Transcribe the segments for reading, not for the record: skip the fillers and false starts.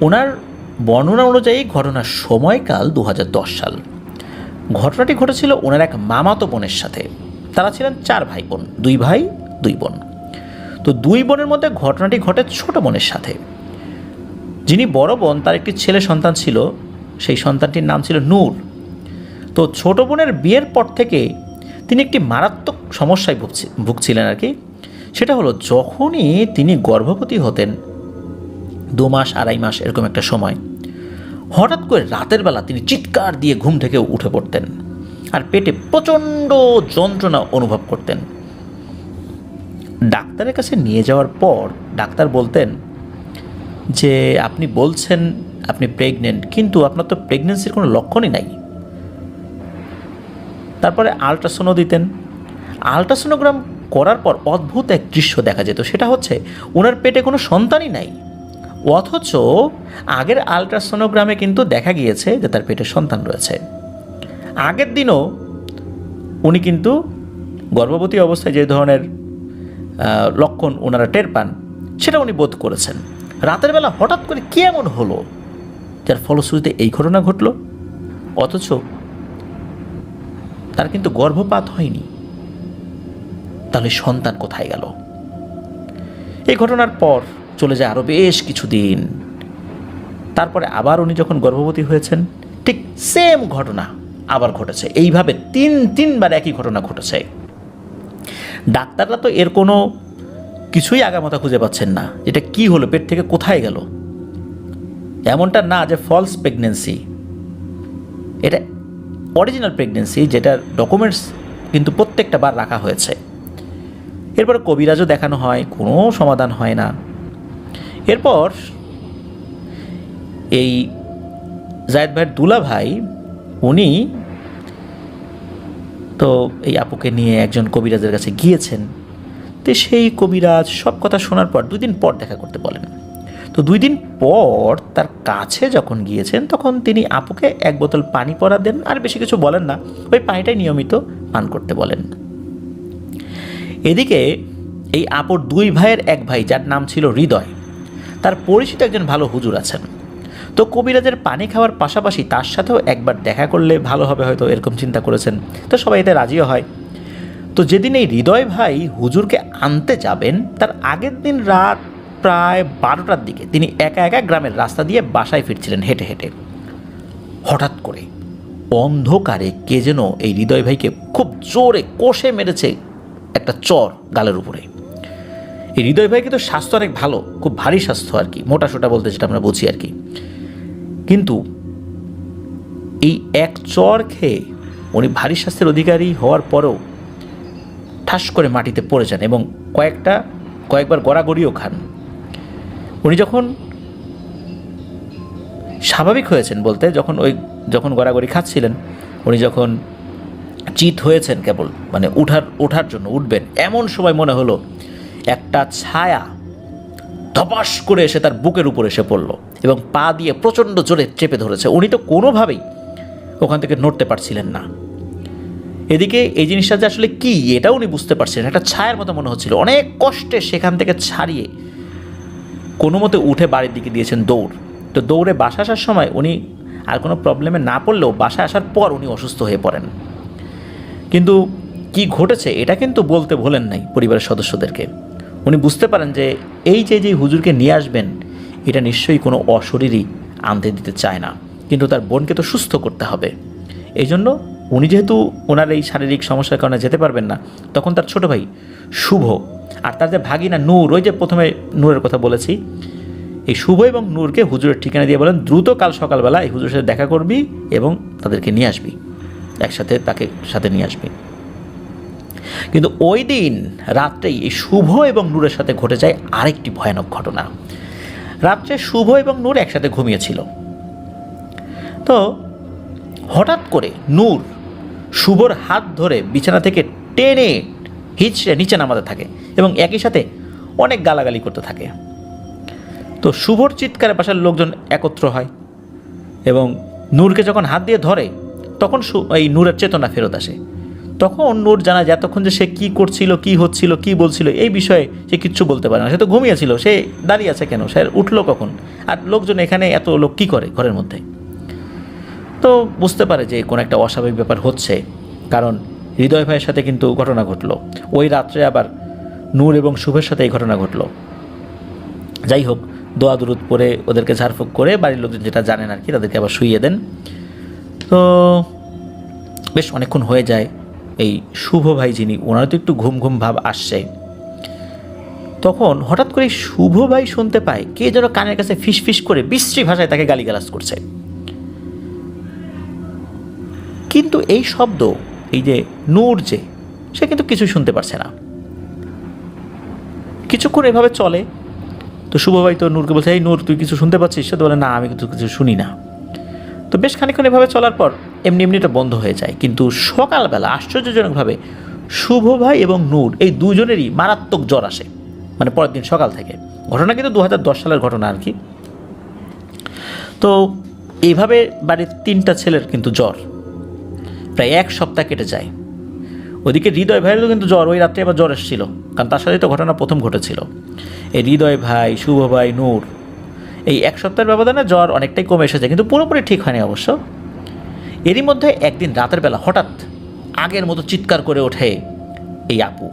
ওনার বর্ণনা অনুযায়ী ঘটনার সময়কাল 2010 সাল। ঘটনাটি ঘটেছিল ওনার এক মামাতো বোনের সাথে। তারা ছিলেন 4 ভাই বোন, 2 ভাই 2 বোন। তো 2 বোনের মধ্যে ঘটনাটি ঘটে ছোট বোনের সাথে। যিনি বড় বোন, তার একটি ছেলে সন্তান ছিল, সেই সন্তানটির নাম ছিল নূর। তো ছোট বোনের বিয়ের পর থেকে তিনি একটি মারাত্মক সমস্যায় ভুগছিলেন আর কি। সেটা হলো, যখনই তিনি গর্ভবতী হতেন 2 মাস 2.5 মাস এরকম একটা সময়, হঠাৎ করে রাতের বেলা তিনি চিৎকার দিয়ে ঘুম থেকে উঠে পড়তেন আর পেটে প্রচণ্ড যন্ত্রণা অনুভব করতেন। ডাক্তারের কাছে নিয়ে যাওয়ার পর ডাক্তার বলতেন যে আপনি বলছেন আপনি প্রেগনেন্ট, কিন্তু আপনার তো প্রেগনেন্সির কোনো লক্ষণই নাই। তারপরে আল্ট্রাসাউন্ডও দিতেন। আল্ট্রাসোনোগ্রাম করার পর অদ্ভুত এক দৃশ্য দেখা যেত। সেটা হচ্ছে ওনার পেটে কোনো সন্তানই নাই, অথচ আগের আল্ট্রাসোনোগ্রামে কিন্তু দেখা গিয়েছে যে তার পেটে সন্তান রয়েছে। আগের দিনও উনি কিন্তু গর্ভবতী অবস্থায় যে ধরনের লক্ষণ ওনারা টের পান, সেটা উনি বোধ করেছেন। রাতের বেলা হঠাৎ করে কী এমন হলো যার ফলশ্রুতিতে এই ঘটনা ঘটল, অথচ তার কিন্তু গর্ভপাত হয়নি। তাহলে সন্তান কোথায় গেল? এই ঘটনার পর চলে যায় আরও বেশ কিছুদিন। তারপরে আবার উনি যখন গর্ভবতী হয়েছেন, ঠিক সেম ঘটনা আবার ঘটেছে। এইভাবে তিনবার একই ঘটনা ঘটেছে। ডাক্তাররা তো এর কোনো কিছুই আগামাথা খুঁজে পাচ্ছেন না, এটা কি হলো, পেট থেকে কোথায় গেল। এমনটা না যে ফলস প্রেগনেন্সি, এটা অরিজিনাল প্রেগনেন্সি, যেটার ডকুমেন্টস কিন্তু প্রত্যেকটা বার রাখা হয়েছে। এরপর কবিরাজও দেখানো হয়, কোনো সমাধান হয় না। এরপর এই জায়েদ ভাইয়ের দুলা ভাই, উনি তো এই আপুকে নিয়ে একজন কবিরাজের কাছে গিয়েছেন। তো সেই কবিরাজ সব কথা শোনার পর 2 দিন পর দেখা করতে বলেন। তো 2 দিন পর তার কাছে যখন গিয়েছেন, তখন তিনি আপুকে 1 বোতল পানি পরা দেন, আর বেশি কিছু বলেন না, ওই পানিটাই নিয়মিত পান করতে বলেন। এদিকে এই আপুর 2 ভাইয়ের এক ভাই, যার নাম ছিল হৃদয়, তার পরিচিত একজন ভালো হুজুর আছেন। তো কবিরাজের পানি খাওয়ার পাশাপাশি তার সাথেও একবার দেখা করলে ভালো হবে হয়তো, এরকম চিন্তা করেছেন। তো সবাই এতে রাজিও হয়। তো যেদিন এই হৃদয় ভাই হুজুরকে আনতে যাবেন, তার আগের দিন রাত প্রায় 12টার দিকে তিনি একা একা গ্রামের রাস্তা দিয়ে বাসায় ফিরছিলেন হেঁটে হেঁটে। হঠাৎ করে অন্ধকারে কে যেন এই হৃদয় ভাইকে খুব জোরে কষে মেরেছে একটা চর গালের উপরে। এই হৃদয় ভাই কিন্তু স্বাস্থ্য অনেক ভালো, খুব ভারী স্বাস্থ্য আর কি, মোটা সোটা বলতে যেটা আমরা বুঝি আর কি। কিন্তু এই এক চর খেয়ে উনি ভারী স্বাস্থ্যের অধিকারী হওয়ার পরেও ঠাস করে মাটিতে পড়ে যান এবং কয়েকবার গড়াগড়িও খান। উনি যখন স্বাভাবিক হয়েছেন বলতে, যখন গড়াগড়ি খাচ্ছিলেন, উনি যখন চিত হয়েছেন কেবল, মানে ওঠার জন্য উঠবেন, এমন সময় মনে হলো একটা ছায়া ধপাস করে এসে তার বুকের উপর এসে পড়ল এবং পা দিয়ে প্রচণ্ড জোরে চেপে ধরেছে। উনি তো কোনোভাবেই ওখান থেকে নড়তে পারছিলেন না। এদিকে এই জিনিসটা যে আসলে কি, এটাও উনি বুঝতে পারছিলেন। একটা ছায়ার মতো মনে হচ্ছিল। অনেক কষ্টে সেখান থেকে ছাড়িয়ে কোনো মতে উঠে বাড়ির দিকে দিয়েছেন দৌড়। তো দৌড়ে বাসা আসার সময় উনি আর কোনো প্রবলেমে না পড়লেও বাসায় আসার পর উনি অসুস্থ হয়ে পড়েন। কিন্তু কি ঘটেছে এটা কিন্তু বলতে ভোলেন নাই পরিবারের সদস্যদেরকে। উনি বুঝতে পারেন যে এই যে হুজুরকে নিয়ে আসবেন, এটা নিশ্চয়ই কোনো অশরীরই আনতে দিতে চায় না, কিন্তু তার বোনকে তো সুস্থ করতে হবে। এই জন্য উনি যেহেতু ওনার এই শারীরিক সমস্যার কারণে যেতে পারবেন না, তখন তার ছোটো ভাই শুভ আর তার যে ভাগিনা নূর, ওই যে প্রথমে নূরের কথা বলেছি, এই শুভ এবং নূরকে হুজুরের ঠিকানা দিয়ে বলেন দ্রুত কাল সকালবেলা এই হুজুরের সাথে দেখা করবি এবং তাদেরকে নিয়ে আসবি, একসাথে তাকে সাথে নিয়ে আসবি। কিন্তু ওই দিন রাত্রেই এই শুভ এবং নূরের সাথে ঘটে যায় আরেকটি ভয়ানক ঘটনা। রাত্রে শুভ এবং নূর একসাথে ঘুমিয়েছিল। তো হঠাৎ করে নূর শুভর হাত ধরে বিছানা থেকে টেনে হিঁচড়ে নিচে নামাতে থাকে এবং একই সাথে অনেক গালাগালি করতে থাকে। তো শুভর চিৎকারে বাসার লোকজন একত্র হয় এবং নূরকে যখন হাত দিয়ে ধরে, তখন এই নূরের চেতনা ফেরত আসে। তখন নূর জানা যায় এতক্ষণ যে সে কী করছিল, কী হচ্ছিল, কী বলছিল এই বিষয়ে সে কিচ্ছু বলতে পারে না। সে তো ঘুমিয়েছিল, সে দাঁড়িয়ে আছে কেন, সে উঠলো কখন, আর লোকজন এখানে এত লোক কী করে ঘরের মধ্যে। তো বুঝতে পারে যে কোনো একটা অস্বাভাবিক ব্যাপার হচ্ছে, কারণ হৃদয় ভাইয়ের সাথে কিন্তু ঘটনা ঘটলো, ওই রাত্রে আবার নূর এবং শুভের সাথে এই ঘটনা ঘটলো। যাই হোক, দোয়া দুরুদ পরে ওদেরকে ঝাড়ফুঁক করে বাড়ির লোকজন যেটা জানেন আর কি তাদেরকে আবার শুইয়ে দেন। তো বেশ অনেকক্ষণ হয়ে যায়। এই শুভ ভাই যিনি, ওনারও তো একটু ঘুম ঘুম ভাব আসছে। তখন হঠাৎ করে শুভ ভাই শুনতে পায় কে যেন কানের কাছে ফিস ফিস করে বিশ্রী ভাষায় তাকে গালিগালাজ করছে। কিন্তু এই শব্দ, এই যে নূর যে, সে কিন্তু কিছুই শুনতে পারছে না। কিছুক্ষণ এভাবে চলে। তো শুভ ভাই তো নূরকে বলছে, এই নূর তুই কিছু শুনতে পাচ্ছিস? সে তো বলে, না আমি কিন্তু কিছু শুনি না। তো বেশ খানিকক্ষণ এভাবে চলার পর এমনি এটা বন্ধ হয়ে যায়। কিন্তু সকালবেলা আশ্চর্যজনকভাবে শুভ ভাই এবং নূর এই দুজনেরই মারাত্মক জ্বর আসে, মানে পরের দিন সকাল থেকে। ঘটনা কিন্তু 2010 সালের ঘটনা আর কি। তো এইভাবে বাড়ির 3টা ছেলের কিন্তু জ্বর, প্রায় 1 সপ্তাহ কেটে যায়। ওদিকে হৃদয় ভাইয়েরও কিন্তু জ্বর, ওই রাত্রে আবার জ্বর এসেছিল, কারণ তার সাথে তো ঘটনা প্রথম ঘটেছিল। এই হৃদয় ভাই, শুভ ভাই, নূর, এই 1 সপ্তাহের ব্যবধানে জ্বর অনেকটাই কমে এসেছে, কিন্তু পুরোপুরি ঠিক হয়নি অবশ্য। এরই মধ্যে একদিন রাতের বেলা হঠাৎ আগের মতো চিৎকার করে ওঠে এই আপু।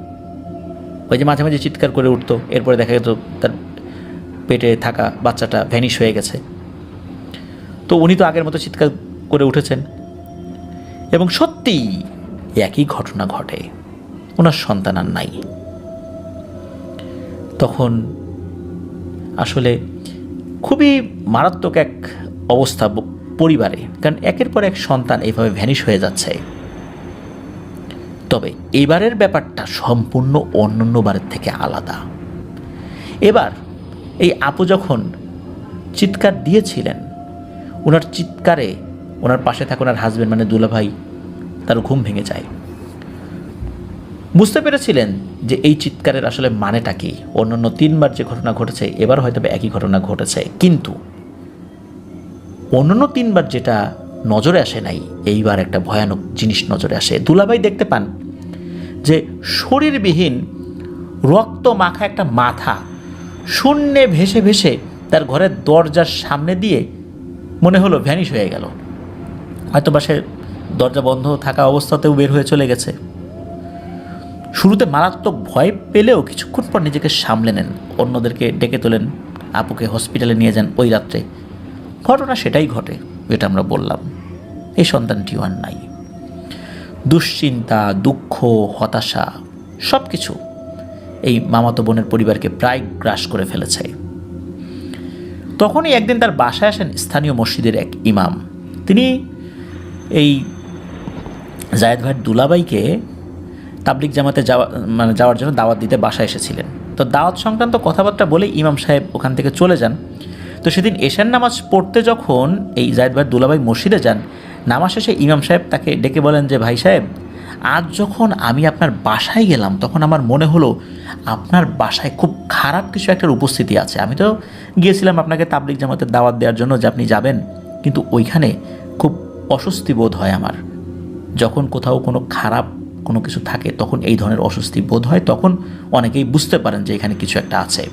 ওই যে মাঝে মাঝে চিৎকার করে উঠতো, এরপরে দেখা যেত তার পেটে থাকা বাচ্চাটা ভ্যানিশ হয়ে গেছে। তো উনি তো আগের মতো চিৎকার করে উঠেছেন, এবং সত্যিই একই ঘটনা ঘটে, ওনার সন্তান আর নাই। তখন আসলে খুবই মারাত্মক এক অবস্থা পরিবারে, কারণ একের পর এক সন্তান এইভাবে ভ্যানিশ হয়ে যাচ্ছে। তবে এবারের ব্যাপারটা সম্পূর্ণ অন্যান্য বারের থেকে আলাদা। এবার এই আপু যখন চিৎকার দিয়েছিলেন, ওনার চিৎকারে ওনার পাশে থাকা ওনার হাজব্যান্ড মানে দুলাভাই, তার ঘুম ভেঙে যায়। বুঝতে পেরেছিলেন যে এই চিৎকারের আসলে মানেটা কি। অন্যান্য 3বার যে ঘটনা ঘটেছে, এবার হয়তো একই ঘটনা ঘটেছে, কিন্তু অন্যান্য 3বার যেটা নজরে আসে নাই, এইবার একটা ভয়ানক জিনিস নজরে আসে। দুলাভাই দেখতে পান যে শরীরবিহীন রক্ত মাখা একটা মাথা শূন্যে ভেসে ভেসে তার ঘরের দরজার সামনে দিয়ে মনে হলো ভ্যানিশ হয়ে গেল। হয়তো বা সে দরজা বন্ধ থাকা অবস্থাতেও বের হয়ে চলে গেছে। শুরুতে মারাত্মক ভয় পেলেও কিছুক্ষণ পর নিজেকে সামলে নেন, অন্যদেরকে ডেকে তোলেন, আপুকে হসপিটালে নিয়ে যান। ওই রাত্রে ঘটনা সেটাই ঘটে যেটা আমরা বললাম, এই সন্তানটিও আর নাই। দুশ্চিন্তা, দুঃখ, হতাশা সব কিছু এই মামাতো বোনের পরিবারকে প্রায় গ্রাস করে ফেলেছে। তখনই একদিন তার বাসায় আসেন স্থানীয় মসজিদের এক ইমাম। তিনি এই জায়েদ ভাইয়ের দুলাভাইকে তাবলিগ জামাতে যাওয়ার জন্য দাওয়াত দিতে বাসায় এসেছিলেন। তো দাওয়াত সংক্রান্ত কথাবার্তা বলে ইমাম সাহেব ওখান থেকে চলে যান। তো সেদিন এশার নামাজ পড়তে যখন এই জায়েদ ভাইয়ের দুলাভাই মসজিদে যান, নামাজ শেষে ইমাম সাহেব তাকে ডেকে বলেন যে, ভাই সাহেব, আজ যখন আমি আপনার বাসায় গেলাম তখন আমার মনে হলো আপনার বাসায় খুব খারাপ কিছু একটার উপস্থিতি আছে। আমি তো গিয়েছিলাম আপনাকে তাবলিগ জামাতের দাওয়াত দেওয়ার জন্য যে আপনি যাবেন, কিন্তু ওইখানে খুব অস্বস্তি বোধ হয় আমার। যখন কোথাও কোনো খারাপ কোনো কিছু থাকে তখন এই ধরনের অস্বস্তি বোধ হয়, তখন অনেকেই বুঝতে পারেন যে এখানে কিছু একটা আছে।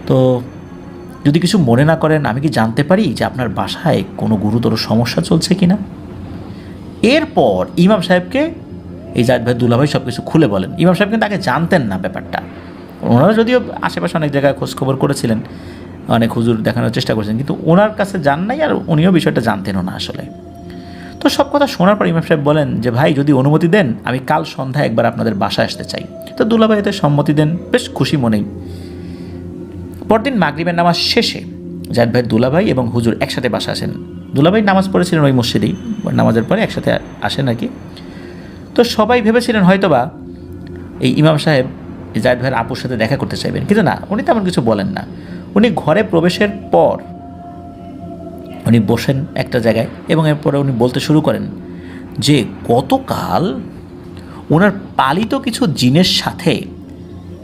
তো যদি কিছু মনে না করেন, আমি কি জানতে পারি যে আপনার বাসায় কোনো গুরুতর সমস্যা চলছে কি না? এরপর ইমাম সাহেবকে এই জায়েদ ভাই দুলাভাই সব কিছু খুলে বলেন। ইমাম সাহেব কিন্তু আগে জানতেন না ব্যাপারটা। ওনারা যদিও আশেপাশে অনেক জায়গায় খোঁজখবর করেছিলেন, অনেক হুজুর দেখানোর চেষ্টা করেছেন, কিন্তু ওনার কাছে যান নাই, আর উনিও বিষয়টা জানতেনও না আসলে। তো সব কথা শোনার পর ইমাম সাহেব বলেন যে, ভাই যদি অনুমতি দেন আমি কাল সন্ধ্যায় একবার আপনাদের বাসায় আসতে চাই। তো দুলাভাই এতে সম্মতি দেন, বেশ খুশি মনেই। পরদিন মাগরিবের নামাজ শেষে জায়েদ ভাইয়ের দুলাভাই এবং হুজুর একসাথে বাসা আসেন। দুলাভাই নামাজ পড়েছিলেন ওই মসজিদেই, নামাজের পরে একসাথে আসেন আর কি। তো সবাই ভেবেছিলেন হয়তোবা এই ইমাম সাহেব জায়েদ ভাইয়ের আপুর সাথে দেখা করতে চাইবেন, কিন্তু না, উনি তেমন কিছু বলেন না। উনি ঘরে প্রবেশের পর উনি বসেন একটা জায়গায়, এবং এরপরে উনি বলতে শুরু করেন যে গতকাল ওনার পালিত কিছু জিনের সাথে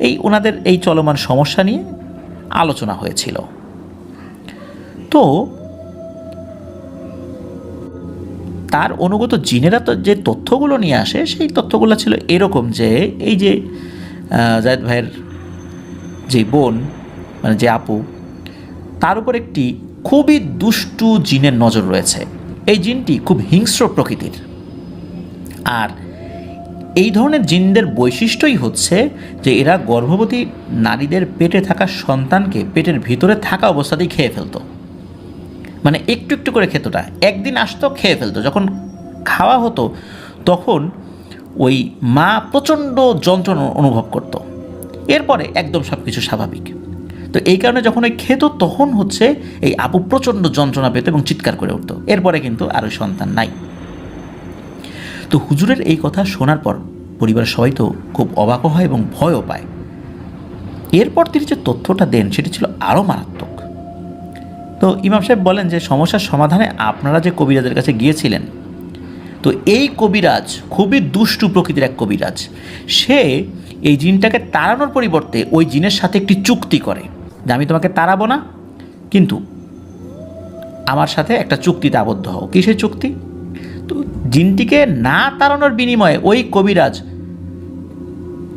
এই ওনাদের এই চলমান সমস্যা নিয়ে আলোচনা হয়েছিল। তো তার অনুগত জিনেরা তো যে তথ্যগুলো নিয়ে আসে সেই তথ্যগুলো ছিল এরকম যে এই যে জায়েদ ভাইয়ের যে বোন মানে যে আপু, তার উপর একটি খুবই দুষ্টু জিনের নজর রয়েছে। এই জিনটি খুব হিংস্র প্রকৃতির, আর এই ধরনের জিনদের বৈশিষ্ট্যই হচ্ছে যে এরা গর্ভবতী নারীদের পেটে থাকা সন্তানকে পেটের ভিতরে থাকা অবস্থাতেই খেয়ে ফেলতো। মানে একটু একটু করে খেত না, একদিন আসতো খেয়ে ফেলতো। যখন খাওয়া হতো তখন ওই মা প্রচণ্ড যন্ত্রণা অনুভব করত, এরপরে একদম সব কিছু স্বাভাবিক। তো এই কারণে যখন ওই খেত তখন হচ্ছে এই আপু প্রচণ্ড যন্ত্রণা পেত এবং চিৎকার করে উঠত, এরপরে কিন্তু আর ওই সন্তান নাই। তো হুজুরের এই কথা শোনার পর পরিবারের সবাই তো খুব অবাকও হয় এবং ভয়ও পায়। এরপর তিনি যে তথ্যটা দেন সেটি ছিল আরও মারাত্মক। তো ইমাম সাহেব বলেন যে সমস্যার সমাধানে আপনারা যে কবিরাজের কাছে গিয়েছিলেন, তো এই কবিরাজ খুবই দুষ্টু প্রকৃতির এক কবিরাজ। সে এই জিনটাকে তাড়ানোর পরিবর্তে ওই জিনের সাথে একটি চুক্তি করে যে আমি তোমাকে তাড়াবো না, কিন্তু আমার সাথে একটা চুক্তিতে আবদ্ধ হও। কিসের চুক্তি? তো জিনটিকে না তাড়ানোর বিনিময়ে ওই কবিরাজ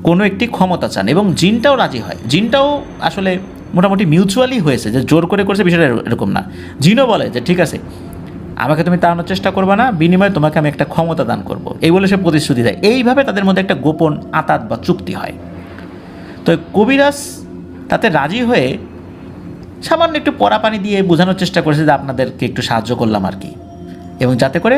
কোনো একটি ক্ষমতা চান এবং জিনটাও রাজি হয়। জিনটাও আসলে মোটামুটি মিউচুয়ালি হয়েছে, যে জোর করে করেছে বিষয়টা এরকম না। জিনও বলে যে ঠিক আছে, আমাকে তুমি তাড়ানোর চেষ্টা করবে না, বিনিময়ে তোমাকে আমি একটা ক্ষমতা দান করব, এই বলে সে প্রতিশ্রুতি দেয়। এইভাবে তাদের মধ্যে একটা গোপন আতাত বা চুক্তি হয়। তো কবিরাজ তাতে রাজি হয়ে সামান্য একটু পরা পানি দিয়ে বোঝানোর চেষ্টা করেছে যে আপনাদেরকে একটু সাহায্য করলাম আর কি, এবং যাতে করে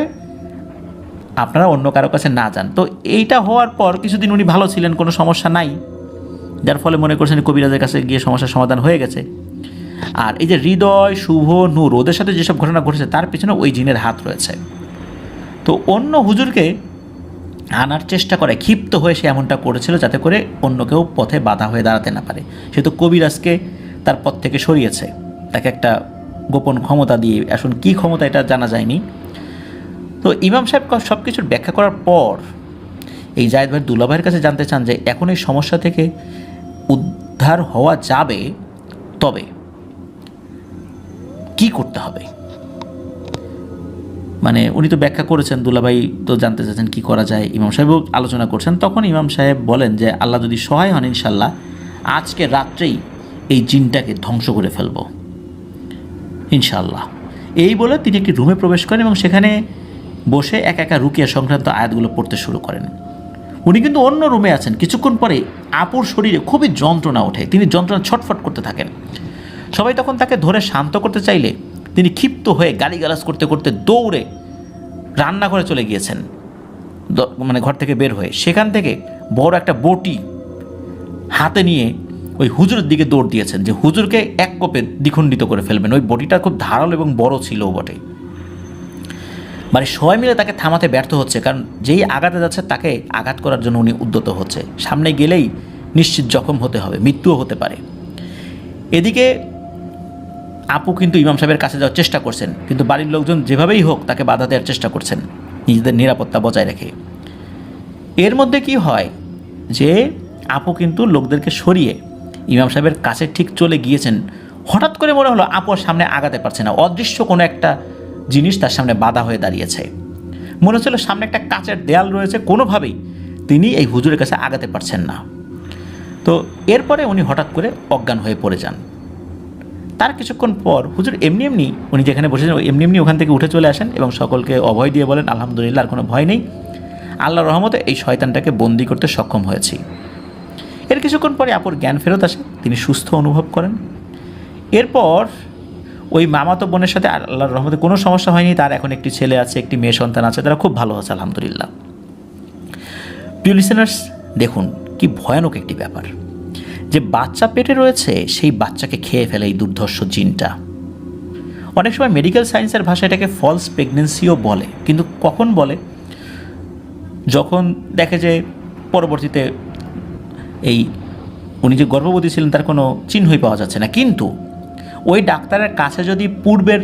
আপনারা অন্য কারো কাছে না যান। তো এইটা হওয়ার পর কিছুদিন উনি ভালো ছিলেন, কোনো সমস্যা নাই, যার ফলে মনে করছেন কবিরাজের কাছে গিয়ে সমস্যার সমাধান হয়ে গেছে। আর এই যে হৃদয়, শুভ, নূর, ওদের সাথে যেসব ঘটনা ঘটেছে তার পিছনে ওই জিনের হাত রয়েছে। তো অন্য হুজুরকে আনার চেষ্টা করে, ক্ষিপ্ত হয়ে সে এমনটা করেছিল যাতে করে অন্য কেউ পথে বাধা হয়ে দাঁড়াতে না পারে। সে তো কবিরাজকে তার পথ থেকে সরিয়েছে, তাকে একটা গোপন ক্ষমতা দিয়ে। এখন কী ক্ষমতা এটা জানা যায়নি। তো ইমাম সাহেব সব কিছুর ব্যাখ্যা করার পর এই জায়েদ ভাই দুলাভাইয়ের কাছে জানতে চান যে এখন এই সমস্যা থেকে উদ্ধার হওয়া যাবে, তবে কি করতে হবে। মানে উনি তো ব্যাখ্যা করেছেন, দুলাভাই তো জানতে চাচ্ছেন কী করা যায়। ইমাম সাহেবও আলোচনা করছেন। তখন ইমাম সাহেব বলেন যে আল্লাহ যদি সহায় হন, ইনশাল্লাহ আজকে রাত্রেই এই জিনটাকে ধ্বংস করে ফেলব ইনশাল্লাহ। এই বলে তিনি একটি রুমে প্রবেশ করেন এবং সেখানে বসে একা একা রুকিয়া সংক্রান্ত আয়াতগুলো পড়তে শুরু করেন। উনি কিন্তু অন্য রুমে আছেন। কিছুক্ষণ পরে আপুর শরীরে খুবই যন্ত্রণা ওঠে, তিনি যন্ত্রণা ছটফট করতে থাকেন। সবাই তখন তাকে ধরে শান্ত করতে চাইলে তিনি ক্ষিপ্ত হয়ে গালিগালাজ করতে করতে দৌড়ে রান্নাঘরে চলে গিয়েছেন, মানে ঘর থেকে বের হয়ে। সেখান থেকে বড় একটা বটি হাতে নিয়ে ওই হুজুরের দিকে দৌড় দিয়েছেন যে হুজুরকে এক কোপে দ্বিখণ্ডিত করে ফেলবেন। ওই বটিটা খুব ধারালো এবং বড় ছিল বটে। মানে সবাই মিলে তাকে থামাতে ব্যর্থ হচ্ছে, কারণ যেই আঘাতে যাচ্ছে তাকে আঘাত করার জন্য উনি উদ্যত হচ্ছে। সামনে গেলেই নিশ্চিত জখম হতে হবে, মৃত্যুও হতে পারে। এদিকে আপু কিন্তু ইমাম সাহেবের কাছে যাওয়ার চেষ্টা করছেন, কিন্তু বাড়ির লোকজন যেভাবেই হোক তাকে বাধা দেওয়ার চেষ্টা করছেন নিজেদের নিরাপত্তা বজায় রেখে। এর মধ্যে কি হয় যে আপু কিন্তু লোকদেরকে সরিয়ে ইমাম সাহেবের কাছে ঠিক চলে গিয়েছেন। হঠাৎ করে মনে হলো আপুর সামনে আগাতে পারছে না, অদৃশ্য কোনো একটা জিনিস তার সামনে বাধা হয়ে দাঁড়িয়েছে। মনে হচ্ছিল সামনে একটা কাচের দেয়াল রয়েছে, কোনোভাবেই তিনি এই হুজুরের কাছে আগাতে পারছেন না। তো এরপরে উনি হঠাৎ করে অজ্ঞান হয়ে পড়ে যান। তার কিছুক্ষণ পর হুজুর এমনি এমনি উনি যেখানে বসেছেন এমনি এমনি ওখান থেকে উঠে চলে আসেন এবং সকলকে অভয় দিয়ে বলেন আলহামদুলিল্লাহ, আর কোনো ভয় নেই, আল্লাহর রহমতে এই শয়তানটাকে বন্দি করতে সক্ষম হয়েছি। এর কিছুক্ষণ পরে আপুর জ্ঞান ফেরত আসে, তিনি সুস্থ অনুভব করেন। এরপর ওই মামাতো বোনের সাথে আল্লাহর রহমতে কোনো সমস্যা হয়নি। তার এখন একটি ছেলে আছে, একটি মেয়ে সন্তান আছে, তারা খুব ভালো আছে আলহামদুলিল্লাহ। প্রিয় লিসেনার্স, দেখুন কি ভয়ানক একটি ব্যাপার, যে বাচ্চা পেটে রয়েছে সেই বাচ্চাকে খেয়ে ফেলে এই দুর্ধর্ষ জিনটা। অনেক সময় মেডিকেল সায়েন্সের ভাষায় এটাকে ফলস প্রেগনেন্সিও বলে, কিন্তু কখন বলে? যখন দেখে যে পরবর্তীতে এই উনি যে গর্ভবতী ছিলেন তার কোনো চিহ্নই পাওয়া যাচ্ছে না, কিন্তু ওই ডাক্তারের কাছে যদি পূর্বের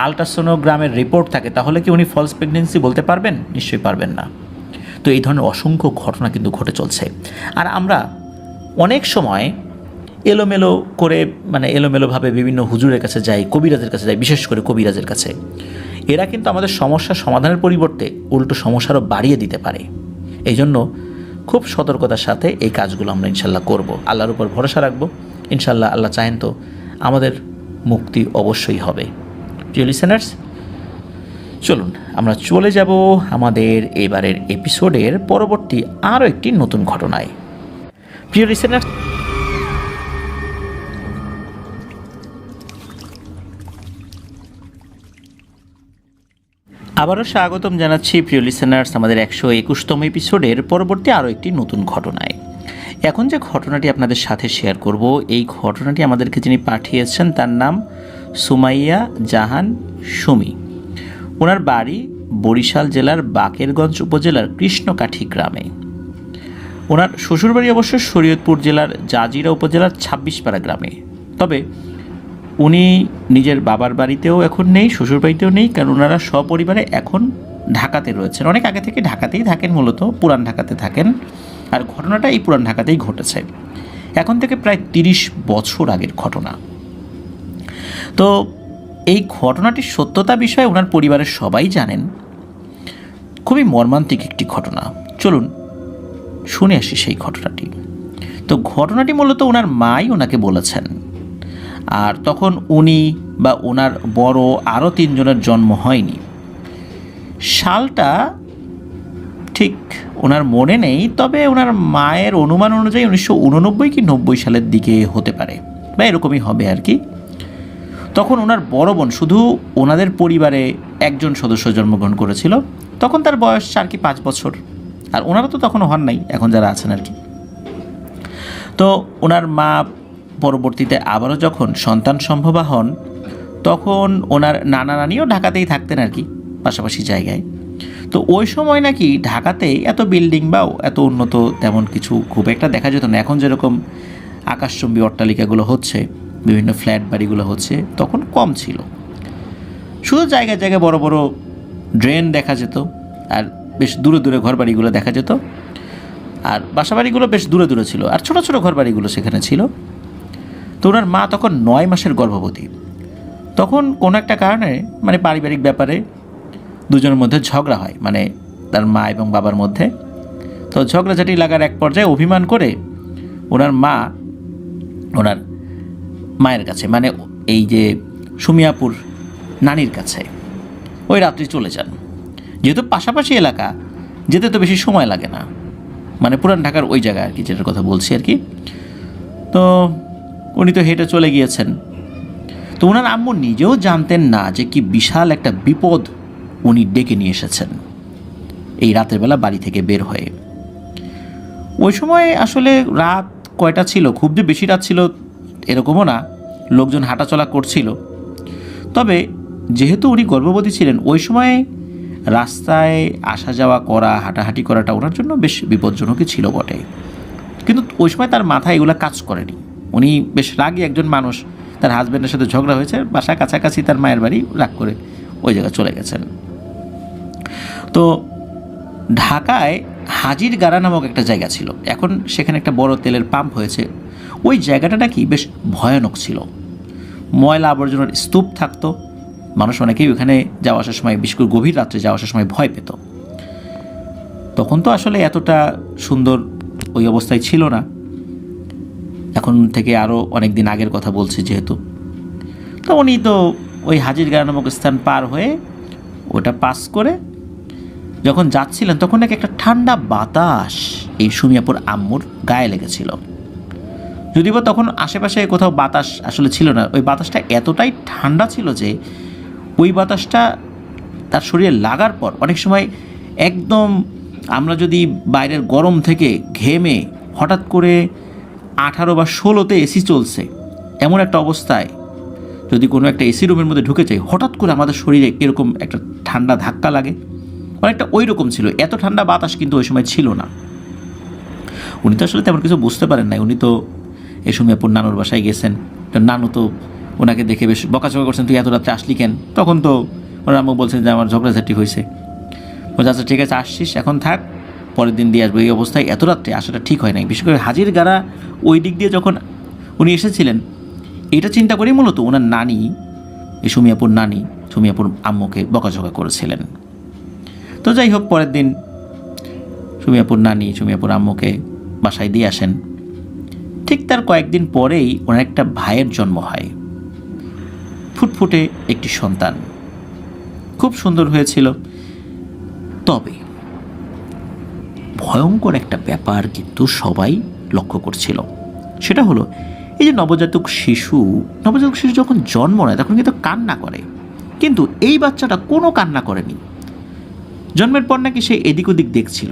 আলট্রাসোনোগ্রামের রিপোর্ট থাকে তাহলে কি উনি ফলস প্রেগনেন্সি বলতে পারবেন? নিশ্চয়ই পারবেন না। তো এই ধরনের অসংখ্য ঘটনা কিন্তু ঘটে চলছে। আর আমরা অনেক সময় এলোমেলো করে, মানে এলোমেলোভাবে বিভিন্ন হুজুরের কাছে যাই, কবিরাজের কাছে যাই, বিশেষ করে কবিরাজের কাছে। এরা কিন্তু আমাদের সমস্যার সমাধানের পরিবর্তে উল্টো সমস্যারও বাড়িয়ে দিতে পারে। এই জন্য খুব সতর্কতার সাথে এই কাজগুলো আমরা ইনশাল্লাহ করব, আল্লাহর উপর ভরসা রাখবো। ইনশাল্লাহ আল্লাহ চাহেন তো আমাদের মুক্তি অবশ্যই হবে। প্রিয় লিসেনার্স, চলুন আমরা চলে যাব আমাদের এবারের এপিসোডের পরবর্তী আরও একটি নতুন ঘটনায়। প্রিয় লিসেনার্স, আবারও স্বাগতম জানাচ্ছি প্রিয় লিসেনার্স আমাদের 121তম এপিসোডের পরবর্তী আরও একটি নতুন ঘটনায়। এখন যে ঘটনাটি আপনাদের সাথে শেয়ার করব, এই ঘটনাটি আমাদেরকে যিনি পাঠিয়েছেন তার নাম সুমাইয়া জাহান সুমি। ওনার বাড়ি বরিশাল জেলার বাকেরগঞ্জ উপজেলার কৃষ্ণকাঠি গ্রামে। ওনার শ্বশুরবাড়ি অবশ্য শরীয়তপুর জেলার জাজিরা উপজেলার 26পাড়া গ্রামে। তবে উনি নিজের বাবার বাড়িতেও এখন নেই, শ্বশুর বাড়িতেও নেই, কারণ ওনারা সপরিবারে এখন ঢাকাতে রয়েছেন। অনেক আগে থেকে ঢাকাতেই থাকেন, মূলত পুরান ঢাকাতে থাকেন। আর ঘটনাটা এই পুরান ঢাকাতেই ঘটেছে, এখন থেকে প্রায় 30 বছর আগের ঘটনা। তো এই ঘটনাটির সত্যতা বিষয়ে ওনার পরিবারের সবাই জানেন। খুবই মর্মান্তিক একটি ঘটনা। চলুন শুনে আসি সেই ঘটনাটি। তো ঘটনাটি মূলত ওনার মাই ওনাকে বলেছেন। আর তখন উনি বা ওনার বড় আরও 3 জনের জন্ম হয়নি। সালটা ঠিক ওনার মনে নেই, তবে ওনার মায়ের অনুমান অনুযায়ী 1989 কি 90 সালের দিকে হতে পারে, বা এরকমই হবে আর কি। তখন ওনার বড় বোন, শুধু ওনাদের পরিবারে একজন সদস্য জন্মগ্রহণ করেছিল। তখন তার বয়স 4 কি 5 বছর। আর ওনারা তো তখনও হন নাই, এখন যারা আছেন আর কি। তো ওনার মা পরবর্তীতে আবারও যখন সন্তান সম্ভবা হন, তখন ওনার নানা নানিও ঢাকাতেই থাকতেন আর কি, পাশাপাশি জায়গায়। তো ওই সময় নাকি ঢাকাতে এত বিল্ডিং বা এত উন্নত তেমন কিছু খুব একটা দেখা যেত না। এখন যেরকম আকাশচুম্বী অট্টালিকাগুলো হচ্ছে, বিভিন্ন ফ্ল্যাট বাড়িগুলো হচ্ছে, তখন কম ছিল। শুধু জায়গায় জায়গায় বড় বড় ড্রেন দেখা যেত, আর বেশ দূরে দূরে ঘরবাড়িগুলো দেখা যেত। আর বাসাবাড়িগুলো বেশ দূরে দূরে ছিল, আর ছোটো ছোটো ঘরবাড়িগুলো সেখানে ছিল। তো ওনার মা তখন 9 মাসের গর্ভবতী। তখন কোনো একটা কারণে, মানে পারিবারিক ব্যাপারে, দুজনের মধ্যে ঝগড়া হয়, মানে তার মা এবং বাবার মধ্যে। তো ঝগড়াঝাটি লাগার এক পর্যায়ে অভিমান করে ওনার মা ওনার মায়ের কাছে, মানে এই যে সুমিয়াপুর নানির কাছে ওই রাত্রি চলে যান। যেহেতু পাশাপাশি এলাকা, যেতে তো বেশি সময় লাগে না, মানে পুরান ঢাকার ওই জায়গায় আর কি, যেটার কথা বলছি আর কি। তো উনি তো হেঁটে চলে গিয়েছেন। তো ওনার আম্মু নিজেও জানতেন না যে কি বিশাল একটা বিপদ উনি ডেকে নিয়ে এসেছেন এই রাতের বেলা বাড়ি থেকে বের হয়ে। ওই সময় আসলে রাত কয়টা ছিল, খুব যে বেশি রাত ছিল এরকমও না, লোকজন হাঁটাচলা করছিল। তবে যেহেতু উনি গর্ভবতী ছিলেন, ওই সময় রাস্তায় আসা যাওয়া করা, হাঁটাহাঁটি করাটা ওনার জন্য বেশ বিপজ্জনকই ছিল বটে। কিন্তু ওই সময় তার মাথায় এগুলো কাজ করেনি। উনি বেশ রাগী একজন মানুষ, তার হাজব্যান্ডের সাথে ঝগড়া হয়েছে, বাসা কাছাকাছি তার মায়ের বাড়ি, রাগ করে ওই জায়গায় চলে গেছেন। তো ঢাকায় হাজিরগাড়া নামক একটা জায়গা ছিল, এখন সেখানে একটা বড় তেলের পাম্প হয়েছে। ওই জায়গাটা নাকি বেশ ভয়ানক ছিল, ময়লা আবর্জনার স্তূপ থাকতো। মানুষ অনেকেই ওখানে যাওয়া আসার সময়, বিশেষ করে গভীর রাত্রে যাওয়া আসার সময় ভয় পেত। তখন তো আসলে এতটা সুন্দর ওই অবস্থায় ছিল না, এখন থেকে আরও অনেক দিন আগের কথা বলছি যেহেতু। তো উনি তো ওই হাজিরগাড়া নামক স্থান পার হয়ে ওটা পাস করে যখন যাচ্ছিলেন, তখন নাকি একটা ঠান্ডা বাতাস এই সুমিয়াপুর আম্মুর গায়ে লেগেছিল। যদিও বা তখন আশেপাশে কোথাও বাতাস আসলে ছিল না, ওই বাতাসটা এতটাই ঠান্ডা ছিল যে ওই বাতাসটা তার শরীরে লাগার পর অনেক সময় একদম, আমরা যদি বাইরের গরম থেকে ঘেমে হঠাৎ করে 18 বা 16তে এসি চলছে, এমন একটা অবস্থায় যদি কোনো একটা এসি রুমের মধ্যে ঢুকে যায়, হঠাৎ করে আমাদের শরীরে এরকম একটা ঠান্ডা ধাক্কা লাগে, অনেকটা ওই রকম ছিল। এত ঠান্ডা বাতাস কিন্তু ওই সময় ছিল না। উনি তো আসলে তেমন কিছু বুঝতে পারেন নাই। উনি তো এই সুমিয়াপুর নানুর বাসায় গেছেন, তো নানু তো ওনাকে দেখে বেশ বকাঝকা করছেন, তুই এত রাত্রে আসলি কেন? তখন তো ওনার আম্মু বলছেন যে আমার ঝগড়াঝাটি হয়েছে। বলছে আচ্ছা ঠিক আছে, আসছিস, এখন থাক, পরের দিন দিয়ে আসবো। এই অবস্থায় এত রাত্রে আসাটা ঠিক হয় নাই। বিশেষ করে হাজিরগাড়া ওই দিক দিয়ে যখন উনি এসেছিলেন, এটা চিন্তা করেই মূলত ওনার নানি, এই সুমিয়াপুর নানি, সুমিয়াপুর আম্মুকে বকাঝকা করেছিলেন। তো যাই হোক, পরের দিন সুমিয়াপুর নানি সুমিয়াপুর আম্মুকে বাসায় দিয়ে আসেন। ঠিক তার কয়েকদিন পরেই ওনার একটা ভাইয়ের জন্ম হয়, ফুটফুটে একটি সন্তান, খুব সুন্দর হয়েছিল। তবে ভয়ঙ্কর একটা ব্যাপার কিন্তু সবাই লক্ষ্য করছিল, সেটা হলো এই যে নবজাতক শিশু যখন জন্ম নেয় তখন কিন্তু কান্না করে, কিন্তু এই বাচ্চাটা কোনো কান্না করেনি। জন্মের পর নাকি সে এদিক ওদিক দেখছিল।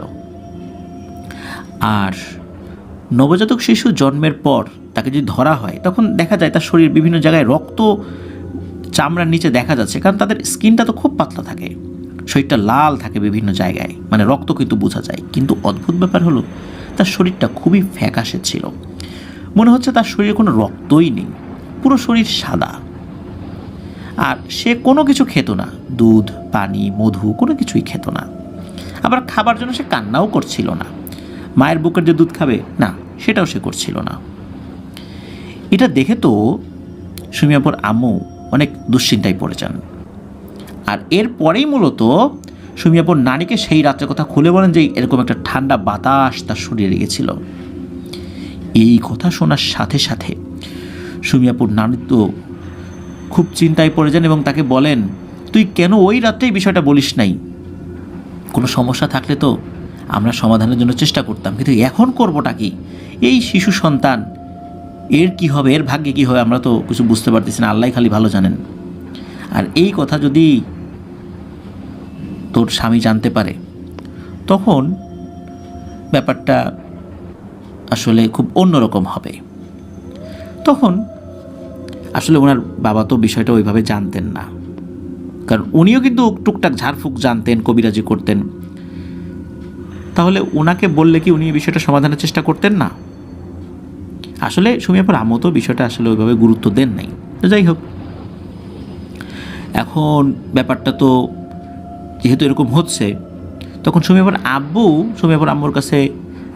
আর নবজাতক শিশু জন্মের পর তাকে যদি ধরা হয় তখন দেখা যায় তার শরীর বিভিন্ন জায়গায় রক্ত চামড়ার নিচে দেখা যাচ্ছে, কারণ তাদের স্কিনটা তো খুব পাতলা থাকে, শরীরটা লাল থাকে বিভিন্ন জায়গায়, মানে রক্ত কিন্তু বোঝা যায়। কিন্তু অদ্ভুত ব্যাপার হলো তার শরীরটা খুবই ফ্যাকাশে ছিল, মনে হচ্ছে তার শরীরে কোনো রক্তই নেই, পুরো শরীর সাদা। আর সে কোনো কিছু খেত না, দুধ পানি মধু কোনো কিছুই খেত না। আবার খাবার জন্য সে কান্নাও করছিল না, মায়ের বুকের যে দুধ খাবে না সেটাও সে করছিল না। এটা দেখে তো সুমিয়াপুর আম্মু অনেক দুশ্চিন্তায় পড়ে যান। আর এরপরেই মূলত সুমিয়াপুর নানিকে সেই রাতের কথা খুলে বলেন যে এরকম একটা ঠান্ডা বাতাস তার শরীরে গেছিল। এই কথা শোনার সাথে সাথে সুমিয়াপুর নানি তো খুব চিন্তায় পড়ে যান এবং তাকে বলেন, তুই কেন ওই রাতেই বিষয়টা বলিস নাই? কোনো সমস্যা থাকলে তো আমরা সমাধানের জন্য চেষ্টা করতাম, কিন্তু এখন করবোটা কি? এই শিশু সন্তান, এর কি হবে, এর ভাগ্যে কি হবে আমরা তো কিছু বুঝতে পারতেছি না, আল্লাহ খালি ভালো জানেন। আর এই কথা যদি তোর স্বামী জানতে পারে তখন ব্যাপারটা আসলে খুব অন্যরকম হবে। তখন আসলে ওনার বাবা তো বিষয়টা ওইভাবে জানতেন না, কারণ উনিও কিন্তু টুকটাক ঝাড়ফুঁক জানতেন, কবিরাজি করতেন। তাহলে ওনাকে বললে কি উনি এই বিষয়টা সমাধানের চেষ্টা করতেন না? আসলে সুমিয়াপুর আম্মু তো বিষয়টা আসলে ওইভাবে গুরুত্ব দেন নাই। তো যাই হোক, এখন ব্যাপারটা তো যেহেতু এরকম হচ্ছে, তখন সুমিয়াপুর আম্মুর কাছে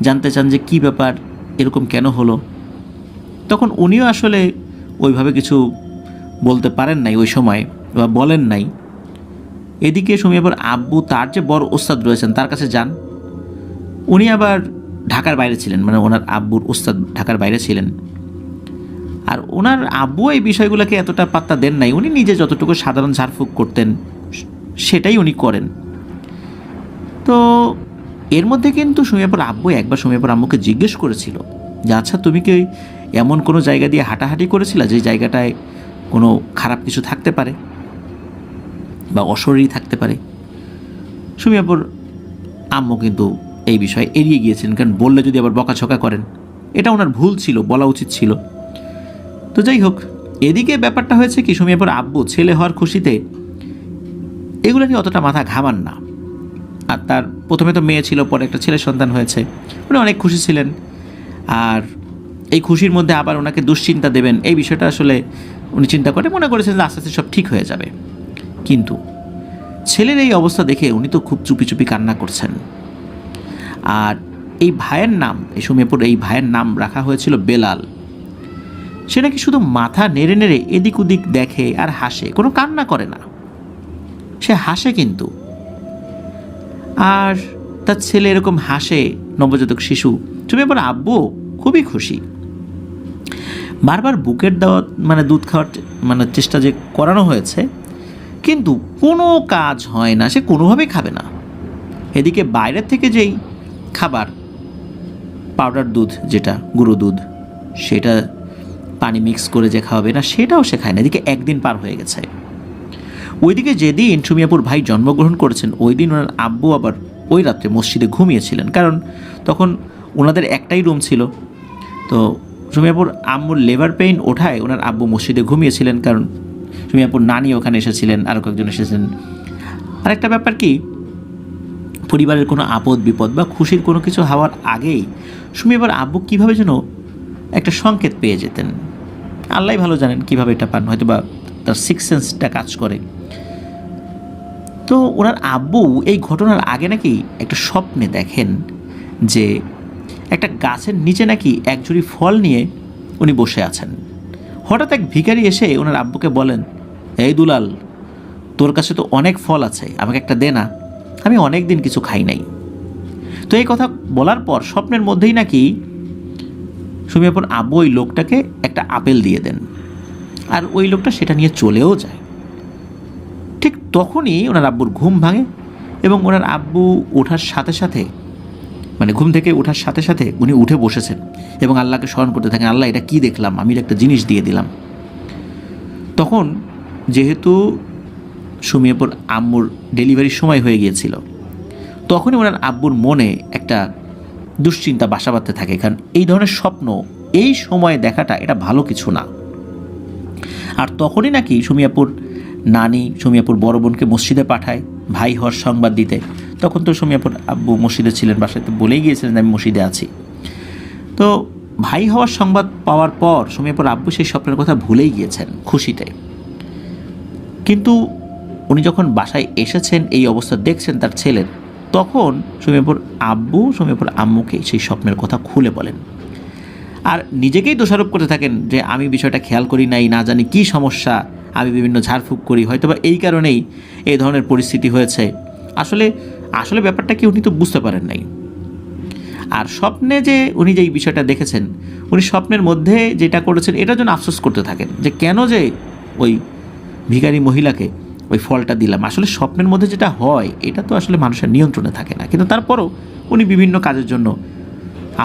জানতে চান যে কী ব্যাপার, এরকম কেন হলো। তখন উনিও আসলে ওইভাবে কিছু বলতে পারেন নাই ওই সময়, বা বলেন নাই। এদিকে সুমিয়াপুর আব্বু তার যে বড় ওস্তাদ রয়েছেন তার কাছে যান। উনি আবার ঢাকার বাইরে ছিলেন, মানে ওনার আব্বুর ওস্তাদ ঢাকার বাইরে ছিলেন। আর ওনার আব্বু এই বিষয়গুলোকে এতটা পাত্তা দেন নাই, উনি নিজে যতটুকু সাধারণ ঝাড়ফুঁক করতেন সেটাই উনি করেন। তো এর মধ্যে কিন্তু সুমিয়াপুর আব্বু একবার সুমিয়াপুর আম্মুকে জিজ্ঞেস করেছিল যে আচ্ছা তুমি কি এমন কোনো জায়গা দিয়ে হাঁটাহাঁটি করেছিলা যে জায়গাটায় কোনো খারাপ কিছু থাকতে পারে বা অশরীরী থাকতে পারে? সুমিয়াপুর আম্মু কিন্তু এই বিষয়ে এড়িয়ে গিয়েছিলেন, কারণ বললে যদি আবার বকাঝকা করেন, এটা ওনার ভুল ছিল, বলা উচিত ছিল। তো যাই হোক, এদিকে ব্যাপারটা হয়েছে কি, সুমিয়াপুর আব্বু ছেলে হওয়ার খুশিতে এগুলো নিয়ে অতটা মাথা ঘামান না। আর তার প্রথমে তো মেয়ে ছিল, পরে একটা ছেলে সন্তান হয়েছে, উনি অনেক খুশি ছিলেন। আর এই খুশির মধ্যে আবার ওনাকে দুশ্চিন্তা দেবেন এই বিষয়টা আসলে উনি চিন্তা করে মনে করেছেন যে আস্তে আস্তে সব ঠিক হয়ে যাবে। কিন্তু ছেলের এই অবস্থা দেখে উনি তো খুব চুপি চুপি কান্না করছেন। আর এই ভাইয়ের নাম, এই সুমিয়াপুর এই ভাইয়ের নাম রাখা হয়েছিল বেলাল। সে নাকি শুধু মাথা নেড়ে নেড়ে এদিক ওদিক দেখে আর হাসে, কোনো কান্না করে না, সে হাসে কিন্তু। আর তার ছেলে এরকম হাসে, নবজাতক শিশু, সুমিয়াপুর আব্বু খুবই খুশি। বারবার বুকের দেওয়া মানে দুধ খাওয়ার মানে চেষ্টা যে করানো হয়েছে, কিন্তু কোনো কাজ হয় না, সে কোনোভাবেই খাবে না। এদিকে বাইরের থেকে যেই খাবার, পাউডার দুধ যেটা গুঁড়ো দুধ, সেটা পানি মিক্স করে যে খাওয়াবে না সেটাও সে খায় না। এদিকে একদিন পার হয়ে গেছে। ওইদিকে যেদিন সুমিয়াপুর ভাই জন্মগ্রহণ করেছেন ওই দিন ওনার আব্বু আবার ওই রাত্রে মসজিদে ঘুমিয়েছিলেন, কারণ তখন ওনাদের একটাই রুম ছিল। তো সুমিয়াপুর আম্মুর লেবার পেইন ওঠায় ওনার আব্বু মসজিদে ঘুমিয়েছিলেন, কারণ সুমিয়াপুর নানি ওখানে এসেছিলেন, আরও কয়েকজন এসেছেন। আরেকটা ব্যাপার কি, পরিবারের কোনো আপদ বিপদ বা খুশির কোনো কিছু হওয়ার আগেই সুমিয়াপুর আব্বু কীভাবে যেন একটা সংকেত পেয়ে যেতেন, আল্লাহ ভালো জানেন কীভাবে এটা পান, হয়তো বা তার সিক্স সেন্সটা কাজ করে। তো ওনার আব্বু এই ঘটনার আগে নাকি একটা স্বপ্নে দেখেন যে একটা গাছের নিচে নাকি এক ঝুড়ি ফল নিয়ে উনি বসে আছেন। হঠাৎ এক ভিখারি এসে ওনার আব্বুকে বলেন, এই দুলাল, তোর কাছে তো অনেক ফল আছে, আমাকে একটা দে না, আমি অনেক দিন কিছু খাই নাই। তো এই কথা বলার পর স্বপ্নের মধ্যেই নাকি সুমিয়াপুর আব্বু ওই লোকটাকে একটা আপেল দিয়ে দেন, আর ওই লোকটা সেটা নিয়ে চলেও যায়। ঠিক তখনই ওনার আব্বুর ঘুম ভাঙে এবং ওনার আব্বু ওঠার সাথে সাথে, মানে ঘুম থেকে ওঠার সাথে সাথে উনি উঠে বসেছেন এবং আল্লাহকে স্মরণ করতে থাকেন, আল্লাহ এটা কী দেখলাম, আমি একটা জিনিস দিয়ে দিলাম। তখন যেহেতু সুমিয়াপুর আম্মুর ডেলিভারির সময় হয়ে গিয়েছিল, তখনই ওনার আব্বুর মনে একটা দুশ্চিন্তা বাসা বাঁধতে থাকে, কারণ এই ধরনের স্বপ্ন এই সময়ে দেখাটা এটা ভালো কিছু না। আর তখনই নাকি সুমিয়াপুর নানি সুমিয়াপুর বড় বোনকে মসজিদে পাঠায় ভাই হওয়ার সংবাদ দিতে। তখন তো সুমিয়াপুর আব্বু মসজিদে ছিলেন, বাসাতে বলেই গিয়েছিলেন আমি মসজিদে আছি। তো ভাই হওয়ার সংবাদ পাওয়ার পর সুমিয়াপুর আব্বু সেই স্বপ্নের কথা ভুলেই গিয়েছেন খুশিতে। কিন্তু উনি যখন বাসায় এসেছেন, এই অবস্থা দেখছেন তার ছেলের, তখন সুমিয়াপুর আব্বু সুমিয়াপুর আম্মুকে সেই স্বপ্নের কথা খুলে বলেন আর নিজেকেই দোষারোপ করতে থাকেন যে আমি বিষয়টা খেয়াল করি নাই, না জানি কী সমস্যা, আমি বিভিন্ন ঝাড়ফুঁক করি, হয়তোবা এই কারণেই এই ধরনের পরিস্থিতি হয়েছে। আসলে আসলে ব্যাপারটা কি উনি তো বুঝতে পারেন নাই। আর স্বপ্নে যে উনি যেই বিষয়টা দেখেছেন, উনি স্বপ্নের মধ্যে যেটা করেছেন এটার জন্য আফসোস করতে থাকেন যে কেন যে ওই ভিখারি মহিলাকে ওই ফলটা দিলাম। আসলে স্বপ্নের মধ্যে যেটা হয় এটা তো আসলে মানুষের নিয়ন্ত্রণে থাকে না, কিন্তু তারপরও উনি বিভিন্ন কাজের জন্য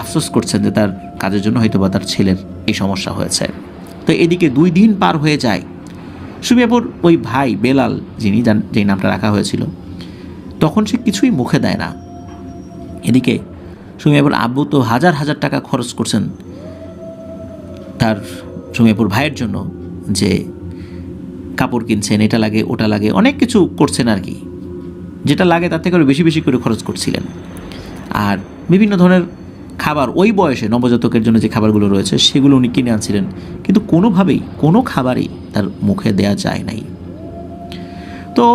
আফসোস করছেন যে তার কাজের জন্য হয়তো বা তার ছেলের এই সমস্যা হয়েছে। তো এদিকে 2 দিন পার হয়ে যায়। সুমিয়াপুর ওই ভাই বেলাল, যেই নামটা রাখা হয়েছিল, তখন সে কিছুই মুখে দেয় না। এদিকে সুমিয়াপুর আব্বু তো হাজার হাজার টাকা খরচ করছেন তার সুমিয়াপুর ভাইয়ের জন্য, যে কাপড় কিনছেন, এটা লাগে ওটা লাগে, অনেক কিছু করছেন আর কি, যেটা লাগে তার থেকে আরও বেশি বেশি করে খরচ করছিলেন। আর বিভিন্ন ধরনের খাবার ওই বয়সে নবজাতকের জন্য যে খাবারগুলো রয়েছে সেগুলো উনি কিনে আনছিলেন, কিন্তু কোনোভাবেই কোনো খাবারই তার মুখে দেয়া যায় নাই। তো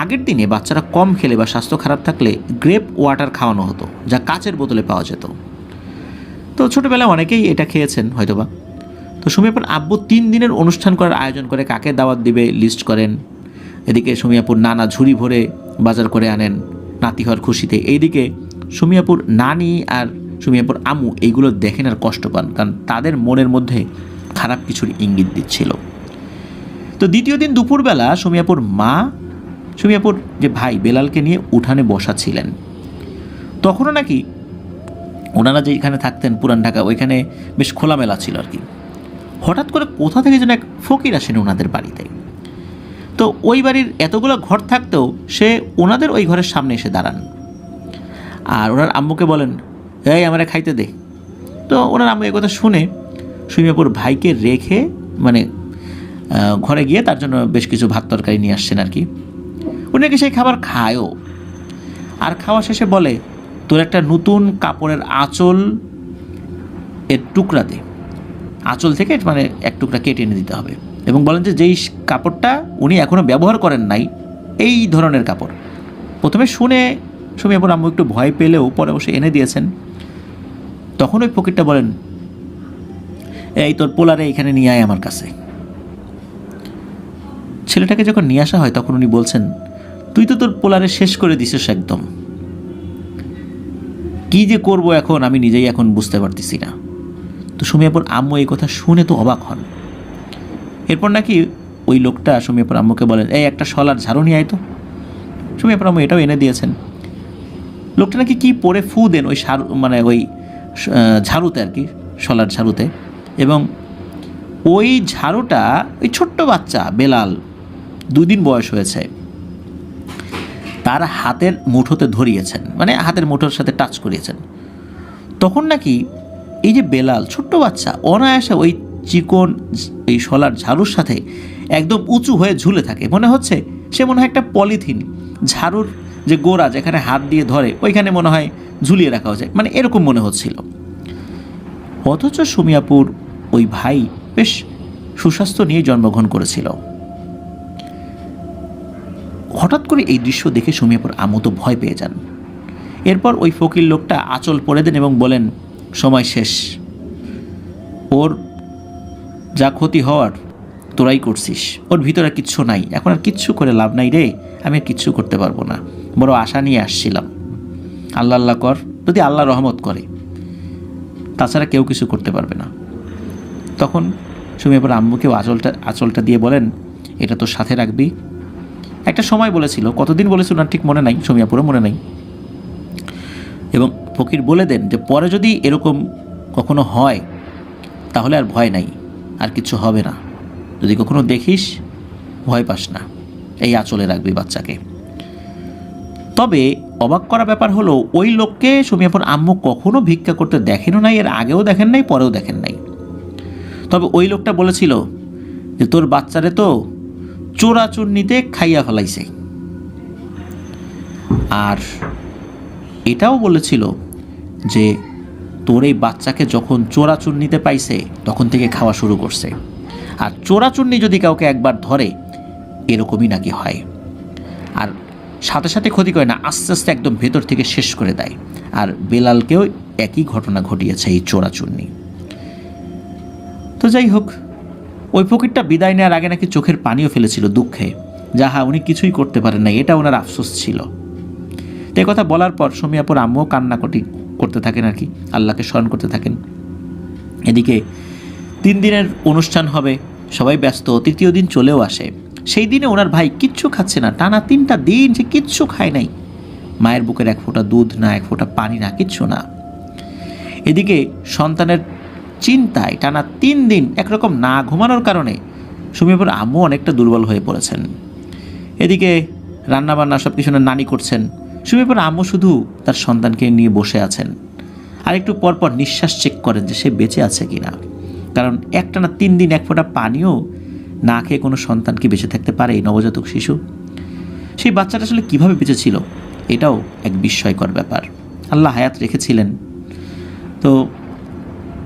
আগের দিনে বাচ্চারা কম খেলে বা স্বাস্থ্য খারাপ থাকলে গ্রেপ ওয়াটার খাওয়ানো হতো, যা কাচের বোতলে পাওয়া যেত। তো ছোটোবেলায় অনেকেই এটা খেয়েছেন হয়তোবা। তো সুমিয়াপুর আব্বু 3 দিনের অনুষ্ঠান করার আয়োজন করে, কাকে দাওয়াত দিবে লিস্ট করেন। এদিকে সুমিয়াপুর নানা ঝুড়ি ভরে বাজার করে আনেন নাতি হওয়ার খুশিতে। এইদিকে সুমিয়াপুর নানি আর সুমিয়াপুর আম্মু এইগুলো দেখেন আর কষ্ট পান, কারণ তাদের মনের মধ্যে খারাপ কিছুর ইঙ্গিত দিচ্ছিল। তো দ্বিতীয় দিন দুপুরবেলা সুমিয়াপুর মা সুমিয়াপুর যে ভাই বেলালকে নিয়ে উঠানে বসা ছিলেন। তখনও নাকি ওনারা যেখানে থাকতেন পুরান ঢাকা, ওইখানে বেশ খোলামেলা ছিল আর কি। হঠাৎ করে কোথা থেকে যেন এক ফকির আসেন ওনাদের বাড়িতে। তো ওই বাড়ির এতগুলো ঘর থাকতেও সে ওনাদের ওই ঘরের সামনে এসে দাঁড়ান আর ওনার আম্মুকে বলেন, এই আমারে খাইতে দে। তো ওনার আম্মু কথা শুনে সুমিয়াপুর ভাইকে রেখে মানে ঘরে গিয়ে তার জন্য বেশ কিছু ভাত তরকারি নিয়ে আসছেন আর কি। উনি নাকি সেই খাবার খায়ও, আর খাওয়া শেষে বলে, তোর একটা নতুন কাপড়ের আঁচল এর টুকরা দে, আঁচল থেকে মানে এক টুকরা কেটে এনে দিতে হবে, এবং বলেন যে যেই কাপড়টা উনি এখনও ব্যবহার করেন নাই এই ধরনের কাপড়। প্রথমে শুনে সুমিয়াপুর আম্মু একটু ভয় পেলেও পরে বসে এনে দিয়েছেন। তখন ওই ফকিরটা বলেন, এই তোর পোলারে এখানে নিয়ে আয় আমার কাছে। ছেলেটাকে যখন নিয়ে আসা হয় তখন উনি বলছেন, তুই তো তোর পোলারে শেষ করে দিছিস একদম, কি যে করব এখন আমি নিজেই এখন বুঝতে পারতেছি না। তো সুমিয়াপুর আম্মু এই কথা শুনে তো অবাক হন। এরপর নাকি ওই লোকটা সুমিয়াপুর আম্মুকে বলেন, এই একটা শলার ঝাড়ু নিয়ে আয় তো। সুমিয়াপুর আম্মু এটাও এনে দিয়েছেন। লোকটা নাকি কি পরে ফু দেন ওই মানে ওই ঝাড়ুতে আর কি, শলার ঝাড়ুতে, এবং ওই ঝাড়ুটা ওই ছোট্ট বাচ্চা বেলাল 2 দিন বয়স হয়েছে তার হাতের মুঠোতে ধরিয়েছেন, মানে হাতের মুঠোর সাথে টাচ করিয়েছেন। তখন নাকি এই যে বেলাল ছোট্ট বাচ্চা অনায়াসে ওই চিকন এই শলার ঝাড়ুর সাথে একদম উঁচু হয়ে ঝুলে থাকে, মনে হচ্ছে সে মনে হয় একটা পলিথিন, ঝাড়ুর যে গোড়া যেখানে হাত দিয়ে ধরে ওইখানে মনে হয় ঝুলিয়ে রাখা হয়েছে, মানে এরকম মনে হচ্ছিল। অথচ সুমিয়াপুর ওই ভাই বেশ সুস্বাস্থ্য নিয়ে জন্মগ্রহণ করেছিল। হঠাৎ করে এই দৃশ্য দেখে সুমিয়াপুর আম্মু তো ভয় পেয়ে যান। এরপর ওই ফকির লোকটা আঁচল পরে দেন এবং বলেন, সময় শেষ, ওর যা ক্ষতি হওয়ার তোরাই করছিস, ওর ভিতরে কিচ্ছু নাই, এখন আর কিচ্ছু করে লাভ নাই রে, আমি আর কিচ্ছু করতে পারবো না, বড় আশা নিয়ে আসছিলাম, আল্লাহ আল্লাহ কর, যদি আল্লাহ রহমত করে, তাছাড়া কেউ কিছু করতে পারবে না। তখন সুমিয়াপুর আম্মুকেও আঁচলটা দিয়ে বলেন, এটা তোর সাথে রাখবি। একটা সময় বলেছিল, কতদিন বলেছিল না ঠিক মনে নাই, সুমিয়াপুরও মনে নাই। এবং ফকির বলে দেন যে পরে যদি এরকম কখনো হয় তাহলে আর ভয় নাই, আর কিছু হবে না, যদি কখনো দেখিস ভয় পাস না, এই আঁচলে রাখবি বাচ্চাকে। তবে অবাক করা ব্যাপার হলো, ওই লোককে সুমিয়াপুর আম্মু কখনো ভিক্ষা করতে দেখেনও নাই, এর আগেও দেখেন নাই, পরেও দেখেন নাই। তবে ওই লোকটা বলেছিল যে তোর বাচ্চারে তো চোরাচুন্নিতে খাইয়া ফেলাইছে, আর এটাও বলেছিল যে তোর এই বাচ্চাকে যখন চোরাচুন্নিতে পাইছে তখন থেকে খাওয়া শুরু করছে, আর চোরাচুন্নি যদি কাউকে একবার ধরে এরকমই নাকি হয়, আর সাথে সাথে ক্ষতি করে না, আস্তে আস্তে একদম ভেতর থেকে শেষ করে দেয়। আর বেলালকেও একই ঘটনা ঘটিয়েছে এই চোরাচুন্নি। তো যাই হোক, ওই ফকিরটা বিদায় নেওয়ার আগে নাকি চোখের পানিও ফেলেছিল দুঃখে, যাহা উনি কিছুই করতে পারেন না, এটা ওনার আফসোস ছিল। তো এই কথা বলার পর সুমিয়াপুর আম্মুও কান্নাকাটি করতে থাকেন, আর কি আল্লাহকে স্মরণ করতে থাকেন। এদিকে 3 দিনের অনুষ্ঠান হবে, সবাই ব্যস্ত। তৃতীয় দিন চলেও আসে, সেই দিনে ওনার ভাই কিচ্ছু খাচ্ছে না, টানা 3টা দিন সে কিচ্ছু খায় নাই, মায়ের বুকের 1 ফোঁটা দুধ না, 1 ফোঁটা পানি না, কিচ্ছু না। এদিকে সন্তানের চিন্তায় টানা 3 দিন একরকম না ঘুমানোর কারণে সুমিয়াপুর আম্মু অনেকটা দুর্বল হয়ে পড়েছেন। এদিকে রান্নাবান্না সব কিছু নানি করছেন, সুমিয়াপুর আম্মু শুধু তার সন্তানকে নিয়ে বসে আছেন, আর একটু পরপর নিঃশ্বাস চেক করেন যে সে বেঁচে আছে কিনা, কারণ একটানা 3 দিন 1 ফোঁটা পানিও না খেয়ে কোনো সন্তান কি বেঁচে থাকতে পারে, এই নবজাতক শিশু? সেই বাচ্চাটা আসলে কীভাবে বেঁচে ছিল, এটাও এক বিস্ময়কর ব্যাপার। আল্লাহ হায়াত রেখেছিলেন। তো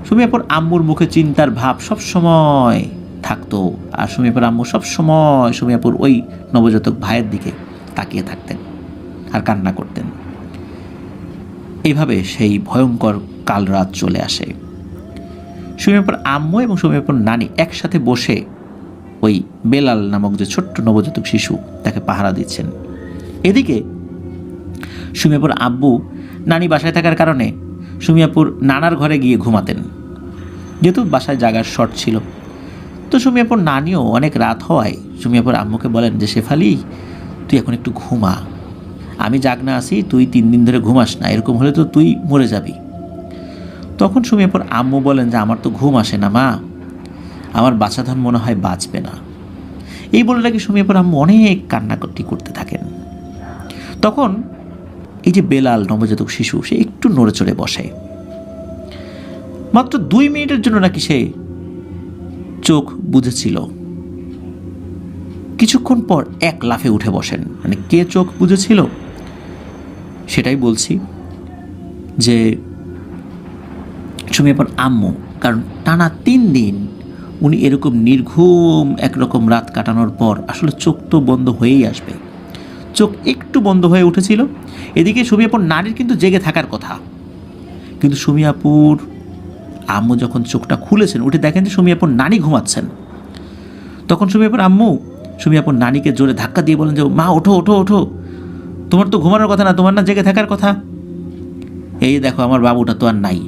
সুমিয়াপুর আম্মুর মুখে চিন্তার ভাব সব সময় থাকতো, আর সুমিয়াপুর আম্মু সব সময় সুমিয়াপুর ওই নবজাতক ভাইয়ের দিকে তাকিয়ে থাকতেন আর কান্না করতেন। এইভাবে সেই ভয়ঙ্কর কাল রাত চলে আসে। সুমিয়াপুর আম্মু এবং সুমিয়াপুর নানি একসাথে বসে ওই বেলাল নামক যে ছোট্ট নবজাতক শিশু তাকে পাহারা দিচ্ছেন। এদিকে সুমিয়াপুর আব্বু নানি বাসায় থাকার কারণে সুমিয়াপুর নানার ঘরে গিয়ে ঘুমাতেন, যেহেতু বাসায় জায়গার শর্ট ছিল। তো সুমিয়াপুর নানিও অনেক রাত হওয়ায় সুমিয়াপুর আম্মুকে বলেন যে শেফালি, তুই এখন একটু ঘুমা, আমি জাগনা আছি, তুই 3 দিন ধরে ঘুমাস না, এরকম হলে তো তুই মরে যাবি। তখন সুমিয়াপুর আম্মু বলেন যে আমার তো ঘুম আসে না মা, আমার বাচ্চাধন মনে হয় বাঁচবে না। এই বলে নাকি সুমিয়াপুর আম্মু অনেক কান্নাকাটি করতে থাকেন। তখন এই যে বেলাল নবজাতক শিশু, সে একটু নড়ে চড়ে বসে, মাত্র 2 মিনিটের জন্য নাকি সে চোখ বুঝেছিল। কিছুক্ষণ পর এক লাফে উঠে বসেন। মানে কে চোখ বুঝেছিল সেটাই বলছি, যে সুমিয়াপুর আম্মু। কারণ টানা 3 দিন উনি এরকম নির্ঘুম একরকম রাত কাটানোর পর আসলে চোখ তো বন্ধ হয়েই আসবে, চোখ একটু বন্ধ হয়ে উঠেছিল। এদিকে সুমিয়াপুর নারীর কিন্তু জেগে থাকার কথা, কিন্তু সুমিয়াপুর আম্মু যখন চোখটা খুলেছেন, উঠে দেখেন যে সুমিয়াপুর নানি ঘুমাচ্ছেন। তখন সুমিয়াপুর আম্মু সুমিয়াপুর নানিকে জোরে ধাক্কা দিয়ে বলেন যে মা ওঠো ওঠো ওঠো, তোমার তো ঘুমানোর কথা না, তোমার না জেগে থাকার কথা। এই দেখো আমার বাবুটা তো আর নাই,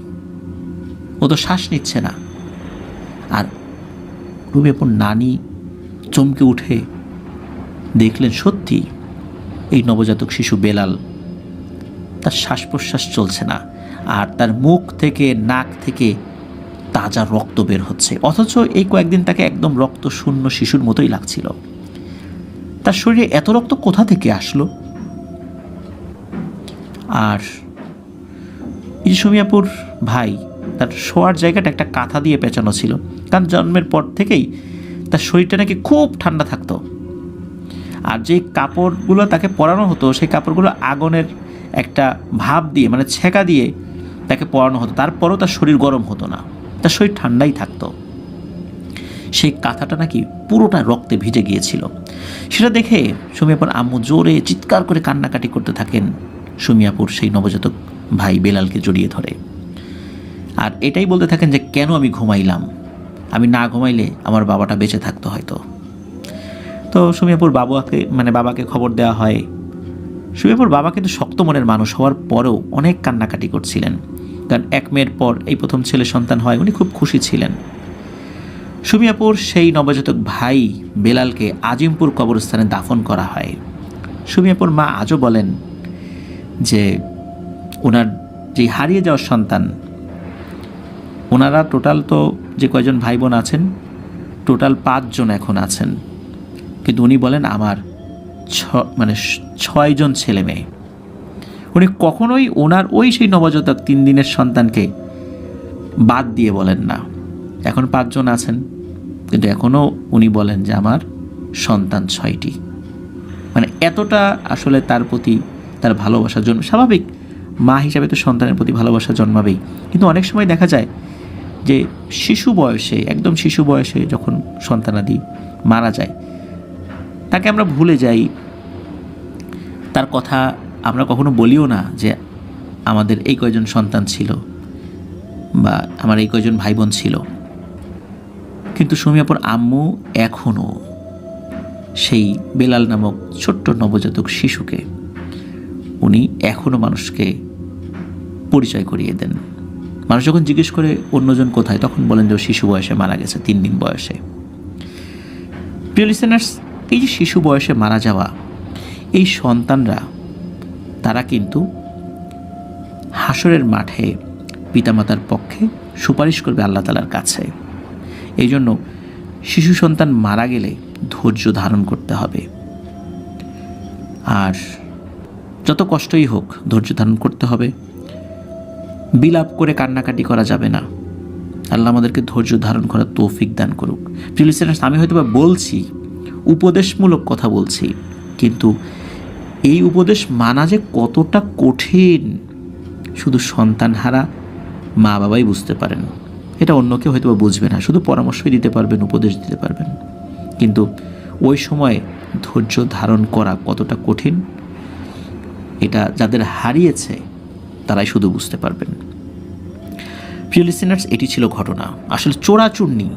ও তো শ্বাস নিচ্ছে না। আর সুমিয়াপুর নানি চমকে উঠে দেখলেন সত্যি এই নবজাতক শিশু বেলাল, তার শ্বাস প্রশ্বাস চলছে না, আর তার মুখ থেকে নাক থেকে তাজা রক্ত বের হচ্ছে, অথচ এই কয়েকদিন তাকে একদম রক্ত শূন্য শিশুর মতোই লাগছিল। তার শরীরে এত রক্ত কোথা থেকে আসলো? আর এই যে সুমিয়াপুর ভাই, তার শোয়ার জায়গাটা একটা কাঁথা দিয়ে পেঁচানো ছিল, কারণ জন্মের পর থেকেই তার শরীরটা নাকি খুব ঠান্ডা থাকতো। আর যে কাপড়গুলো তাকে পরানো হতো, সেই কাপড়গুলো আগুনের একটা ভাপ দিয়ে, মানে ছেঁকা দিয়ে তাকে পরানো হতো, তারপরও তার শরীর গরম হতো না, তার শরীর ঠান্ডাই থাকতো। সেই কাঁথাটা নাকি পুরোটা রক্তে ভিজে গিয়েছিল। সেটা দেখে সুমিয়াপুর আম্মু জোরে চিৎকার করে কান্নাকাটি করতে থাকেন। সুমিয়াপুর সেই নবজাতক ভাই বেলালকে জড়িয়ে ধরে আর এটাই বলতে থাকেন যে কেন আমি ঘুমাইলাম, আমি না ঘুমাইলে আমার বাবাটা বেঁচে থাকতো হয়তো। তো সুমিয়াপুর বাবাকে খবর দেওয়া হয়। সুমিয়াপুর বাবা কিন্তু শক্ত মনের মানুষ হওয়ার পরেও অনেক কান্নাকাটি করছিলেন, কারণ এক মেয়ের পর এই প্রথম ছেলে সন্তান হয়, উনি খুব খুশি ছিলেন। সুমিয়াপুর সেই নবজাতক ভাই বেলালকে আজিমপুর কবরস্থানে দাফন করা হয়। সুমিয়াপুর মা আজও বলেন যে ওনার যে হারিয়ে যাওয়ার সন্তান, ওনারা টোটাল তো যে কয়জন ভাই বোন আছেন, টোটাল 5 জন এখন আছেন, কিন্তু উনি বলেন আমার 6 জন ছেলে মেয়ে। উনি কখনোই ওনার সেই নবজাতক 3 দিনের সন্তানকে বাদ দিয়ে বলেন না। এখন 5 জন আছেন, কিন্তু এখনও উনি বলেন যে আমার সন্তান 6টি। এতটা আসলে তার প্রতি তার ভালোবাসা স্বাভাবিক, মা হিসাবে তো সন্তানের প্রতি ভালোবাসা জন্মাবেই। কিন্তু অনেক সময় দেখা যায় যে একদম শিশু বয়সে যখন সন্তানাদি মারা যায়, তাকে আমরা ভুলে যাই, তার কথা আমরা কখনো বলিও না যে আমাদের এই কয়জন সন্তান ছিল বা আমার এই কয়জন ভাই বোন ছিল। কিন্তু সুমিয়াপুর আম্মু এখনও সেই বেলাল নামক ছোট্ট নবজাতক শিশুকে উনি এখনও মানুষকে পরিচয় করিয়ে দেন। মানুষ যখন জিজ্ঞেস করে অন্যজন কোথায়, তখন বলেন যে শিশু বয়সে মারা গেছে, 3 দিন বয়সে। প্রিয় লিসেনার্স, এই যে শিশু বয়সে মারা যাওয়া এই সন্তানরা, তারা কিন্তু হাসরের মাঠে পিতামাতার পক্ষে সুপারিশ করবে আল্লাহ তাআলার কাছে। এই জন্য শিশু সন্তান মারা গেলে ধৈর্য ধারণ করতে হবে, আর যত কষ্টই হোক ধৈর্য ধারণ করতে হবে। বিলাপ করে কান্নাকাটি করা যাবে না। আল্লাহ আমাদেরকে ধৈর্য ধারণ করার তৌফিক দান করুক। প্রিয় লিসেনার্স, আমি হয়তো বা বলছি, উপদেশমূলক কথা বলছি, কিন্তু এই উপদেশ মানা যে কতটা কঠিন শুধু সন্তানহারা মা বাবাই বুঝতে পারেন। এটা অন্য কেউ হয়তো বা বুঝবে না, শুধু পরামর্শই দিতে পারবেন, উপদেশ দিতে পারবেন, কিন্তু ওই সময় ধৈর্য ধারণ করা কতটা কঠিন এটা যাদের হারিয়েছে তারাই শুধু বুঝতে পারবেন। প্রিয় লিসেনার্স, এটি ছিল ঘটনা। আসলে চোরাচুন্নি,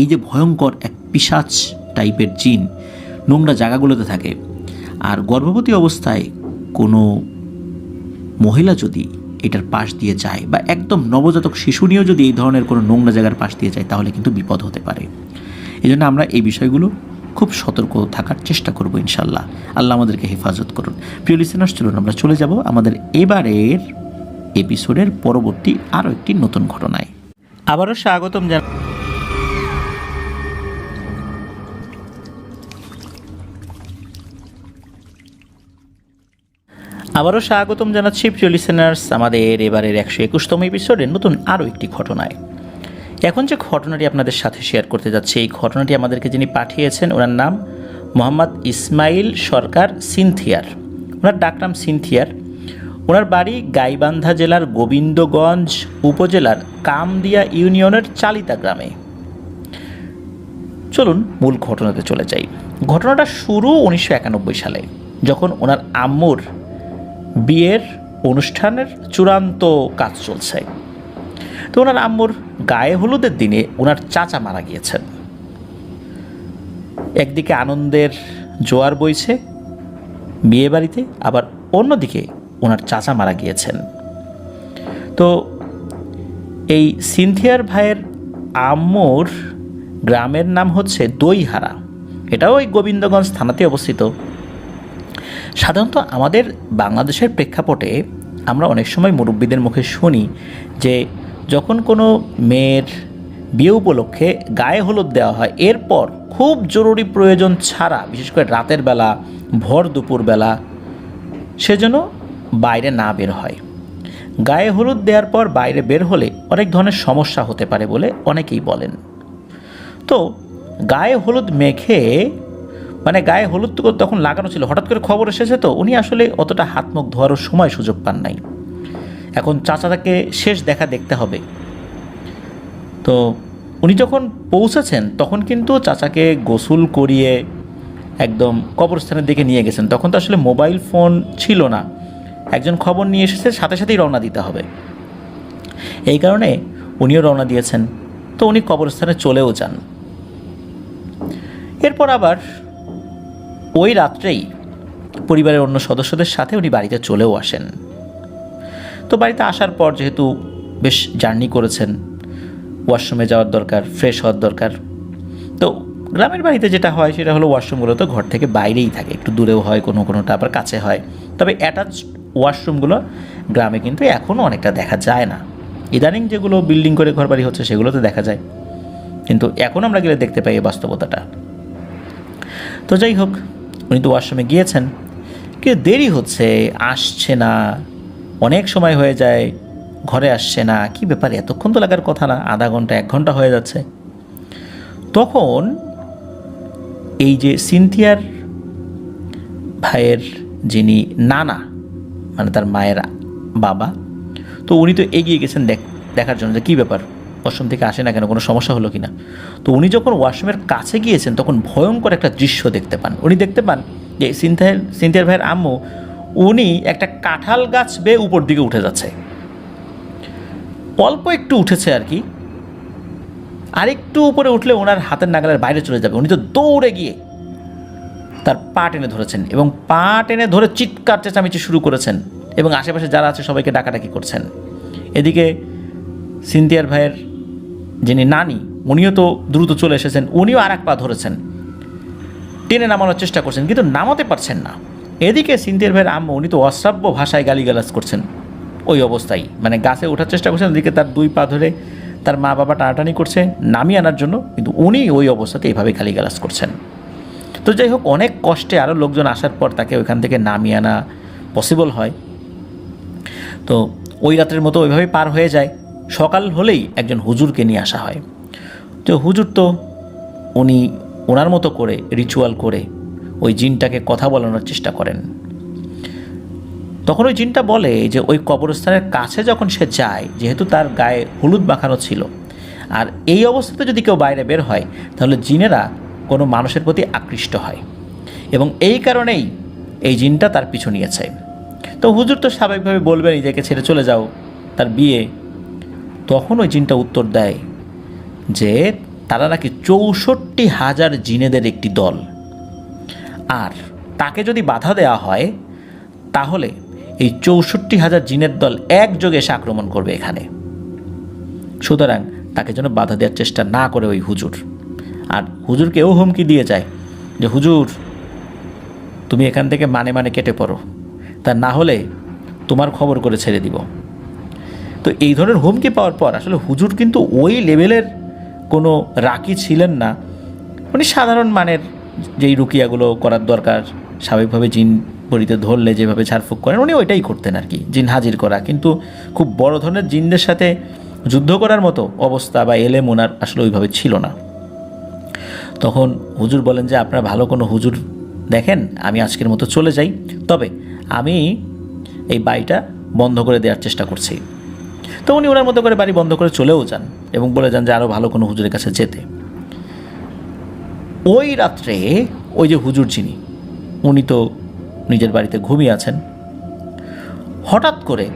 এই যে ভয়ঙ্কর এক পিশাচ টাইপের জিন নোংরা জায়গাগুলোতে থাকে, আর গর্ভবতী অবস্থায় কোনো মহিলা যদি এটার পাশ দিয়ে যায় বা একদম নবজাতক শিশু নিয়েও যদি এই ধরনের কোনো নোংরা জায়গার পাশ দিয়ে যায়, তাহলে কিন্তু বিপদ হতে পারে। এই জন্য আমরা এই বিষয়গুলো খুব সতর্ক থাকার চেষ্টা করব ইনশাল্লাহ। আল্লাহ আমাদেরকে হেফাজত করুন। প্রিয় লিসেনার্স, চলুন আমরা চলে যাব আমাদের এবারের এপিসোডের পরবর্তী আরও একটি নতুন ঘটনায়। আবারও স্বাগতম জানাচ্ছি প্রিয় লিসেনার্স আমাদের এবারের 121তম এপিসোডের নতুন আরও একটি ঘটনায়। এখন যে ঘটনাটি আপনাদের সাথে শেয়ার করতে যাচ্ছি, এই ঘটনাটি আমাদেরকে যিনি পাঠিয়েছেন, ওনার নাম মোহাম্মদ ইসমাইল সরকার সিনথিয়ার। ওনার ডাকনাম সিনথিয়ার। ওনার বাড়ি গাইবান্ধা জেলার গোবিন্দগঞ্জ উপজেলার কামদিয়া ইউনিয়নের চালিতা গ্রামে। চলুন মূল ঘটনাতে চলে যাই। ঘটনাটা শুরু 1991 সালে, যখন ওনার আম্মুর বিয়ের অনুষ্ঠানের চূড়ান্ত কাজ চলছে। তো ওনার আম্মুর গায়ে হলুদের দিনে ওনার চাচা মারা গিয়েছেন। একদিকে আনন্দের জোয়ার বইছে বিয়ে বাড়িতে, আবার অন্যদিকে ওনার চাচা মারা গিয়েছেন। তো এই সিনথিয়ার ভাইয়ের আম্মুর গ্রামের নাম হচ্ছে দইহারা। এটাও ওই গোবিন্দগঞ্জ থানাতে অবস্থিত। সাধারণত আমাদের বাংলাদেশের প্রেক্ষাপটে আমরা অনেক সময় মুরব্বীদের মুখে শুনি যে যখন কোনো মেয়ের বিয়ে উপলক্ষে গায়ে হলুদ দেওয়া হয়, এরপর খুব জরুরি প্রয়োজন ছাড়া, বিশেষ করে রাতের বেলা, ভর দুপুর বেলা, সেজন্য বাইরে না বের হয়। গায়ে হলুদ দেওয়ার পর বাইরে বের হলে অনেক ধরনের সমস্যা হতে পারে বলে অনেকেই বলেন। তো গায়ে হলুদ মেখে, গায়ে হলুদ তো তখন লাগানো ছিল, হঠাৎ করে খবর এসেছে, তো উনি আসলে অতটা হাত মুখ ধোয়ারও সময় সুযোগ পান নাই। এখন চাচাটাকে শেষ দেখা দেখতে হবে। তো উনি যখন পৌঁছেছেন তখন কিন্তু চাচাকে গোসল করিয়ে একদম কবরস্থানের দিকে নিয়ে গেছেন। তখন তো আসলে মোবাইল ফোন ছিল না, একজন খবর নিয়ে এসেছে, সাথে সাথেই রওনা দিতে হবে। এই কারণে উনিও রওনা দিয়েছেন। তো উনি কবরস্থানে চলেও যান। এরপর আবার ওই রাত্রেই পরিবারের অন্য সদস্যদের সাথে উনি বাড়িতে চলেও আসেন। তো বাড়িতে আসার পর যেহেতু বেশ জার্নি করেছেন, ওয়াশরুমে যাওয়ার দরকার, ফ্রেশ হওয়ার দরকার। তো গ্রামের বাড়িতে যেটা হয় সেটা হলো ওয়াশরুমগুলো তো ঘর থেকে বাইরেই থাকে, একটু দূরেও হয়, কোনোটা আবার কাছে হয়। তবে অ্যাটাচ ওয়াশরুমগুলো গ্রামে কিন্তু এখনও অনেকটা দেখা যায় না। ইদানিং যেগুলো বিল্ডিং করে ঘর বাড়ি হচ্ছে সেগুলোতে দেখা যায়, কিন্তু এখন আমরা গেলে দেখতে পাই এই বাস্তবতাটা। তো যাই হোক, উনি তো ওয়াশরুমে গিয়েছেন, কিন্তু দেরি হচ্ছে, আসছে না, অনেক সময় হয়ে যায়, ঘরে আসছে না। কি ব্যাপার, এতক্ষণ তো লাগার কথা না, আধা ঘন্টা 1 ঘন্টা হয়ে যাচ্ছে। তখন এই যে সিনথিয়ার ভাইয়ের যিনি নানা, মানে তার মায়ের বাবা, তো উনি তো এগিয়ে গেছেন দেখার জন্য যে কী ব্যাপার, ওয়াশরুম থেকে আসে না কেন, কোনো সমস্যা হলো কি না। তো উনি যখন ওয়াশরুমের কাছে গিয়েছেন তখন ভয়ঙ্কর একটা দৃশ্য দেখতে পান। উনি দেখতে পান যে সিনথিয়ার ভাইয়ের আম্মু, উনি একটা কাঁঠাল গাছ বেয়ে উপর দিকে উঠে যাচ্ছে। অল্প একটু উঠেছে আর কি, আরেকটু উপরে উঠলে ওনার হাতের নাগালের বাইরে চলে যাবে। উনি তো দৌড়ে গিয়ে তার পা টেনে ধরেছেন এবং পা টেনে ধরে চিৎকার চেঁচামেচি শুরু করেছেন এবং আশেপাশে যারা আছে সবাইকে ডাকাডাকি করছেন। এদিকে সিনথিয়ার ভাইয়ের যিনি নানি, উনিও তো দ্রুত চলে এসেছেন, উনিও আর এক পা ধরেছেন, টেনে নামানোর চেষ্টা করছেন, কিন্তু নামাতে পারছেন না। এদিকে সিনথিয়ার ভাইয়ের আম্মু, উনি তো অশ্রাব্য ভাষায় গালিগালাজ করছেন ওই অবস্থায়, মানে গাছে ওঠার চেষ্টা করছেন, এদিকে তার 2 পা ধরে তার মা বাবা টানাটানি করছে নামিয়ে আনার জন্য, কিন্তু উনি ওই অবস্থাতে এইভাবে গালিগালাজ করছেন। তো যাই হোক, অনেক কষ্টে আরও লোকজন আসার পর তাকে ওইখান থেকে নামিয়ে আনা পসিবল হয়। তো ওই রাতের মতো ওইভাবেই পার হয়ে যায়। সকাল হলেই একজন হুজুরকে নিয়ে আসা হয়। তো হুজুর তো উনি ওনার মতো করে রিচুয়াল করে ওই জিনটাকে কথা বলানোর চেষ্টা করেন। তখন ওই জিনটা বলে যে ওই কবরস্থানের কাছে যখন সে যায়, যেহেতু তার গায়ে হলুদ মাখানো ছিল, আর এই অবস্থাতে যদি কেউ বাইরে বের হয় তাহলে জিনেরা কোনো মানুষের প্রতি আকৃষ্ট হয়, এবং এই কারণেই এই জিনটা তার পিছু নিয়েছে। তো হুজুর তো স্বাভাবিকভাবে বলবেন নিজেকে ছেড়ে চলে যাও, তার বিয়ে। তখন ওই জিনটা উত্তর দেয় যে তারা নাকি 64,000 জিনেদের একটি দল, আর তাকে যদি বাধা দেওয়া হয় তাহলে এই 64,000 জিনের দল একযোগে এসে আক্রমণ করবে এখানে। সুতরাং তাকে যেন বাধা দেওয়ার চেষ্টা না করে ওই হুজুর। আর হুজুরকেও হুমকি দিয়ে যায় যে হুজুর, তুমি এখান থেকে মানে কেটে পড়ো, তা না হলে তোমার খবর করে ছেড়ে দিব। তো এই ধরনের হুমকি পাওয়ার পর আসলে হুজুর কিন্তু ওই লেভেলের কোনো রাকি ছিলেন না। উনি সাধারণ মানের যেই রুকিয়াগুলো করার দরকার, স্বাভাবিকভাবে জিন বড়িতে ধরলে যেভাবে ঝাড়ফুঁক করেন উনি ওইটাই করতেন আর কি, জিন হাজির করা। কিন্তু খুব বড় ধরনের জিনদের সাথে যুদ্ধ করার মতো অবস্থা বা এলেম ওনার আসলে ওইভাবে ছিল না। তখন হুজুর বলেন যে আপনারা ভালো কোনো হুজুর দেখেন, আমি আজকের মতো চলে যাই, তবে আমি এই বাড়িটা বন্ধ করে দেওয়ার চেষ্টা করছি। তো উনি ওনার মতো করে বাড়ি বন্ধ করে চলেও যান এবং বলে যান যে আরও ভালো কোনো হুজুরের কাছে যেতে। ওই রাত্রে ওই যে হুজুর যিনি, উনি তো নিজের বাড়িতে ঘুমিয়ে আছেন। হঠাৎ করে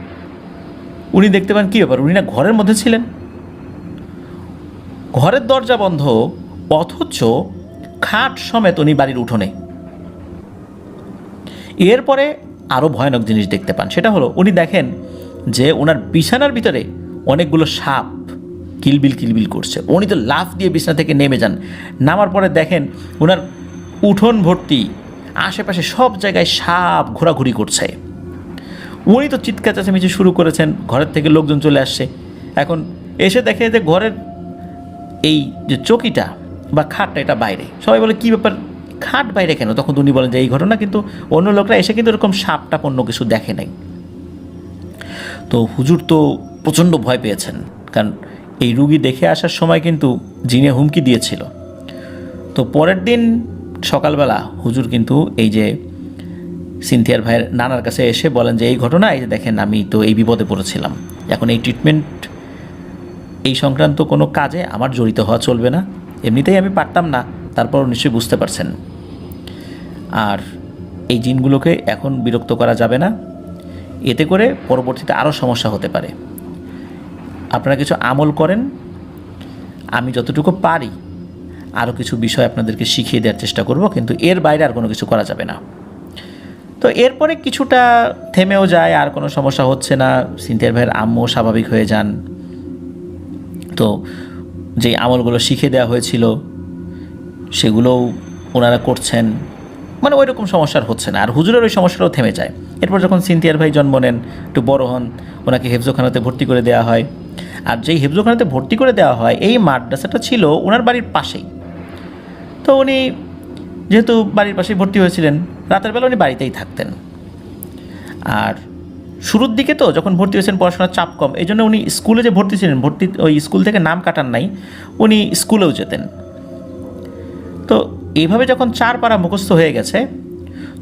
উনি দেখতে পান কী ব্যাপার, উনি না ঘরের মধ্যে ছিলেন, ঘরের দরজা বন্ধ, অথচ খাট সমেত উনি বাড়ির উঠোনে। এরপরে আরও ভয়ানক জিনিস দেখতে পান, সেটা হলো উনি দেখেন যে ওনার বিছানার ভিতরে অনেকগুলো সাপ কিলবিল করছে। উনি তো লাফ দিয়ে বিছানা থেকে নেমে যান। নামার পরে দেখেন ওনার উঠোন ভর্তি, আশেপাশে সব জায়গায় সাপ ঘোরাঘুরি করছে। উনি তো চিৎকার চেঁচামেচি শুরু করেছেন, ঘরের থেকে লোকজন চলে আসছে। এখন এসে দেখে যে ঘরের এই যে চৌকিটা বা খাটটা এটা বাইরে। সবাই বলে কী ব্যাপার, খাট বাইরে কেন? তখন উনি বলেন যে এই ঘটনা, কিন্তু অন্য লোকরা এসে কিন্তু এরকম সাপ টাপ অন্য কিছু দেখে নাই। তো হুজুর তো প্রচণ্ড ভয় পেয়েছেন, কারণ এই রুগী দেখে আসার সময় কিন্তু জিনে হুমকি দিয়েছিল। তো পরের দিন সকালবেলা হুজুর কিন্তু এই যে সিনথিয়ার ভাইয়ের নানার কাছে এসে বলেন যে এই ঘটনা, এই যে দেখেন আমি তো এই বিপদে পড়েছিলাম, এখন এই ট্রিটমেন্ট এই সংক্রান্ত কোনো কাজে আমার জড়িত হওয়া চলবে না, এমনিতেই আমি পারতাম না, তারপর নিশ্চয়ই বুঝতে পারছেন। আর এই জিনগুলোকে এখন বিরক্ত করা যাবে না, এতে করে পরবর্তীতে আরও সমস্যা হতে পারে। আপনারা কিছু আমল করেন, আমি যতটুকু পারি আরও কিছু বিষয় আপনাদেরকে শিখিয়ে দেওয়ার চেষ্টা করব, কিন্তু এর বাইরে আর কোনো কিছু করা যাবে না। তো এরপরে কিছুটা থেমেও যায়, আর কোনো সমস্যা হচ্ছে না। সিনথিয়ার ভাইয়ের আম্মু স্বাভাবিক হয়ে যান। তো যেই আমলগুলো শিখে দেওয়া হয়েছিল সেগুলোও ওনারা করছেন, মানে ওই রকম সমস্যার হচ্ছে না। আর হুজুরের ওই সমস্যাটাও থেমে যায়। এরপর যখন সিনথিয়ার ভাই জন্ম নেন, একটু বড় হন, ওনাকে হেফজোখানাতে ভর্তি করে দেওয়া হয়। আর যেই হেফজোখানাতে ভর্তি করে দেওয়া হয় এই মাদ্রাসাটা ছিল ওনার বাড়ির পাশেই। তো উনি যেহেতু বাড়ির পাশেই ভর্তি হয়েছিলেন, রাতের বেলা উনি বাড়িতেই থাকতেন। আর শুরুর দিকে তো যখন ভর্তি হয়েছেন পড়াশোনার চাপ কম, এই জন্য উনি স্কুলে যে ভর্তি ছিলেন, ওই স্কুল থেকে নাম কাটান নাই, উনি স্কুলেও যেতেন। তো এইভাবে যখন 4 পারা মুখস্থ হয়ে গেছে,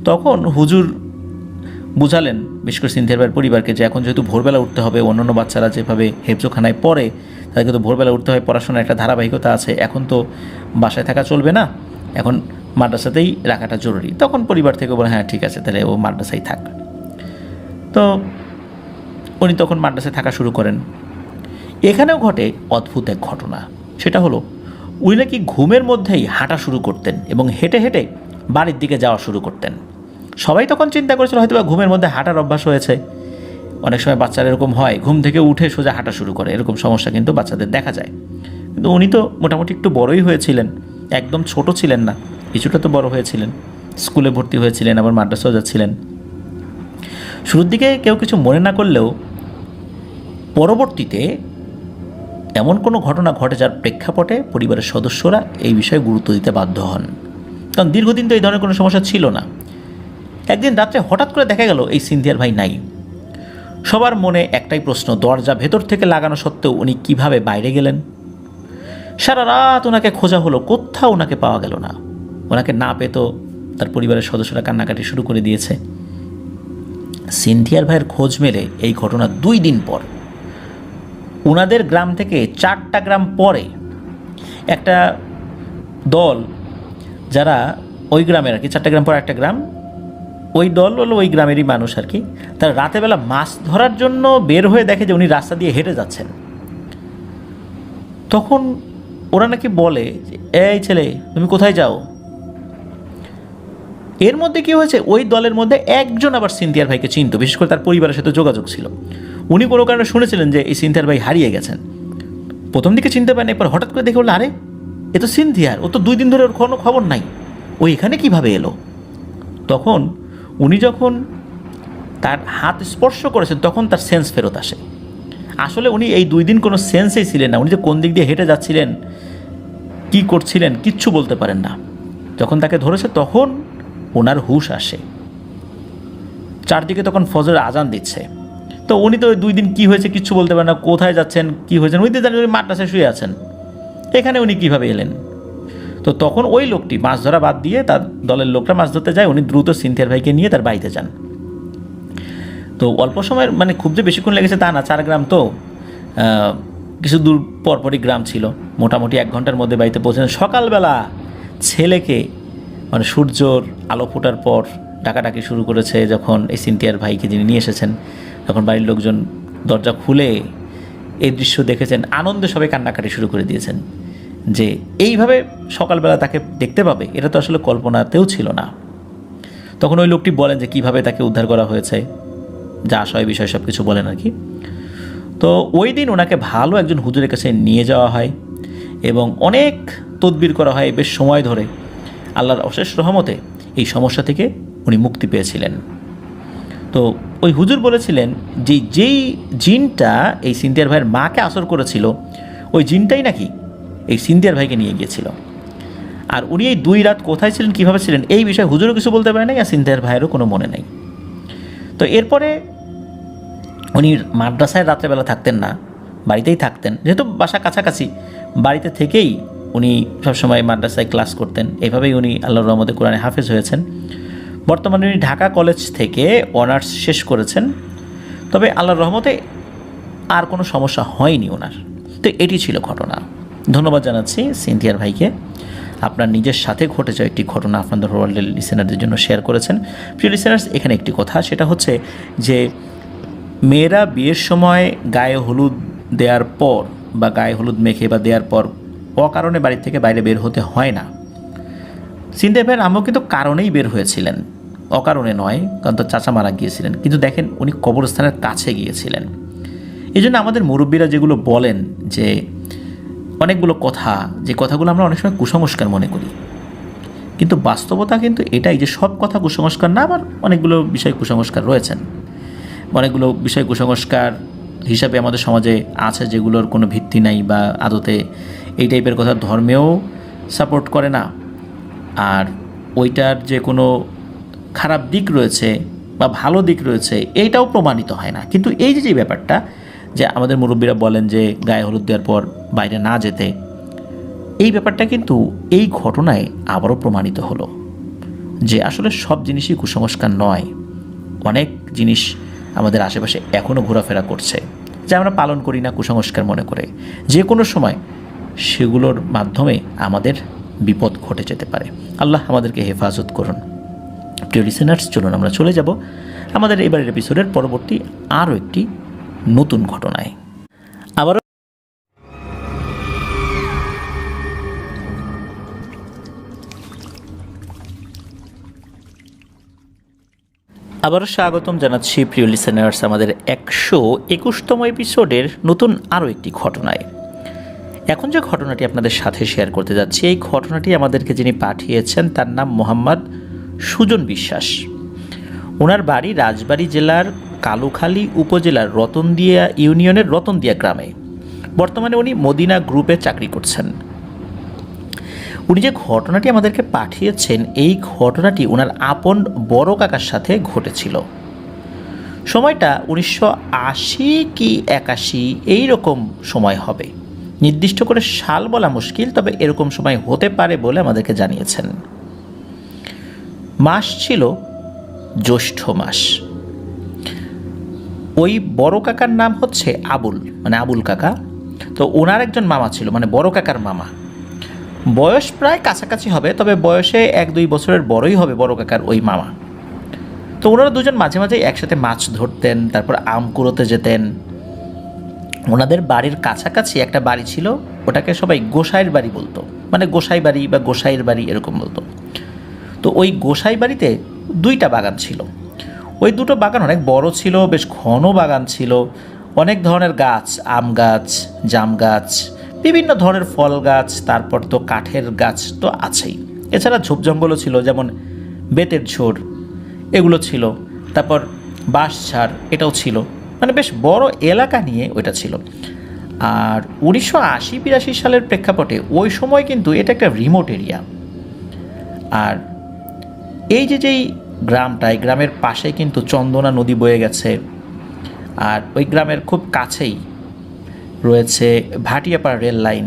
তখন হুজুর বুঝালেন বিশেষ করে সিনথিয়ার ভাইয়ের পরিবারকে যে এখন যেহেতু ভোরবেলা উঠতে হবে, অন্যান্য বাচ্চারা যেভাবে হেফজোখানায় পড়ে তাদেরকে তো ভোরবেলা উঠতে হয়, পড়াশোনার একটা ধারাবাহিকতা আছে, এখন তো বাসায় থাকা চলবে না, এখন মাদ্রাসাতেই রাখাটা জরুরি। তখন পরিবার থেকে বলে হ্যাঁ ঠিক আছে, তাহলে ও মাদ্রাসায় থাক। তো উনি তখন মাদ্রাসায় থাকা শুরু করেন। এখানেও ঘটে অদ্ভুত এক ঘটনা। সেটা হলো উনি নাকি ঘুমের মধ্যেই হাঁটা শুরু করতেন এবং হেঁটে হেঁটে বাড়ির দিকে যাওয়া শুরু করতেন। সবাই তখন চিন্তা করেছিল হয়তো বা ঘুমের মধ্যে হাঁটার অভ্যাস হয়েছে। অনেক সময় বাচ্চারা এরকম হয়, ঘুম থেকে উঠে সোজা হাঁটা শুরু করে, এরকম সমস্যা কিন্তু বাচ্চাদের দেখা যায়। কিন্তু উনি তো মোটামুটি একটু বড়ই হয়েছিলেন, একদম ছোট ছিলেন না, কিছুটা তো বড় হয়েছিলেন, স্কুলে ভর্তি হয়েছিলেন, আবার মাদ্রাসাও যাচ্ছিলেন। শুরুর দিকে কেউ কিছু মনে না করলেও পরবর্তীতে এমন কোনো ঘটনা ঘটে যার প্রেক্ষাপটে পরিবারের সদস্যরা এই বিষয়ে গুরুত্ব দিতে বাধ্য হন। কারণ দীর্ঘদিন তো এই ধরনের কোনো সমস্যা ছিল না। একদিন রাত্রে হঠাৎ করে দেখা গেল এই সিনথিয়ার ভাই নাই। সবার মনে একটাই প্রশ্ন, দরজা ভেতর থেকে লাগানো সত্ত্বেও উনি কিভাবে বাইরে গেলেন? সারা রাত ওনাকে খোঁজা হলো, কোথাও ওনাকে পাওয়া গেল না। ওনাকে না পেত তার পরিবারের সদস্যরা কান্নাকাটি শুরু করে দিয়েছে। সিনথিয়ার ভাইয়ের খোঁজ মেলে এই ঘটনা 2 দিন পর। ওনাদের গ্রাম থেকে 4টা গ্রাম পরে একটা দল, যারা ওই গ্রামের আর কি, 4টা গ্রাম পর একটা গ্রাম, ওই দল হলো ওই গ্রামেরই মানুষ আর কি, তারা রাতেবেলা মাছ ধরার জন্য বের হয়ে দেখে যে উনি রাস্তা দিয়ে হেঁটে যাচ্ছেন। তখন ওরা নাকি বলে যে এই ছেলে তুমি কোথায় যাও? এর মধ্যে কী হয়েছে, ওই দলের মধ্যে একজন আবার সিনথিয়ার ভাইকে চিনত, বিশেষ করে তার পরিবারের সাথে যোগাযোগ ছিল। উনি কোনো কারণে শুনেছিলেন যে এই সিনথিয়ার ভাই হারিয়ে গেছেন। প্রথম দিকে চিনতে পারেন, এরপর হঠাৎ করে দেখে বললো আরে এ তো সিনথিয়ার, ও তো 2 দিন ধরে ওর কোনো খবর নাই, ও এখানে কীভাবে এলো? তখন উনি যখন তার হাত স্পর্শ করেছেন তখন তার সেন্স ফেরত আসে। আসলে উনি এই 2 দিন কোনো সেন্সেই ছিলেন না, উনি যে কোন দিক দিয়ে হেঁটে যাচ্ছিলেন, কী করছিলেন কিচ্ছু বলতে পারেন না। যখন তাকে ধরেছে তখন ওনার হুঁশ আসে। চারদিকে তখন ফজরের আজান দিচ্ছে। তো উনি তো ওই 2 দিন কী হয়েছে কিচ্ছু বলতে পারেন না, কোথায় যাচ্ছেন কী হয়েছেন, উনি তো জানেন উনি মাদ্রাসায় শুয়ে আছেন, এখানে উনি কীভাবে এলেন? তো তখন ওই লোকটি মাছ ধরা বাদ দিয়ে, তার দলের লোকরা মাছ ধরতে যায়, উনি দ্রুত সিনথিয়ার ভাইকে নিয়ে তার বাড়িতে যান। তো অল্প সময়ের, মানে খুব যে বেশিক্ষণ লেগেছে তা না, 4 গ্রাম তো কিছু দূর পরপরই গ্রাম ছিল, মোটামুটি 1 ঘন্টার মধ্যে বাড়িতে পৌঁছেন। সকালবেলা ছেলেকে, মানে সূর্যর আলো ফোটার পর ডাকাডাকি শুরু করেছে যখন এই সিনথিয়ার ভাইকে যিনি নিয়ে এসেছেন, তখন বাড়ির লোকজন দরজা খুলে এই দৃশ্য দেখেছেন, আনন্দে সবাই কান্নাকাটি শুরু করে দিয়েছেন। যে এইভাবে সকালবেলা তাকে দেখতে পাবে এটা তো আসলে কল্পনাতেও ছিল না। তখন ওই লোকটি বলেন যে কীভাবে তাকে উদ্ধার করা হয়েছে, যা আশয় বিষয় সব কিছু বলেন আর কি। তো ওই দিন ওনাকে ভালো একজন হুজুরের কাছে নিয়ে যাওয়া হয় এবং অনেক তদবির করা হয় বেশ সময় ধরে। আল্লাহর অশেষ রহমতে এই সমস্যা থেকে উনি মুক্তি পেয়েছিলেন। তো ওই হুজুর বলেছিলেন যে যেই জিনটা এই সিনথিয়ার ভাইয়ের মাকে আসর করেছিল, ওই জিনটাই নাকি এই সিনথিয়ার ভাইকে নিয়ে গিয়েছিল। আর উনি এই 2 রাত কোথায় ছিলেন, কীভাবে ছিলেন, এই বিষয়ে হুজুরও কিছু বলতে পারে নাই, আর সিনথিয়ার ভাইয়েরও কোনো মনে নেই। তো এরপরে উনি মাদ্রাসায় রাত্রেবেলা থাকতেন না, বাড়িতেই থাকতেন, যেহেতু বাসা কাছাকাছি, বাড়িতে থেকেই উনি সবসময় মাদ্রাসায় ক্লাস করতেন। এভাবেই উনি আল্লাহর রহমতে কোরআনে হাফেজ হয়েছেন। বর্তমানে উনি ঢাকা কলেজ থেকে অনার্স শেষ করেছেন। তবে আল্লাহর রহমতে আর কোনো সমস্যা হয়নি ওনার। তো এটি ছিল ঘটনা। ধন্যবাদ জানাচ্ছি সিনথিয়ার ভাইকে, আপনার নিজের সাথে ঘটে যাওয়া একটি ঘটনা আপনাদের ওয়ার্ল্ডের লিসেনারদের জন্য শেয়ার করেছেন। প্রিয় লিসেনার্স, এখানে একটি কথা, সেটা হচ্ছে যে মেয়েরা বিয়ের সময় গায়ে হলুদ দেওয়ার পর বা গায়ে হলুদ মেখে বা দেওয়ার পর অকারণে বাড়ি থেকে বাইরে বের হতে হয় না। সিনথিয়া ভাইয়ের আম্মু কিন্তু কারণেই বের হয়েছিলেন, অকারণে নয়, কারণ তো চাচা মারা গিয়েছিলেন। কিন্তু দেখেন উনি কবরস্থানের কাছে গিয়েছিলেন। এই জন্য আমাদের মুরব্বীরা যেগুলো বলেন যে অনেকগুলো কথা, যে কথাগুলো আমরা অনেক সময় কুসংস্কার মনে করি, কিন্তু বাস্তবতা কিন্তু এটাই যে সব কথা কুসংস্কার না, আবার অনেকগুলো বিষয় কুসংস্কার রয়েছেন। অনেকগুলো বিষয় কুসংস্কার হিসাবে আমাদের সমাজে আছে যেগুলোর কোনো ভিত্তি নাই বা আদতে এই টাইপের কথা ধর্মেও সাপোর্ট করে না, আর ওইটার যে কোনো খারাপ দিক রয়েছে বা ভালো দিক রয়েছে এইটাও প্রমাণিত হয় না। কিন্তু এই যে ব্যাপারটা যে আমাদের মুরব্বীরা বলেন যে গায়ে হলুদ দেওয়ার পর বাইরে না যেতে, এই ব্যাপারটা কিন্তু এই ঘটনায় আবারও প্রমাণিত হলো যে আসলে সব জিনিসই কুসংস্কার নয়। অনেক জিনিস আমাদের আশেপাশে এখনও ঘোরাফেরা করছে যা আমরা পালন করি না কুসংস্কার মনে করে। যে কোনো সময় সেগুলোর মাধ্যমে আমাদের বিপদ ঘটে যেতে পারে। আল্লাহ আমাদেরকে হেফাজত করুন। প্রিয় লিসেনার্স, চলুন আমরা চলে যাব আমাদের এবারের এপিসোডের পরবর্তী আরও একটি নতুন ঘটনায়। আবারও স্বাগতম জানাচ্ছি প্রিয় লিসেনার্স আমাদের 121তম এপিসোডের নতুন আরও একটি ঘটনায়। এখন যে ঘটনাটি আপনাদের সাথে শেয়ার করতে যাচ্ছি, এই ঘটনাটি আমাদেরকে যিনি পাঠিয়েছেন তার নাম মোহাম্মদ সুজন বিশ্বাস। ওনার বাড়ি রাজবাড়ী জেলার কালুখালী উপজেলার রতনদিয়া ইউনিয়নের রতনদিয়া গ্রামে। বর্তমানে উনি মদিনা গ্রুপে চাকরি করছেন। উনি যে ঘটনাটি আমাদেরকে পাঠিয়েছেন, এই ঘটনাটি ওনার আপন বড় কাকার সাথে ঘটেছিল। সময়টা 1980 কি 81 এই রকম সময় হবে, নির্দিষ্ট করে সাল বলা মুশকিল, তবে এরকম সময় হতে পারে বলে আমাদেরকে জানিয়েছেন। মাস ছিল জ্যৈষ্ঠ মাস। ওই বড় কাকার নাম হচ্ছে আবুল, মানে আবুল কাকা। তো ওনার একজন মামা ছিল, মানে বড় কাকার মামা। বয়স প্রায় কাছাকাছি হবে, তবে বয়সে 1-2 বছরের বড়ই হবে বড় কাকার ওই মামা। তো ওনারা দুজন মাঝে মাঝে একসাথে মাছ ধরতেন, তারপর আম কুড়োতে যেতেন। ওনাদের বাড়ির কাছাকাছি একটা বাড়ি ছিল, ওটাকে সবাই গোসাইয়ের বাড়ি বলতো, মানে গোসাই বাড়ি বা গোসাইয়ের বাড়ি এরকম বলতো। তো ওই গোসাই বাড়িতে 2টা বাগান ছিল। ওই 2টো বাগান অনেক বড় ছিল, বেশ ঘন বাগান ছিল। অনেক ধরনের গাছ, আম গাছ, জাম গাছ, বিভিন্ন ধরনের ফল গাছ, তারপর তো কাঠের গাছ তো আছেই। এছাড়া ঝোপ জঙ্গলও ছিল, যেমন বেতের ঝোড় এগুলো ছিল, তারপর বাঁশঝাড় এটাও ছিল। মানে বেশ বড় এলাকা নিয়ে ওইটা ছিল। আর 1980-82 সালের প্রেক্ষাপটে ওই সময় কিন্তু এটা একটা রিমোট এরিয়া। আর এই যেই গ্রামটা, এই গ্রামের পাশে কিন্তু চন্দনা নদী বয়ে গেছে। আর ওই গ্রামের খুব কাছেই রয়েছে Bhatiapara rail line.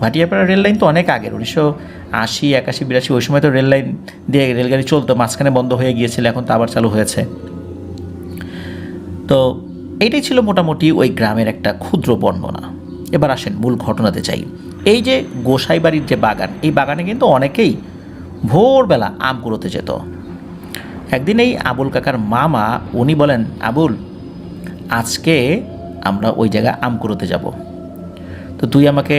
Bhatiapara rail line তো অনেক আগের, 1980, 81, 82 ওই সময় তো রেল লাইন দিয়ে রেলগাড়ি চলতো, মাঝখানে বন্ধ হয়ে গিয়েছিল, এখন তো আবার চালু হয়েছে। তো এইটাই ছিল মোটামুটি ওই গ্রামের একটা ক্ষুদ্র বর্ণনা। এবার আসেন মূল ঘটনাতে চাই। এই যে গোসাই বাড়ির যে বাগান, এই বাগানে কিন্তু অনেকেই ভোরবেলা আম কুড়োতে যেত। একদিন এই আবুল কাকার মামা উনি বলেন, আবুল, আজকে আমরা ওই জায়গায় আম কুড়োতে যাব, তো তুই আমাকে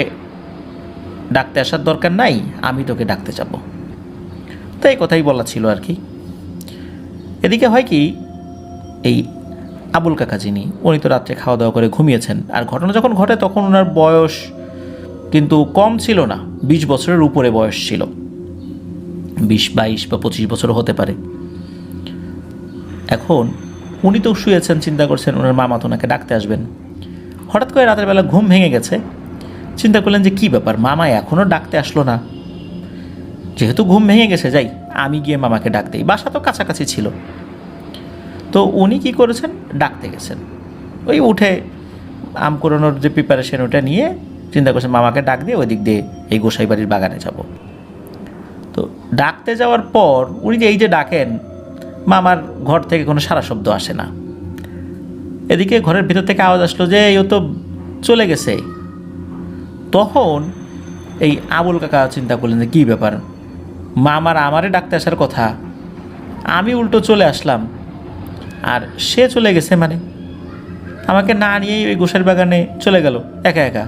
ডাকতে আসার দরকার নাই, আমি তোকে ডাকতে যাব। তো এই কথাই বলা ছিল আর কি। এদিকে হয় কি, এই আবুল কাকা যিনি, উনি তো রাত্রে খাওয়া দাওয়া করে ঘুমিয়েছেন। আর ঘটনা যখন ঘটে তখন ওনার বয়স কিন্তু কম ছিল না, 20 বছরের উপরে বয়স ছিল, 20, 22 বা 25 বছরও হতে পারে। এখন উনি তো শুয়েছেন, চিন্তা করছেন ওনার মামা তো ওনাকে ডাকতে আসবেন। হঠাৎ করে রাতের বেলা ঘুম ভেঙে গেছে, চিন্তা করলেন যে কী ব্যাপার, মামা এখনও ডাকতে আসলো না। যেহেতু ঘুম ভেঙে গেছে, যাই আমি গিয়ে মামাকে ডাক দিই, বাসা তো কাছাকাছি ছিল। তো উনি কী করেছেন, ডাকতে গেছেন। ওই উঠে আম কুড়োনোর যে প্রিপারেশন ওটা নিয়ে চিন্তা করছেন মামাকে ডাক দিয়ে ওই দিক দিয়ে এই গোসাই বাড়ির বাগানে যাব। তো ডাকতে যাওয়ার পর উনি যে এই যে ডাকেন, মামার ঘর থেকে কোনো সারা শব্দ আসে না। এদিকে ঘরের ভিতর থেকে আওয়াজ আসলো যে ও তো চলে গেছে। তখন এই আবুল কাকা চিন্তা করলেন যে কী ব্যাপার, মামার আমারে ডাকতে আসার কথা, আমি উল্টো চলে আসলাম, আর সে চলে গেছে, মানে আমাকে না নিয়েই ওই গোসাইর বাগানে চলে গেল একা একা।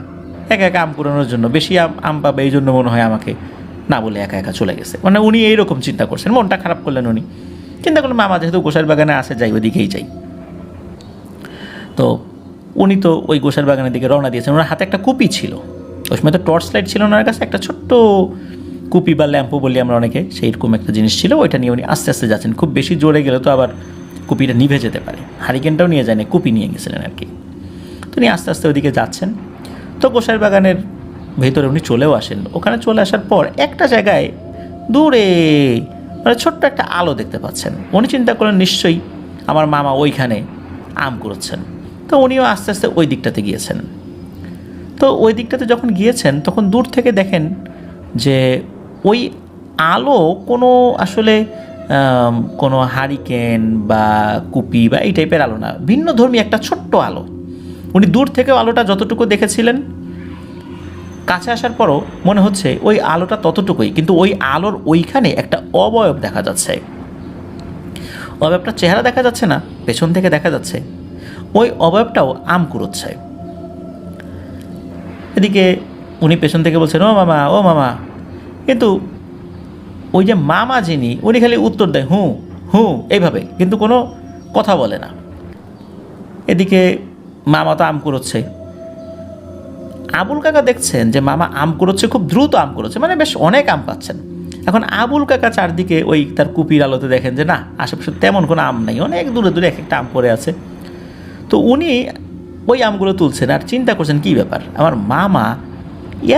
একা একা আম কুড়ানোর জন্য, বেশি আম পাবে এই জন্য মনে হয় আমাকে না বলে একা একা চলে গেছে। মানে উনি এইরকম চিন্তা করছেন, মনটা খারাপ করলেন উনি। চিন্তা করলেন মামা যেহেতু গোসাইর বাগানে আসে, যাই ওইদিকেই যাই। তো উনি তো ওই গোসাইর বাগানের দিকে রওনা দিয়েছেন। ওনার হাতে একটা কুপি ছিল, ওই সময় তো টর্চ লাইট ছিল ওনার কাছে, একটা ছোট্ট কুপি বা ল্যাম্পও বলি আমরা অনেকে, সেইরকম একটা জিনিস ছিল। ওইটা নিয়ে উনি আস্তে আস্তে যাচ্ছেন। খুব বেশি জোরে গেলে তো আবার কুপিটা নিভে যেতে পারে, হারিকেনটাও নিয়ে যায় না, কুপি নিয়ে গেছিলেন আর কি। তো উনি আস্তে আস্তে ওইদিকে যাচ্ছেন। তো গোসাইর বাগানের ভেতরে উনি চলেও আসেন। ওখানে চলে আসার পর একটা জায়গায় দূরে মানে ছোট্ট একটা আলো দেখতে পাচ্ছেন। উনি চিন্তা করলেন নিশ্চয়ই আমার মামা ওইখানে আম কুড়োচ্ছেন। তো উনিও আস্তে আস্তে ওই দিকটাতে গিয়েছেন। তো ওই দিকটাতে যখন গিয়েছেন তখন দূর থেকে দেখেন যে ওই আলো কোনো আসলে কোনো হারিকেন বা কুপি বা এই টাইপের আলো না, ভিন্ন ধর্মী একটা ছোট্ট আলো। উনি দূর থেকেও আলোটা যতটুকু দেখেছিলেন, কাছে আসার পরও মনে হচ্ছে ওই আলোটা ততটুকুই, কিন্তু ওই আলোর ওইখানে একটা অবয়ব দেখা যাচ্ছে। অবয়বটার চেহারা দেখা যাচ্ছে না, পেছন থেকে দেখা যাচ্ছে ওই অবয়বটাও আম কুড়োচ্ছে। এদিকে উনি পেছন থেকে বলছেন ও মামা, ও মামা, কিন্তু ওই যে মামা যিনি, উনি খালি উত্তর দেয় হুঁ হুঁ এইভাবে, কিন্তু কোনো কথা বলে না। এদিকে মামা তো আম কুড়োচ্ছে। আবুল কাকা দেখছেন যে মামা আম কুড়োচ্ছে, খুব দ্রুত আম কুড়োচ্ছে, মানে বেশ অনেক আম পাচ্ছেন। এখন আবুল কাকা চারদিকে ওই তার কুপির আলোতে দেখেন যে না, আশেপাশে তেমন কোনো আম নেই, অনেক দূরে দূরে এক একটা আম পড়ে আছে। তো উনি ওই আমগুলো তুলছেন আর চিন্তা করছেন কী ব্যাপার, আমার মামা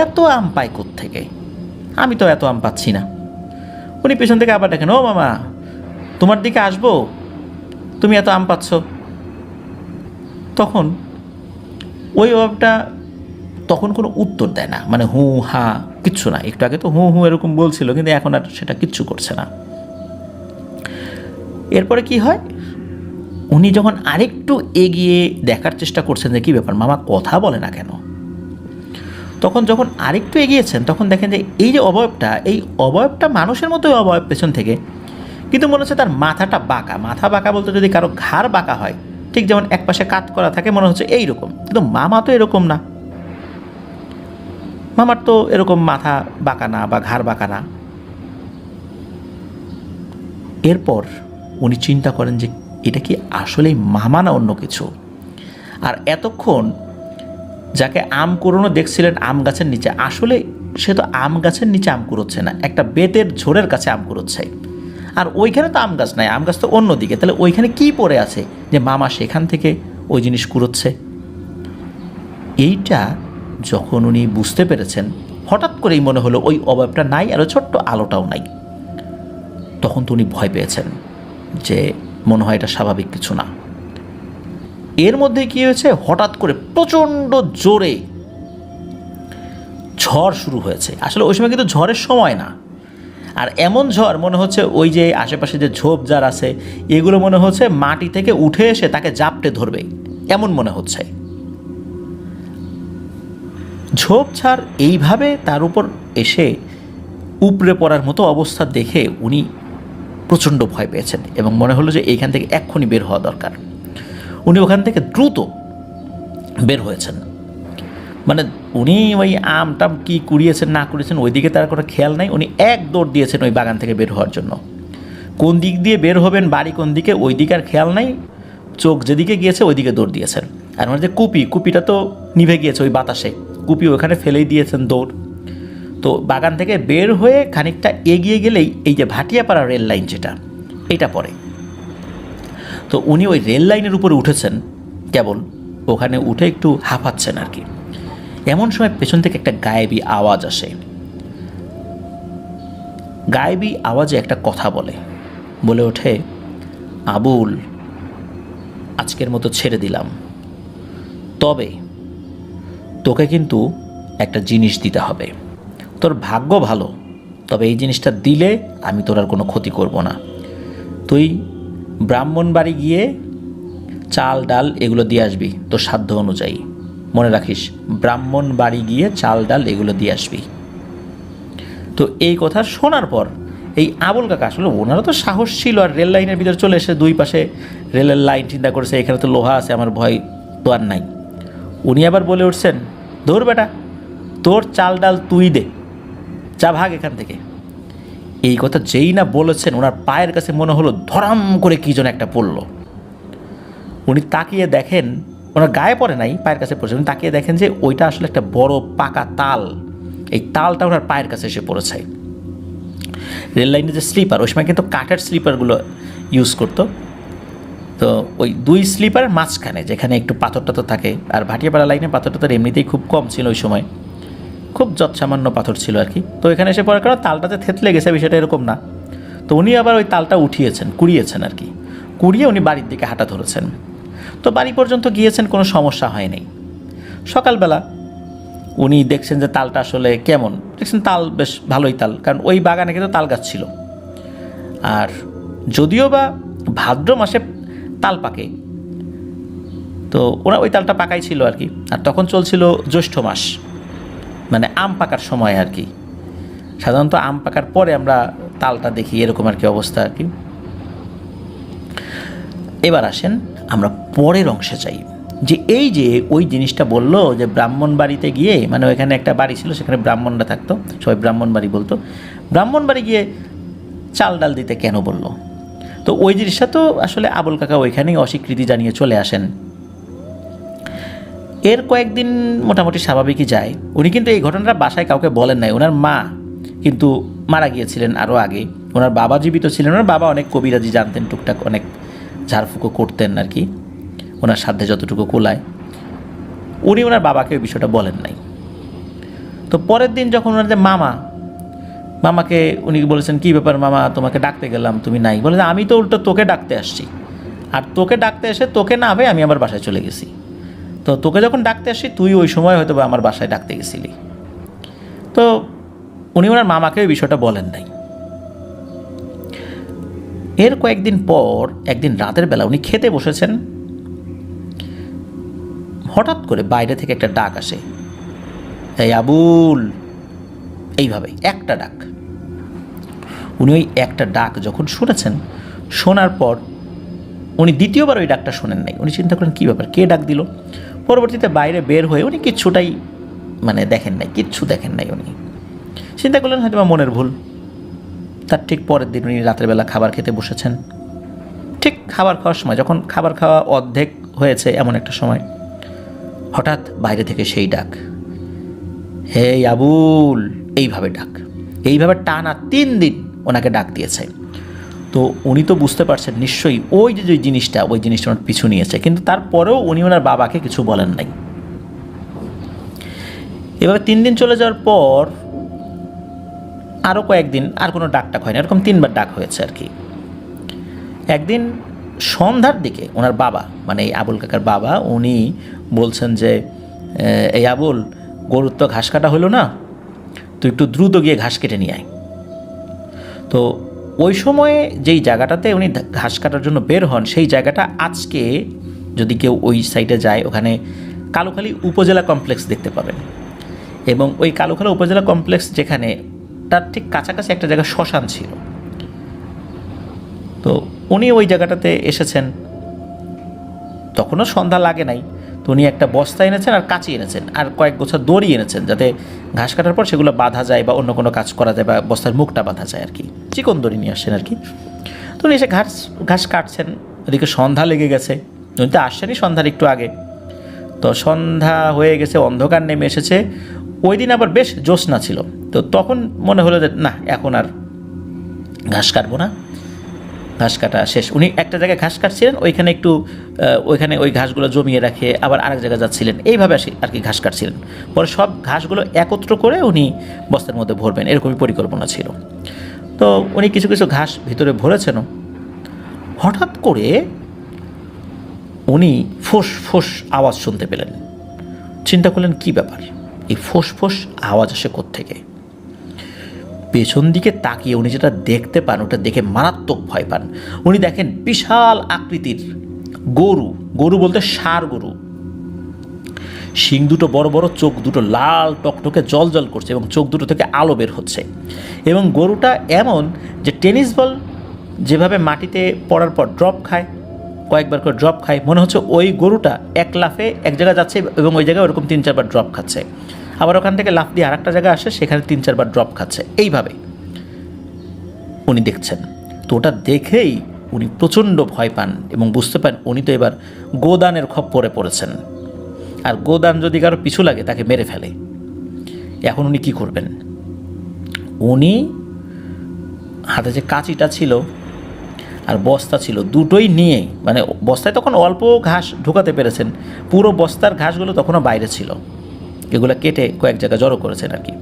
এত আম পায় কোত্থেকে, আমি তো এত আম পাচ্ছি না। উনি পেছন থেকে আবার দেখেন ও মামা, তোমার দিকে আসবো, তুমি এত আম পাচ্ছ। তখন ওই অভাবটা তখন কোনো উত্তর দেয় না, মানে হু হা কিচ্ছু না। একটু আগে তো হু হু এরকম বলছিল, কিন্তু এখন আর সেটা কিচ্ছু করছে না। এরপরে কি হয়, উনি যখন আরেকটু এগিয়ে দেখার চেষ্টা করছেন যে কী ব্যাপার, মামা কথা বলে না কেন, তখন যখন আরেকটু এগিয়েছেন তখন দেখেন যে এই যে অবয়বটা, এই অবয়বটা মানুষের মতোই অবয়ব পেছন থেকে, কিন্তু মনে হচ্ছে তার মাথাটা বাঁকা। মাথা বাঁকা বলতে যদি কারো ঘাড় বাঁকা হয়, ঠিক যেমন এক পাশে কাত করা থাকে, মনে হচ্ছে এইরকম, কিন্তু মামা তো এরকম না। মামার তো এরকম মাথা বাঁকা না বা ঘাড় বাঁকা না। এরপর উনি চিন্তা করেন যে এটা কি আসলেই মামা না অন্য কিছু। আর এতক্ষণ যাকে আম কুড়োনো দেখছিলেন আম গাছের নিচে, আসলে সে তো আম গাছের নিচে আম কুড়োচ্ছে না, একটা বেতের ঝোড়ের কাছে আম কুড়োচ্ছে। আর ওইখানে তো আম গাছ নাই, আম গাছ তো অন্যদিকে। তাহলে ওইখানে কি পড়ে আছে যে মামা সেখান থেকে ওই জিনিস কুড়োচ্ছে? এইটা যখন উনি বুঝতে পেরেছেন, হঠাৎ করেই মনে হলো ওই অবয়বটা নাই আর ওই ছোট্ট আলোটাও নাই। তখন তো উনি ভয় পেয়েছেন যে মনে হয় এটা স্বাভাবিক কিছু না। এর মধ্যে কী হয়েছে, হঠাৎ করে প্রচণ্ড জোরে ঝড় শুরু হয়েছে। আসলে ওই সময় কিন্তু ঝড়ের সময় না, আর এমন ঝড় মনে হচ্ছে ওই যে আশেপাশে যে ঝোপঝাড় আছে এগুলো মনে হচ্ছে মাটি থেকে উঠে এসে তাকে জাপটে ধরবে, এমন মনে হচ্ছে। ঝোপঝাড় এইভাবে তার উপর এসে উপড়ে পড়ার মতো অবস্থা দেখে উনি প্রচণ্ড ভয় পেয়েছেন এবং মনে হলো যে এইখান থেকে এক্ষুনি বের হওয়া দরকার। উনি ওখান থেকে দ্রুত বের হয়েছেন। মানে উনি ওই আম টাম কী কুড়িয়েছেন না কুড়িয়েছেন ওই দিকে তার কোনো খেয়াল নাই। উনি এক দৌড় দিয়েছেন ওই বাগান থেকে বের হওয়ার জন্য। কোন দিক দিয়ে বের হবেন, বাড়ি কোন দিকে, ওই দিকে আর খেয়াল নাই, চোখ যেদিকে গিয়েছে ওই দিকে দৌড় দিয়েছেন। আর আমার যে কুপিটা তো নিভে গিয়েছে ওই বাতাসে, কুপি ওখানে ফেলেই দিয়েছেন দৌড়। তো বাগান থেকে বের হয়ে খানিকটা এগিয়ে গেলেই এই যে ভাটিয়াপাড়া রেল লাইন যেটা, এটা পড়ে। তো উনি ওই রেল লাইনের উপরে উঠেছেন, কেবল ওখানে উঠে একটু হাঁপাচ্ছেন আর কি। এমন সময় পেছন থেকে একটা গায়েবী আওয়াজ আসে। গায়েবী আওয়াজে একটা কথা বলে ওঠে, আবুল, আজকের মতো ছেড়ে দিলাম, তবে তোকে কিন্তু একটা জিনিস দিতে হবে। তোর ভাগ্য ভালো, তবে এই জিনিসটা দিলে আমি তোর আর কোনো ক্ষতি করব না। তুই ব্রাহ্মণবাড়ি গিয়ে চাল ডাল এগুলো দিয়ে আসবি তোর সাধ্য অনুযায়ী। মনে রাখিস, ব্রাহ্মণবাড়ি গিয়ে চাল ডাল এগুলো দিয়ে আসবি। তো এই কথা শোনার পর এই আবুল কাকা, আসলে ওনারও তো সাহস ছিল, আর রেল লাইনের ভিতরে চলে এসে দুই পাশে রেলের লাইন চিন্তা করেছে এখানে তো লোহা আছে, আমার ভয় তো আর নাই। উনি আবার বলে উঠছেন, ধর বেটা, তোর চাল ডাল তুই দে, যা ভাগ এখান থেকে। এই কথা যেই না বলেছেন, ওনার পায়ের কাছে মনে হলো ধরাম করে কী যেন একটা পড়লো। উনি তাকিয়ে দেখেন, ওনার গায়ে পড়ে নাই, পায়ের কাছে পড়েছে। উনি তাকিয়ে দেখেন যে ওইটা আসলে একটা বড় পাকা তাল। এই তালটা ওনার পায়ের কাছে এসে পড়েছে। রেল লাইনে যে স্লিপার, ওই সময় কিন্তু কাঠের স্লিপারগুলো ইউজ করতো। তো ওই দুই স্লিপারের মাঝখানে যেখানে একটু পাথর টাথর থাকে, আর ভাটিয়াপাড়া লাইনে পাথর টাথর এমনিতেই খুব কম ছিল ওই সময়, খুব যৎসামান্য পাথর ছিল আর কি। তো এখানে এসে পড়ার কারণ তালটাতে থেতলে গেছে, বিষয়টা এরকম না। তো উনি আবার ওই তালটা উঠিয়েছেন, কুড়িয়েছেন আর কি। কুড়িয়ে উনি বাড়ির দিকে হাঁটা ধরেছেন। তো বাড়ি পর্যন্ত গিয়েছেন, কোনো সমস্যা হয়নি। সকালবেলা উনি দেখছেন যে তালটা আসলে কেমন, দেখছেন তাল বেশ ভালোই তাল, কারণ ওই বাগানে কিন্তু তাল গাছ ছিল। আর যদিও বা ভাদ্র মাসে তাল পাকে, তো ওরা ওই তালটা পাকাই ছিল আর কি। আর তখন চলছিল জ্যৈষ্ঠ মাস, মানে আম পাকার সময় আর কি। সাধারণত আম পাকার পরে আমরা তালটা দেখি, এরকম আর কি অবস্থা আর কি। এবার আসেন আমরা পরের অংশে যাই, যে এই যে ওই জিনিসটা বললো যে ব্রাহ্মণ বাড়িতে গিয়ে, মানে ওইখানে একটা বাড়ি ছিল, সেখানে ব্রাহ্মণরা থাকতো, সবাই ব্রাহ্মণ বাড়ি বলতো। ব্রাহ্মণ বাড়ি গিয়ে চাল ডাল দিতে কেন বললো? তো ওই জিনিসটা তো আসলে আবুল কাকা ওইখানেই অস্বীকৃতি জানিয়ে চলে আসেন। এর কয়েকদিন মোটামুটি স্বাভাবিকই যায়। উনি কিন্তু এই ঘটনাটা বাসায় কাউকে বলেন নাই। ওনার মা কিন্তু মারা গিয়েছিলেন আরও আগে, ওনার বাবা জীবিত ছিলেন। ওনার বাবা অনেক কবিরাজি জানতেন, টুকটাক অনেক ঝাড়ফুঁকো করতেন আর কি, ওনার সাধ্যে যতটুকু কোলায়। উনি ওনার বাবাকে ওই বিষয়টা বলেন নাই। তো পরের দিন যখন ওনাদের মামাকে উনি বলেছেন, কী ব্যাপার মামা, তোমাকে ডাকতে গেলাম তুমি নাই। বলে আমি তো উল্টো তোকে ডাকতে আসছি, আর তোকে ডাকতে এসে তোকে না হবে আমি আমার বাসায় চলে গেছি। তো তোকে যখন ডাকতে আসি তুই ওই সময় হয়তো বা আমার বাসায় ডাকতে গেছিলি। তো উনি ওনার মামাকে ওই বিষয়টা বলেন নাই। এর কয়েকদিন পর একদিন রাতের বেলা উনি খেতে বসেছেন, হঠাৎ করে বাইরে থেকে একটা ডাক আসে, এই আবুল, এইভাবে একটা ডাক। উনি ওই একটা ডাক যখন শুনেছেন, শোনার পর উনি দ্বিতীয়বার ওই ডাকটা শোনেন নাই। উনি চিন্তা করেন কী ব্যাপার, কে ডাক দিল। পরবর্তীতে বাইরে বের হয়ে উনি কিচ্ছুটাই দেখেন নাই, কিচ্ছু দেখেন নাই। উনি চিন্তা করলেন হয়তো মনের ভুল। তার ঠিক পরের দিন উনি রাতের বেলা খাবার খেতে বসেছেন। ঠিক খাবার খাওয়ার সময়, যখন খাবার খাওয়া অর্ধেক হয়েছে এমন একটা সময়, হঠাৎ বাইরে থেকে সেই ডাক, হে আবুল, এইভাবে ডাক। এইভাবে টানা 3 দিন ওনাকে ডাক দিয়েছে। তো উনি তো বুঝতে পারছেন নিশ্চয়ই ওই যে জিনিসটা, ওই জিনিসটা ওনার পিছু নিয়েছে, কিন্তু তারপরেও উনি ওনার বাবাকে কিছু বলেন নাই। এভাবে 3 দিন চলে যাওয়ার পর আরও কয়েকদিন আর কোনো ডাকটাক হয়নি, এরকম 3বার ডাক হয়েছে আর কি। একদিন সন্ধ্যার দিকে ওনার বাবা, মানে এই আবুল কাকার বাবা, উনি বলছেন যে এই আবুল, গরুর তো ঘাস কাটা হলো না, তুই একটু দ্রুত গিয়ে ঘাস কেটে নিয়ে আয়। তো ওই সময়ে যেই জায়গাটাতে উনি ঘাস কাটার জন্য বের হন, সেই জায়গাটা আজকে যদি কেউ ওই সাইডে যায়, ওখানে কালুখালী উপজেলা কমপ্লেক্স দেখতে পাবেন। এবং ওই কালুখালী উপজেলা কমপ্লেক্স যেখানে, তার ঠিক কাছাকাছি একটা জায়গা শ্মশান ছিল। তো উনি ওই জায়গাটাতে এসেছেন, তখনও সন্ধ্যা লাগে নাই। তো উনি একটা বস্তা এনেছেন আর কাঁচি এনেছেন আর কয়েক গোছা দড়ি এনেছেন, যাতে ঘাস কাটার পর সেগুলো বাঁধা যায় বা অন্য কোনো কাজ করা যায়, বা বস্তার মুখটা বাঁধা যায় আর কি। চিকন দড়ি নিয়ে আসছেন আর কি। তো উনি এসে ঘাস কাটছেন, ওদিকে সন্ধ্যা লেগে গেছে। উনি তো আসছেনই সন্ধ্যার একটু আগে। তো সন্ধ্যা হয়ে গেছে, অন্ধকার নেমে এসেছে। ওই দিন আবার বেশ জ্যোৎস্না ছিল। তো তখন মনে হলো যে না, এখন আর ঘাস কাটবো না, ঘাস কাটা শেষ। উনি একটা জায়গায় ঘাস কাটছিলেন, ওইখানে একটু ওইখানে ওই ঘাসগুলো জমিয়ে রাখে আবার আরেক জায়গায় যাচ্ছিলেন, এইভাবে আর কি ঘাস কাটছিলেন। পরে সব ঘাসগুলো একত্র করে উনি বস্তার মধ্যে ভরবেন, এরকমই পরিকল্পনা ছিল। তো উনি কিছু কিছু ঘাস ভিতরে ভরেছেনও। হঠাৎ করে উনি ফোঁস ফোঁস আওয়াজ শুনতে পেলেন। চিন্তা করলেন কী ব্যাপার, এই ফোঁস ফোঁস আওয়াজ আসে কোত্থেকে। পেছন দিকে তাকিয়ে উনি যেটা দেখতে পান, ওটা দেখে মারাত্মক ভয় পান। উনি দেখেন বিশাল আকৃতির গরু বলতে ষাঁড় গরু, শিং দুটো বড় বড়, চোখ দুটো লাল টকটকে জল জল করছে এবং চোখ দুটো থেকে আলো বের হচ্ছে। এবং গরুটা এমন যে টেনিস বল যেভাবে মাটিতে পড়ার পর ড্রপ খায়, কয়েকবার করে ড্রপ খায়, মনে হচ্ছে ওই গরুটা এক লাফে এক জায়গায় যাচ্ছে এবং ওই জায়গায় ওরকম 3-4 বার ড্রপ খাচ্ছে। আবার ওখান থেকে লাফ দিয়ে আরেকটা জায়গায় আসে, সেখানে 3-4 বার ড্রপ খাচ্ছে। এইভাবে উনি দেখছেন। তো ওটা দেখেই উনি প্রচণ্ড ভয় পান এবং বুঝতে পারেন উনি তো এবার গোদানের খপ্পরে পড়েছেন, আর গোদান যদি কারো পিছু লাগে তাকে মেরে ফেলে। এখন উনি কি করবেন? উনি হাতে যে কাঁচিটা ছিল আর বস্তা ছিল, দুটোই নিয়ে, মানে বস্তায় তখন অল্প ঘাস ঢোকাতে পেরেছেন, পুরো বস্তার ঘাসগুলো তখনও বাইরে ছিল, এগুলো কেটে কয়েক জায়গায় জড়ো করেছেন আর কি।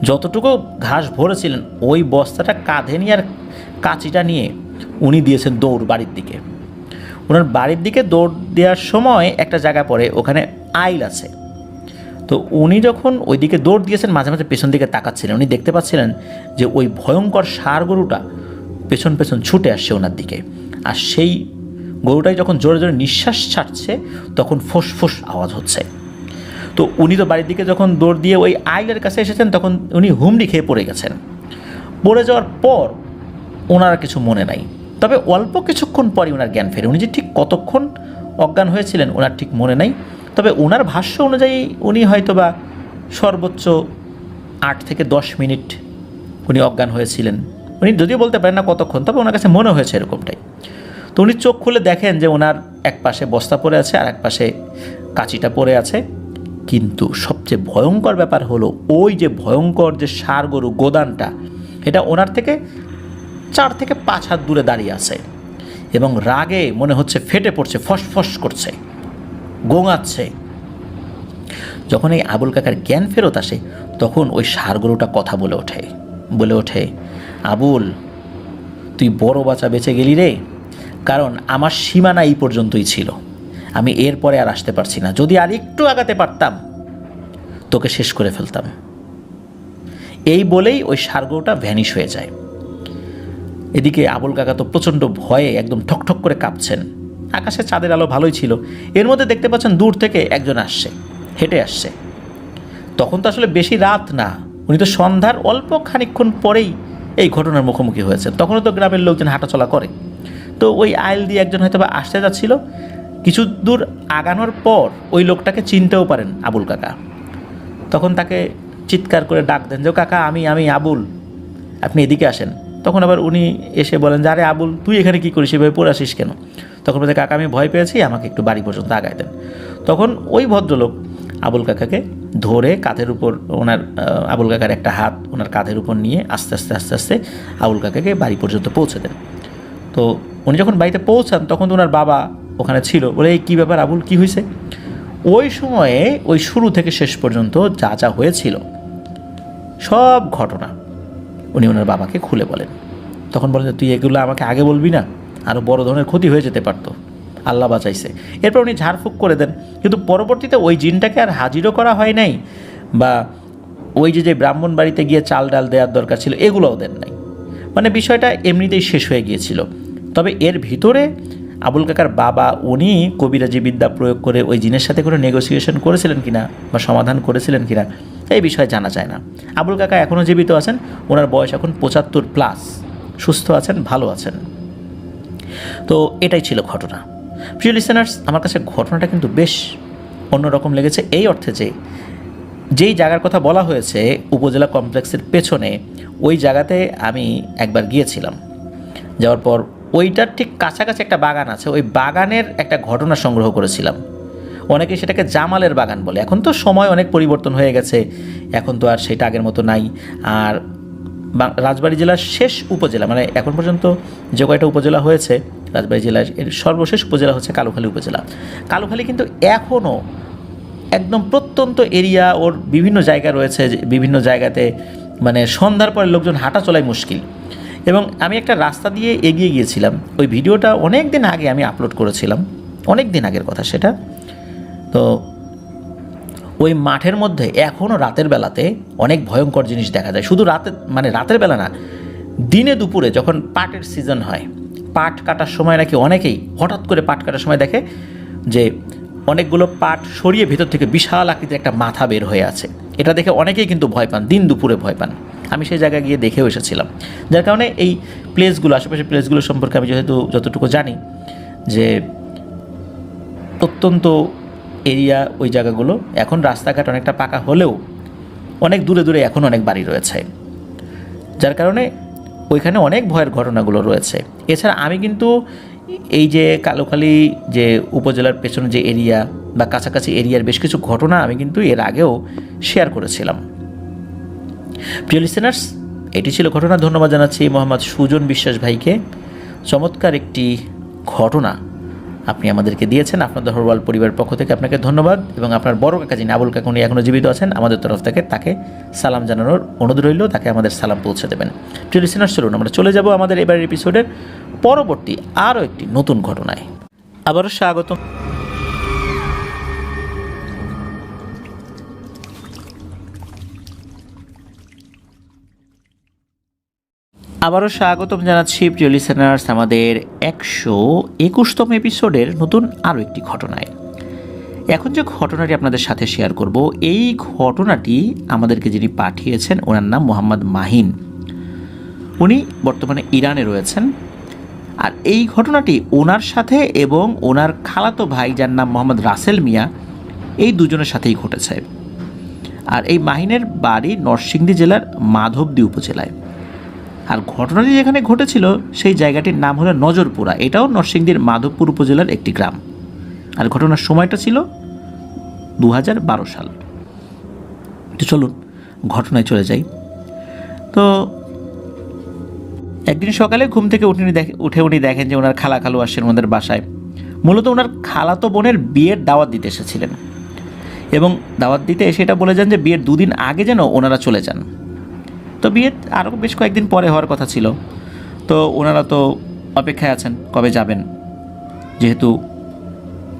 যতটুকু ঘাস ভরেছিলেন ওই বস্তাটা কাঁধে নিয়ে আর কাঁচিটা নিয়ে উনি দিয়েছেন দৌড় বাড়ির দিকে। ওনার বাড়ির দিকে দৌড় দেওয়ার সময় একটা জায়গা পড়ে, ওখানে আইল আছে। তো উনি যখন ওই দিকে দৌড় দিয়েছেন, মাঝে মাঝে পেছন দিকে তাকাচ্ছিলেন। উনি দেখতে পাচ্ছিলেন যে ওই ভয়ঙ্কর ষাঁড় গরুটা পেছন পেছন ছুটে আসছে ওনার দিকে, আর সেই গরুটাই যখন জোরে জোরে নিঃশ্বাস ছাড়ছে তখন ফোঁস ফোঁস আওয়াজ হচ্ছে। তো উনি তো বাড়ির দিকে যখন দৌড় দিয়ে ওই আইলের কাছে এসেছেন তখন উনি হুমড়ি খেয়ে পড়ে গেছেন। পড়ে যাওয়ার পর ওনার কিছু মনে নাই, তবে অল্প কিছুক্ষণ পরই ওনার জ্ঞান ফেরে। উনি যে ঠিক কতক্ষণ অজ্ঞান হয়েছিলেন ওনার ঠিক মনে নাই, তবে ওনার ভাষ্য অনুযায়ী উনি হয়তোবা সর্বোচ্চ 8 থেকে 10 মিনিট উনি অজ্ঞান হয়েছিলেন। উনি যদিও বলতে পারেন না কতক্ষণ, তবে ওনার কাছে মনে হয়েছে এরকমটাই। তো উনি চোখ খুলে দেখেন যে ওনার এক পাশে বস্তা পড়ে আছে আর এক পাশে কাঁচিটা পড়ে আছে। কিন্তু সবচেয়ে ভয়ঙ্কর ব্যাপার হলো ওই যে ভয়ঙ্কর যে ষাঁড় গরু গোদানটা, এটা ওনার থেকে 4 থেকে 5 হাত দূরে দাঁড়িয়ে আছে এবং রাগে মনে হচ্ছে ফেটে পড়ছে, ফসফস করছে, গোঙাচ্ছে। যখন এই আবুল কাকার জ্ঞান ফেরত আসে তখন ওই ষাঁড় গরুটা কথা বলে ওঠে, আবুল, তুই বড় বাঁচা বেঁচে গেলি রে, কারণ আমার সীমানা এই পর্যন্তই ছিল, আমি এরপরে আর আসতে পারছি না, যদি আর একটু আগাতে পারতাম তোকে শেষ করে ফেলতাম। এই বলেই ওই ষাঁড় গরুটা ভ্যানিশ হয়ে যায়। এদিকে আবুল কাকা তো প্রচণ্ড ভয়ে একদম ঠকঠক করে কাঁপছেন। আকাশে চাঁদের আলো ভালোই ছিল, এর মধ্যে দেখতে পাচ্ছেন দূর থেকে একজন আসছে, হেঁটে আসছে। তখন তো আসলে বেশি রাত না, উনি তো সন্ধ্যার অল্প খানিকক্ষণ পরেই এই ঘটনার মুখোমুখি হয়েছেন। তখনও তো গ্রামের লোকজন হাঁটাচলা করে। তো ওই আইল দিয়ে একজন হয়তো বা আসতে যাচ্ছিল, কিছু দূর আগানোর পর ওই লোকটাকে চিনতেও পারেন আবুল কাকা। তখন তাকে চিৎকার করে ডাক দেন যে, কাকা আমি আবুল, আপনি এদিকে আসেন। তখন আবার উনি এসে বলেন যে, আরে আবুল, তুই এখানে কী করিস, এভাবে পড়ে আসিস কেন? তখন বলছে, কাকা আমি ভয় পেয়েছি, আমাকে একটু বাড়ি পর্যন্ত আগায় দেন। তখন ওই ভদ্রলোক আবুল কাকাকে ধরে কাঁধের উপর, ওনার আবুল কাকার একটা হাত ওনার কাঁধের উপর নিয়ে আস্তে আস্তে আবুল কাকাকে বাড়ি পর্যন্ত পৌঁছে দেন। তো উনি যখন বাড়িতে পৌঁছান তখন ওনার বাবা ওখানে ছিল, বলে এই কী ব্যাপার আবুল, কী হয়েছে? ওই সময়ে ওই শুরু থেকে শেষ পর্যন্ত যা যা হয়েছিল সব ঘটনা উনি ওনার বাবাকে খুলে বলেন। তখন বলেন যে, তুই এগুলো আমাকে আগে বলবি না, আরও বড় ধরনের ক্ষতি হয়ে যেতে পারতো, আল্লাহ বাঁচাইছে। এরপর উনি ঝাড়ফুঁক করে দেন, কিন্তু পরবর্তীতে ওই জিনটাকে আর হাজিরও করা হয় নাই, বা ওই যে ব্রাহ্মণ বাড়িতে গিয়ে চাল ডাল দেওয়ার দরকার ছিল এগুলোও দেন নাই। মানে বিষয়টা এমনিতেই শেষ হয়ে গিয়েছিল। তবে এর ভিতরে আবুল কাকার বাবা উনি কবিরাজি বিদ্যা প্রয়োগ করে ওই জিনের সাথে কোনো নেগোসিয়েশন করেছিলেন কিনা বা সমাধান করেছিলেন কিনা এই বিষয়ে জানা যায় না। আবুল কাকা এখনও জীবিত আছেন, ওনার বয়স এখন 75+, সুস্থ আছেন, ভালো আছেন। তো এটাই ছিল ঘটনা। প্রিয় লিসেনার্স, আমার কাছে ঘটনাটা কিন্তু বেশ অন্যরকম লেগেছে, এই অর্থে যে যেই জায়গার কথা বলা হয়েছে উপজেলা কমপ্লেক্সের পেছনে, ওই জায়গাতে আমি একবার গিয়েছিলাম। যাওয়ার পর ওইটার ঠিক কাছাকাছি একটা বাগান আছে, ওই বাগানের একটা ঘটনা সংগ্রহ করেছিলাম। অনেকে সেটাকে জামালের বাগান বলে। এখন তো সময় অনেক পরিবর্তন হয়ে গেছে, এখন তো আর সেটা আগের মতো নাই। আর রাজবাড়ী জেলার শেষ উপজেলা, মানে এখন পর্যন্ত যে কয়টা উপজেলা হয়েছে রাজবাড়ী জেলার, এর সর্বশেষ উপজেলা হচ্ছে কালুখালী উপজেলা। কালুখালী কিন্তু এখনও একদম প্রত্যন্ত এরিয়া, ওর বিভিন্ন জায়গা রয়েছে, বিভিন্ন জায়গাতে মানে সন্ধ্যার পরে লোকজন হাঁটা চলাই মুশকিল। এবং আমি একটা রাস্তা দিয়ে এগিয়ে গিয়েছিলাম, ওই ভিডিওটা অনেক দিন আগে আমি আপলোড করেছিলাম, অনেক দিন আগের কথা সেটা। তো ওই মাঠের মধ্যে এখনও রাতের বেলাতে অনেক ভয়ঙ্কর জিনিস দেখা যায়। শুধু রাতের বেলা না, দিনে দুপুরে যখন পাটের সিজন হয়, পাট কাটার সময় নাকি অনেকেই হঠাৎ করে পাট কাটার সময় দেখে যে অনেকগুলো পাট সরিয়ে ভেতর থেকে বিশাল আকৃতির একটা মাথা বের হয়ে আছে। এটা দেখে অনেকেই কিন্তু ভয় পান, দিন দুপুরে ভয় পান। আমি সেই জায়গায় গিয়ে দেখেও এসেছিলাম, যার কারণে এই প্লেসগুলো, আশেপাশের প্লেসগুলো সম্পর্কে আমি যতটুকু জানি যে প্রত্যন্ত এরিয়া ওই জায়গাগুলো, এখন রাস্তাঘাট অনেকটা পাকা হলেও অনেক দূরে দূরে এখন অনেক বাড়ি রয়েছে, যার কারণে ওইখানে অনেক ভয়ের ঘটনাগুলো রয়েছে। এছাড়া আমি কিন্তু এই যে কালোখালী যে উপজেলার পেছনে যে এরিয়া বা কাছাকাছি এরিয়ার বেশ কিছু ঘটনা আমি কিন্তু এর আগেও শেয়ার করেছিলাম। প্রিয় লিসেনার্স, এটি ছিল ঘটনা। ধন্যবাদ জানাচ্ছি মোহাম্মদ সুজন বিশ্বাস ভাইকে। চমৎকার একটি ঘটনা আপনি আমাদেরকে দিয়েছেন। আপনাদের হরওয়াল পরিবারের পক্ষ থেকে আপনাকে ধন্যবাদ, এবং আপনার বড় কাকা যিনি আবুল কাকা উনি এখনও জীবিত আছেন, আমাদের তরফ থেকে তাকে সালাম জানানোর অনুরোধ রইল, তাকে আমাদের সালাম পৌঁছে দেবেন। প্রিয় লিসেনার্স, চলুন আমরা চলে যাব আমাদের এবারের এপিসোডের পরবর্তী আরও একটি নতুন ঘটনায়। আবারও স্বাগতম। আবারও স্বাগতম জানাচ্ছি প্রিয় লিসেনার্স আমাদের 121তম এপিসোডের নতুন আরও একটি ঘটনায়। এখন যে ঘটনাটি আপনাদের সাথে শেয়ার করব, এই ঘটনাটি আমাদেরকে যিনি পাঠিয়েছেন ওনার নাম মোহাম্মদ মাহিন। উনি বর্তমানে ইরানে রয়েছেন। আর এই ঘটনাটি ওনার সাথে এবং ওনার খালাতো ভাই যার নাম মোহাম্মদ রাসেল মিয়া, এই দুজনের সাথেই ঘটেছে। আর এই মাহিনের বাড়ি নরসিংদী জেলার মাধবদী উপজেলায়। আর ঘটনাটি যেখানে ঘটেছিল সেই জায়গাটির নাম হলো নজরপুরা, এটাও নরসিংদীর মাধবপুর উপজেলার একটি গ্রাম। আর ঘটনার সময়টা ছিল 2012 সাল। তো চলুন ঘটনায় চলে যাই। তো একদিন সকালে ঘুম থেকে উঠে উনি দেখেন যে ওনার খালু আসছেন ওনাদের বাসায়। মূলত ওনার খালাতো বোনের বিয়ের দাওয়াত দিতে এসেছিলেন, এবং দাওয়াত দিতে এসে এটা বলে যান যে বিয়ের 2 দিন আগে যেন ওনারা চলে যান। তো বিয়ে আরও বেশ কয়েকদিন পরে হওয়ার কথা ছিল। তো ওনারা তো অপেক্ষায় আছেন কবে যাবেন, যেহেতু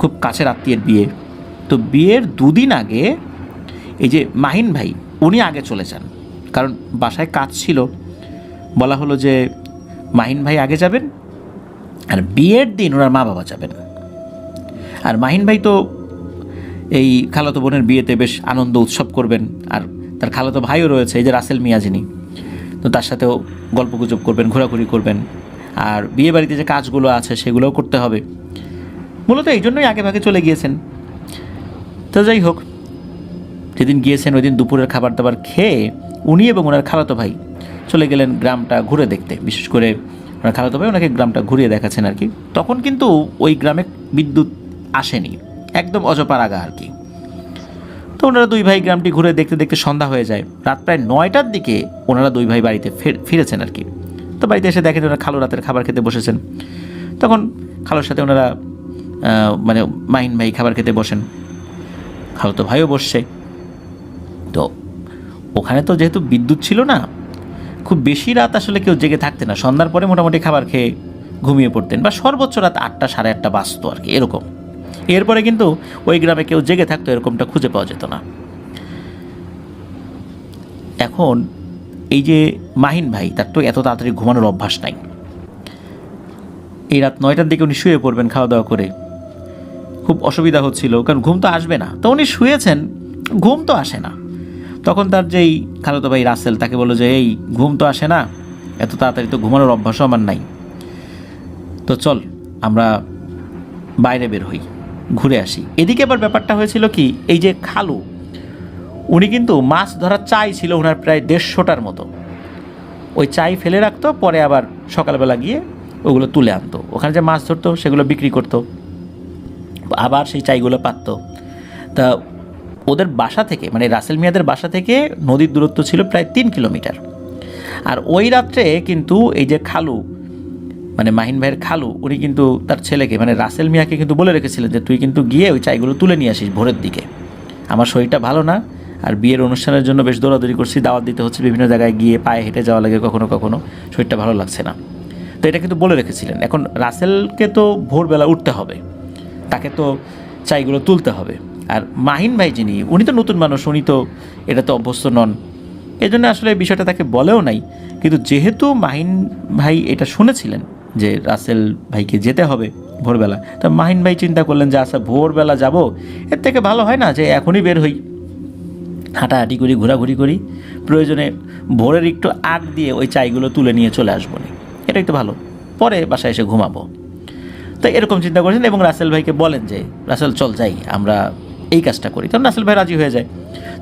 খুব কাছের আত্মীয়ের বিয়ে। তো বিয়ের 2 দিন আগে এই যে মাহিন ভাই উনি আগে চলে যান, কারণ বাসায় কাজ ছিল। বলা হলো যে মাহিন ভাই আগে যাবেন, আর বিয়ের দিন ওনার মা বাবা যাবেন। আর মাহিন ভাই তো এই খালাতো বোনের বিয়েতে বেশ আনন্দ উৎসব করবেন, আর তার খালাতো ভাইও রয়েছে এই যে রাসেল মিয়া যিনি, তো তার সাথেও গল্পগুজব করবেন, ঘোরাঘুরি করবেন, আর বিয়ে বাড়িতে যে কাজগুলো আছে সেগুলোও করতে হবে। মূলত এই জন্যই আগে ভাগে চলে গিয়েছেন। তো যাই হোক, যেদিন গিয়েছেন ওই দিন দুপুরের খাবার দাবার খেয়ে উনি এবং ওনার খালাতো ভাই চলে গেলেন গ্রামটা ঘুরে দেখতে। বিশেষ করে ওনার খালাতো ভাই ওনাকে গ্রামটা ঘুরিয়ে দেখাচ্ছেন আর কি। তখন কিন্তু ওই গ্রামে বিদ্যুৎ আসেনি, একদম অজপার আগা আর কি। তো ওনারা 2 ভাই গ্রামটি ঘুরে দেখতে দেখতে সন্ধ্যা হয়ে যায়। রাত প্রায় 9টার দিকে ওনারা 2 ভাই বাড়িতে ফিরেছেন আর কি। তো বাড়িতে এসে দেখেন ওনারা খালু রাতের খাবার খেতে বসেছেন। তখন খালুর সাথে ওনারা মানে মাহিন ভাই খাবার খেতে বসেন, খালাতো ভাইও বসছে। তো ওখানে তো যেহেতু বিদ্যুৎ ছিল না, খুব বেশি রাত আসলে কেউ জেগে থাকতেন না। সন্ধ্যার পরে মোটামুটি খাবার খেয়ে ঘুমিয়ে পড়তেন, বা সর্বোচ্চ রাত 8টা সাড়ে 8টা বাজতো আর কি, এরকম। এরপরে কিন্তু ওই গ্রামে কেউ জেগে থাকতো এরকমটা খুঁজে পাওয়া যেত না। এখন এই যে মাহিন ভাই, তার তো এত তাড়াতাড়ি ঘুমানোর অভ্যাস নাই। এই রাত 9টার দিকে উনি শুয়ে পড়বেন খাওয়া দাওয়া করে। খুব অসুবিধা হচ্ছিল, কারণ ঘুম তো আসবে না। তো উনি শুয়েছেন, ঘুম তো আসে না। তখন তার যেই খালাতো ভাই রাসেল তাকে বলল যে এই ঘুম তো আসে না, এত তাড়াতাড়ি তো ঘুমানোর অভ্যাসও আমার নাই, তো চল আমরা বাইরে বের হই, ঘুরে আসি। এদিকে আবার ব্যাপারটা হয়েছিল কি, এই যে খালু উনি কিন্তু মাছ ধরার চাই ছিল ওনার প্রায় 150টার মতো। ওই চাই ফেলে রাখতো, পরে আবার সকালবেলা গিয়ে ওগুলো তুলে আনতো। ওখানে যে মাছ ধরতো সেগুলো বিক্রি করতো, আবার সেই চাইগুলো পাততো। তা ওদের বাসা থেকে, মানে রাসেল মিয়াদের বাসা থেকে নদীর দূরত্ব ছিল প্রায় 3 কিলোমিটার। আর ওই রাত্রে কিন্তু এই যে খালু, মানে মাহিন ভাইয়ের খালু, উনি কিন্তু তার ছেলেকে মানে রাসেল মিয়াকে কিন্তু বলে রেখেছিলেন যে তুই কিন্তু গিয়ে ওই চাইগুলো তুলে নিয়ে আসিস ভোরের দিকে, আমার শরীরটা ভালো না, আর বিয়ের অনুষ্ঠানের জন্য বেশ দৌড়াদৌড়ি করছি, দাওয়াত দিতে হচ্ছে, বিভিন্ন জায়গায় গিয়ে পায়ে হেঁটে যাওয়া লাগে কখনো কখনো, শরীরটা ভালো লাগছে না। তো এটা কিন্তু বলে রেখেছিলেন। এখন রাসেলকে তো ভোরবেলা উঠতে হবে, তাকে তো চাইগুলো তুলতে হবে। আর মাহিন ভাই যিনি, উনি তো নতুন মানুষ, উনি তো এটা তো অভ্যস্ত নন, এই জন্য আসলে বিষয়টা তাকে বলেও নাই। কিন্তু যেহেতু মাহিন ভাই এটা শুনেছিলেন যে রাসেল ভাইকে যেতে হবে ভোরবেলা, তা মাহিন ভাই চিন্তা করলেন যে আচ্ছা ভোরবেলা যাব, এর থেকে ভালো হয় না যে এখনই বের হই, হাঁটাহাঁটি করি, ঘোরাঘুরি করি, প্রয়োজনে ভোরের একটু আগ দিয়ে ওই চাইগুলো তুলে নিয়ে চলে আসবো না, এটাই তো ভালো, পরে বাসায় এসে ঘুমাবো। তো এরকম চিন্তা করেছেন এবং রাসেল ভাইকে বলেন যে রাসেল চল যাই, আমরা এই কাজটা করি, তখন রাসেল ভাই রাজি হয়ে যায়।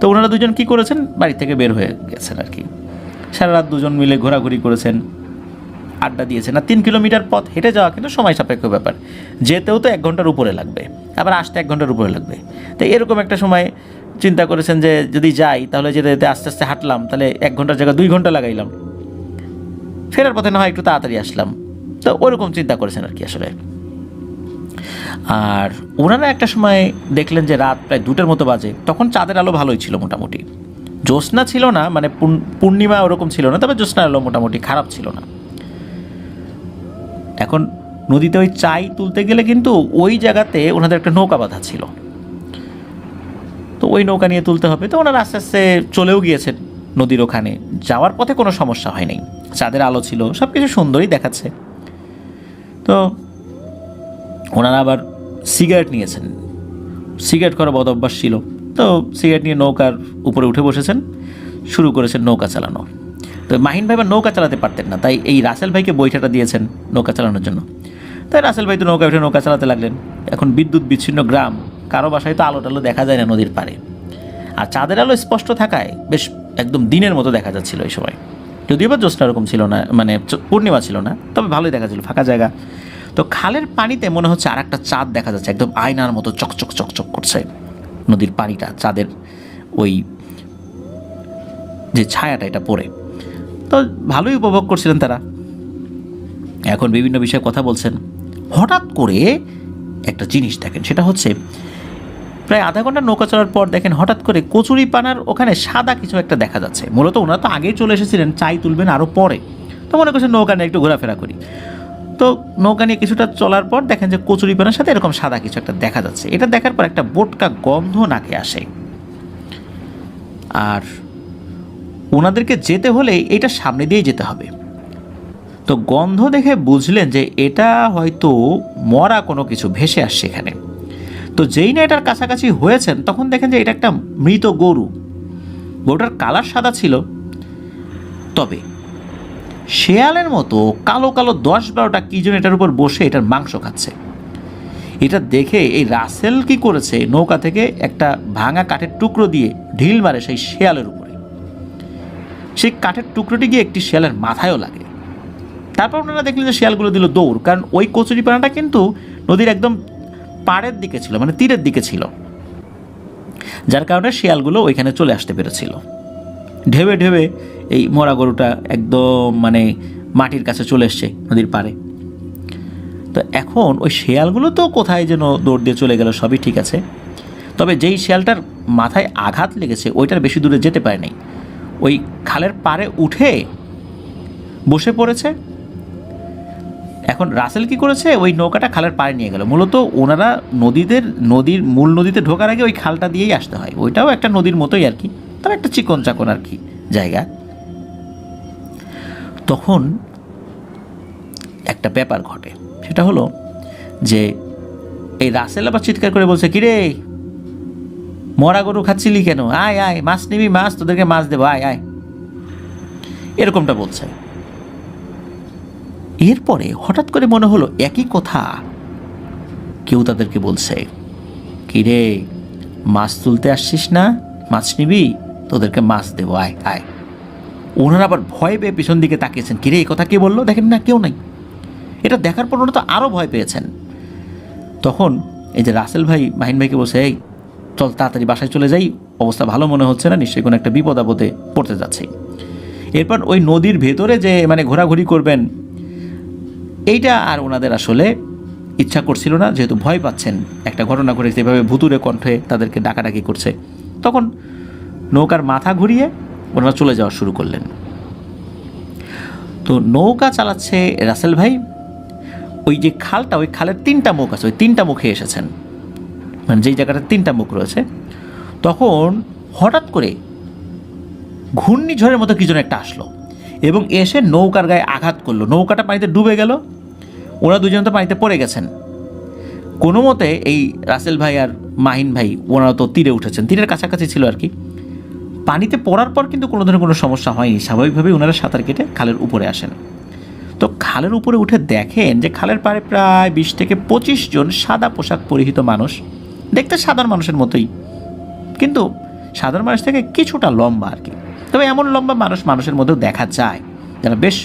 তো ওনারা দুজন কি করেছেন, বাড়ি থেকে বের হয়ে গেছেন আর কি। সারা রাত দুজন মিলে ঘোরাঘুরি করেছেন, আড্ডা দিয়েছেন। আর 3 কিলোমিটার পথ হেঁটে যাওয়া কিন্তু সময় সাপেক্ষ ব্যাপার, যেতেও তো 1 ঘন্টার উপরে লাগবে, আবার আসতে 1 ঘন্টার উপরে লাগবে। তো এরকম একটা সময় চিন্তা করেছেন যে যদি যাই তাহলে যেতে যেতে আস্তে আস্তে হাঁটলাম, তাহলে 1 ঘন্টার জায়গায় 2 ঘন্টা লাগাইলাম, ফেরার পথে না হয় একটু তাড়াতাড়ি আসলাম। তো ওরকম চিন্তা করেছেন আর কি আসলে। আর ওনারা একটা সময় দেখলেন যে রাত প্রায় 2টার মতো বাজে, তখন চাঁদের আলো ভালোই ছিল মোটামুটি, জ্যোৎস্না ছিল না, মানে পূর্ণিমা ওরকম ছিল না, তবে জ্যোৎস্নার আলো মোটামুটি খারাপ ছিল না। এখন নদীতে ওই চাই তুলতে গেলে কিন্তু ওই জায়গাতে ওনাদের একটা নৌকা বাঁধা ছিল, তো ওই নৌকা নিয়ে তুলতে হবে। তো ওনারা আস্তে আস্তে চলেও গিয়েছেন নদীর ওখানে, যাওয়ার পথে কোনো সমস্যা হয়নি, চাঁদের আলো ছিল, সব কিছু সুন্দরই দেখাচ্ছে। তো ওনারা আবার সিগারেট নিয়েছেন, সিগারেট করা বদ অভ্যাস ছিল, তো সিগারেট নিয়ে নৌকার উপরে উঠে বসেছেন, শুরু করেছেন নৌকা চালানো। তো মাহিন ভাই নৌকা চালাতে পারতেন না, তাই এই রাসেল ভাইকে বৈঠাটা দিয়েছেন নৌকা চালানোর জন্য। তাই রাসেল ভাই তো নৌকা উঠে নৌকা চালাতে লাগলেন। এখন বিদ্যুৎ বিচ্ছিন্ন গ্রাম, কারো বাসায় তো আলো টালো দেখা যায় না নদীর পাড়ে, আর চাঁদের আলো স্পষ্ট থাকায় বেশ একদম দিনের মতো দেখা যাচ্ছিল এই সময়, যদিও বা জ্যোৎস্না এরকম ছিল না, মানে পূর্ণিমা ছিল না, তবে ভালোই দেখা ছিল, ফাঁকা জায়গা। তো খালের পানিতে মনে হচ্ছে আর একটা চাঁদ দেখা যাচ্ছে, একদম আয়নার মতো চকচক চকচক করছে নদীর পানিটা, চাঁদের ওই যে ছায়াটা এটা পড়ে। তো ভালোই উপভোগ করছিলেন তারা। এখন বিভিন্ন বিষয়ে কথা বলছেন, হঠাৎ করে একটা জিনিস দেখেন, সেটা হচ্ছে প্রায় আধা ঘন্টা নৌকা চলার পর দেখেন হঠাৎ করে কচুরি পানার ওখানে সাদা কিছু একটা দেখা যাচ্ছে। মূলত ওনারা তো আগেই চলে এসেছিলেন, চাই তুলবেন আরও পরে, তো মনে করছেন নৌকা নিয়ে একটু ঘোরাফেরা করি। তো নৌকা নিয়ে কিছুটা চলার পর দেখেন যে কচুরি পানার সাথে এরকম সাদা কিছু একটা দেখা যাচ্ছে। এটা দেখার পর একটা বোটকা গন্ধ নাকে আসে, আর ওনাদেরকে যেতে হলে এটা সামনে দিয়ে যেতে হবে। তো গন্ধ দেখে বুঝলেন যে এটা হয়তো মরা কোনো কিছু ভেসে আসছে এখানে। তো যেই না এটার কাছাকাছি হয়েছেন তখন দেখেন যে এটা একটা মৃত গরু। গরুটার কালার সাদা ছিল, তবে শেয়ালের মতো কালো কালো 10-12টা কি যেন এটার উপর বসে এটার মাংস খাচ্ছে। এটা দেখে এই রাসেল কি করেছে, নৌকা থেকে একটা ভাঙা কাঠের টুকরো দিয়ে ঢিল মারে সেই শেয়ালের উপরে। সেই কাঠের টুকরোটি গিয়ে একটি শেয়ালের মাথায়ও লাগে। তারপর ওনারা দেখলেন যে শেয়ালগুলো দিল দৌড়, কারণ ওই কচুরিপানাটা কিন্তু নদীর একদম পাড়ের দিকে ছিল, মানে তীরের দিকে ছিল, যার কারণে শিয়ালগুলো ওইখানে চলে আসতে পেরেছিল। ঢেবে ঢেবে এই মরা গরুটা একদম মানে মাটির কাছে চলে এসছে নদীর পাড়ে। তো এখন ওই শিয়ালগুলো তো কোথায় যেন দৌড় দিয়ে চলে গেল, সবই ঠিক আছে, তবে যেই শিয়ালটার মাথায় আঘাত লেগেছে ওইটার বেশি দূরে যেতে পারে নাই, ওই খালের পাড়ে উঠে বসে পড়েছে। এখন রাসেল কি করেছে, ওই নৌকাটা খালের পাড়ে নিয়ে গেল। মূলত ওনারা নদীর মূল নদীতে ঢোকার আগে ওই খালটা দিয়েই আসতে হয়, ওইটাও একটা নদীর মতোই আর কি, তবে একটা চিকন চাকন আর কি জায়গা। তখন একটা ব্যাপার ঘটে, সেটা হলো যে এই রাসেল আবার চিৎকার করে বলছে, কিরে মরা গরু খাচ্ছিলি কেন, আয় আয় মাছ নিবি, মাছ তোদেরকে মাছ দেবো, আয় আয়, এরকমটা বলছে। এরপরে হঠাৎ করে মনে হলো একই কথা কেউ তাদেরকে বলছে, কিরে মাছ তুলতে আসছিস না, মাছ নিবি, তোদেরকে মাছ দেবো, আয় আয়। ওনারা আবার ভয় পেয়ে পিছন দিকে তাকিয়েছেন, কিরে এই কথা কে বললো, দেখেন না কেউ নাই। এটা দেখার পর ওনারা তো আরও ভয় পেয়েছেন। তখন এই যে রাসেল ভাই মাহিন ভাইকে বলছে, এই চল তাড়াতাড়ি বাসায় চলে যাই, অবস্থা ভালো মনে হচ্ছে না, নিশ্চয়ই কোনো একটা বিপদ আপদে পড়তে যাচ্ছে। এরপর ওই নদীর ভেতরে যে মানে ঘোরাঘুরি করবেন এইটা আর ওনাদের আসলে ইচ্ছা করছিল না, যেহেতু ভয় পাচ্ছেন, একটা ঘটনা ঘটেছে, এভাবে ভুতুরে কণ্ঠে তাদেরকে ডাকাডাকি করছে। তখন নৌকার মাথা ঘুরিয়ে ওনারা চলে যাওয়া শুরু করলেন। তো নৌকা চালাচ্ছে রাসেল ভাই, ওই যে খালটা, ওই খালের 3টা মুখ আছে, ওই 3টা মুখে এসেছেন, মানে যেই জায়গাটা 3টা মুখ রয়েছে। তখন হঠাৎ করে ঘূর্ণিঝড়ের মতো কি যেন একটা আসলো এবং এসে নৌকার গায়ে আঘাত করলো, নৌকাটা পানিতে ডুবে গেল, ওরা দুজন তো পানিতে পড়ে গেছেন। কোনো মতে এই রাসেল ভাই আর মাহিন ভাই ওনারা তো তীরে উঠেছেন, তীরের কাছাকাছি ছিল আর কি। পানিতে পড়ার পর কিন্তু কোনো ধরনের কোনো সমস্যা হয়নি, স্বাভাবিকভাবেই ওনারা সাঁতার কেটে খালের উপরে আসেন। তো খালের উপরে উঠে দেখেন যে খালের পাড়ে প্রায় 20 থেকে 25 জন সাদা পোশাক পরিহিত মানুষ, দেখতে সাধারণ মানুষের মতোই, কিন্তু সাধারণ মানুষ থেকে কিছুটা লম্বা আর কি। তবে এমন লম্বা মানুষের মধ্যেও দেখা যায়, যারা বেশ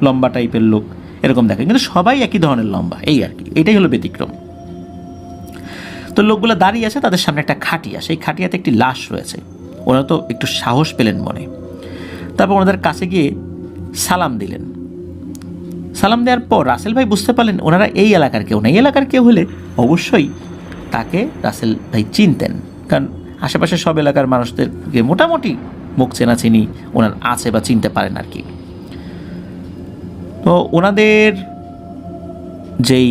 লম্বা টাইপের লোক এরকম দেখে, কিন্তু সবাই একই ধরনের লম্বা, এই আর কি, এটাই হলো ব্যতিক্রম। তো লোকগুলো দাঁড়িয়ে আছে, তাদের সামনে একটা খাটিয়া, সেই খাটিয়াতে একটি লাশ রয়েছে। ওরা তো একটু সাহস পেলেন মনে। তারপর ওনাদের কাছে গিয়ে সালাম দিলেন। সালাম দেওয়ার পর রাসেল ভাই বুঝতে পারলেন ওনারা এই এলাকার কেউ না। এই এলাকার কেউ হলে অবশ্যই তাকে রাসেল ভাই চিনতেন, কারণ আশেপাশে সব এলাকার মানুষদেরকে মোটামুটি মুখ চেনাচিনি ওনার আছে বা চিনতে পারেন আর কি। তো ওনাদের যেই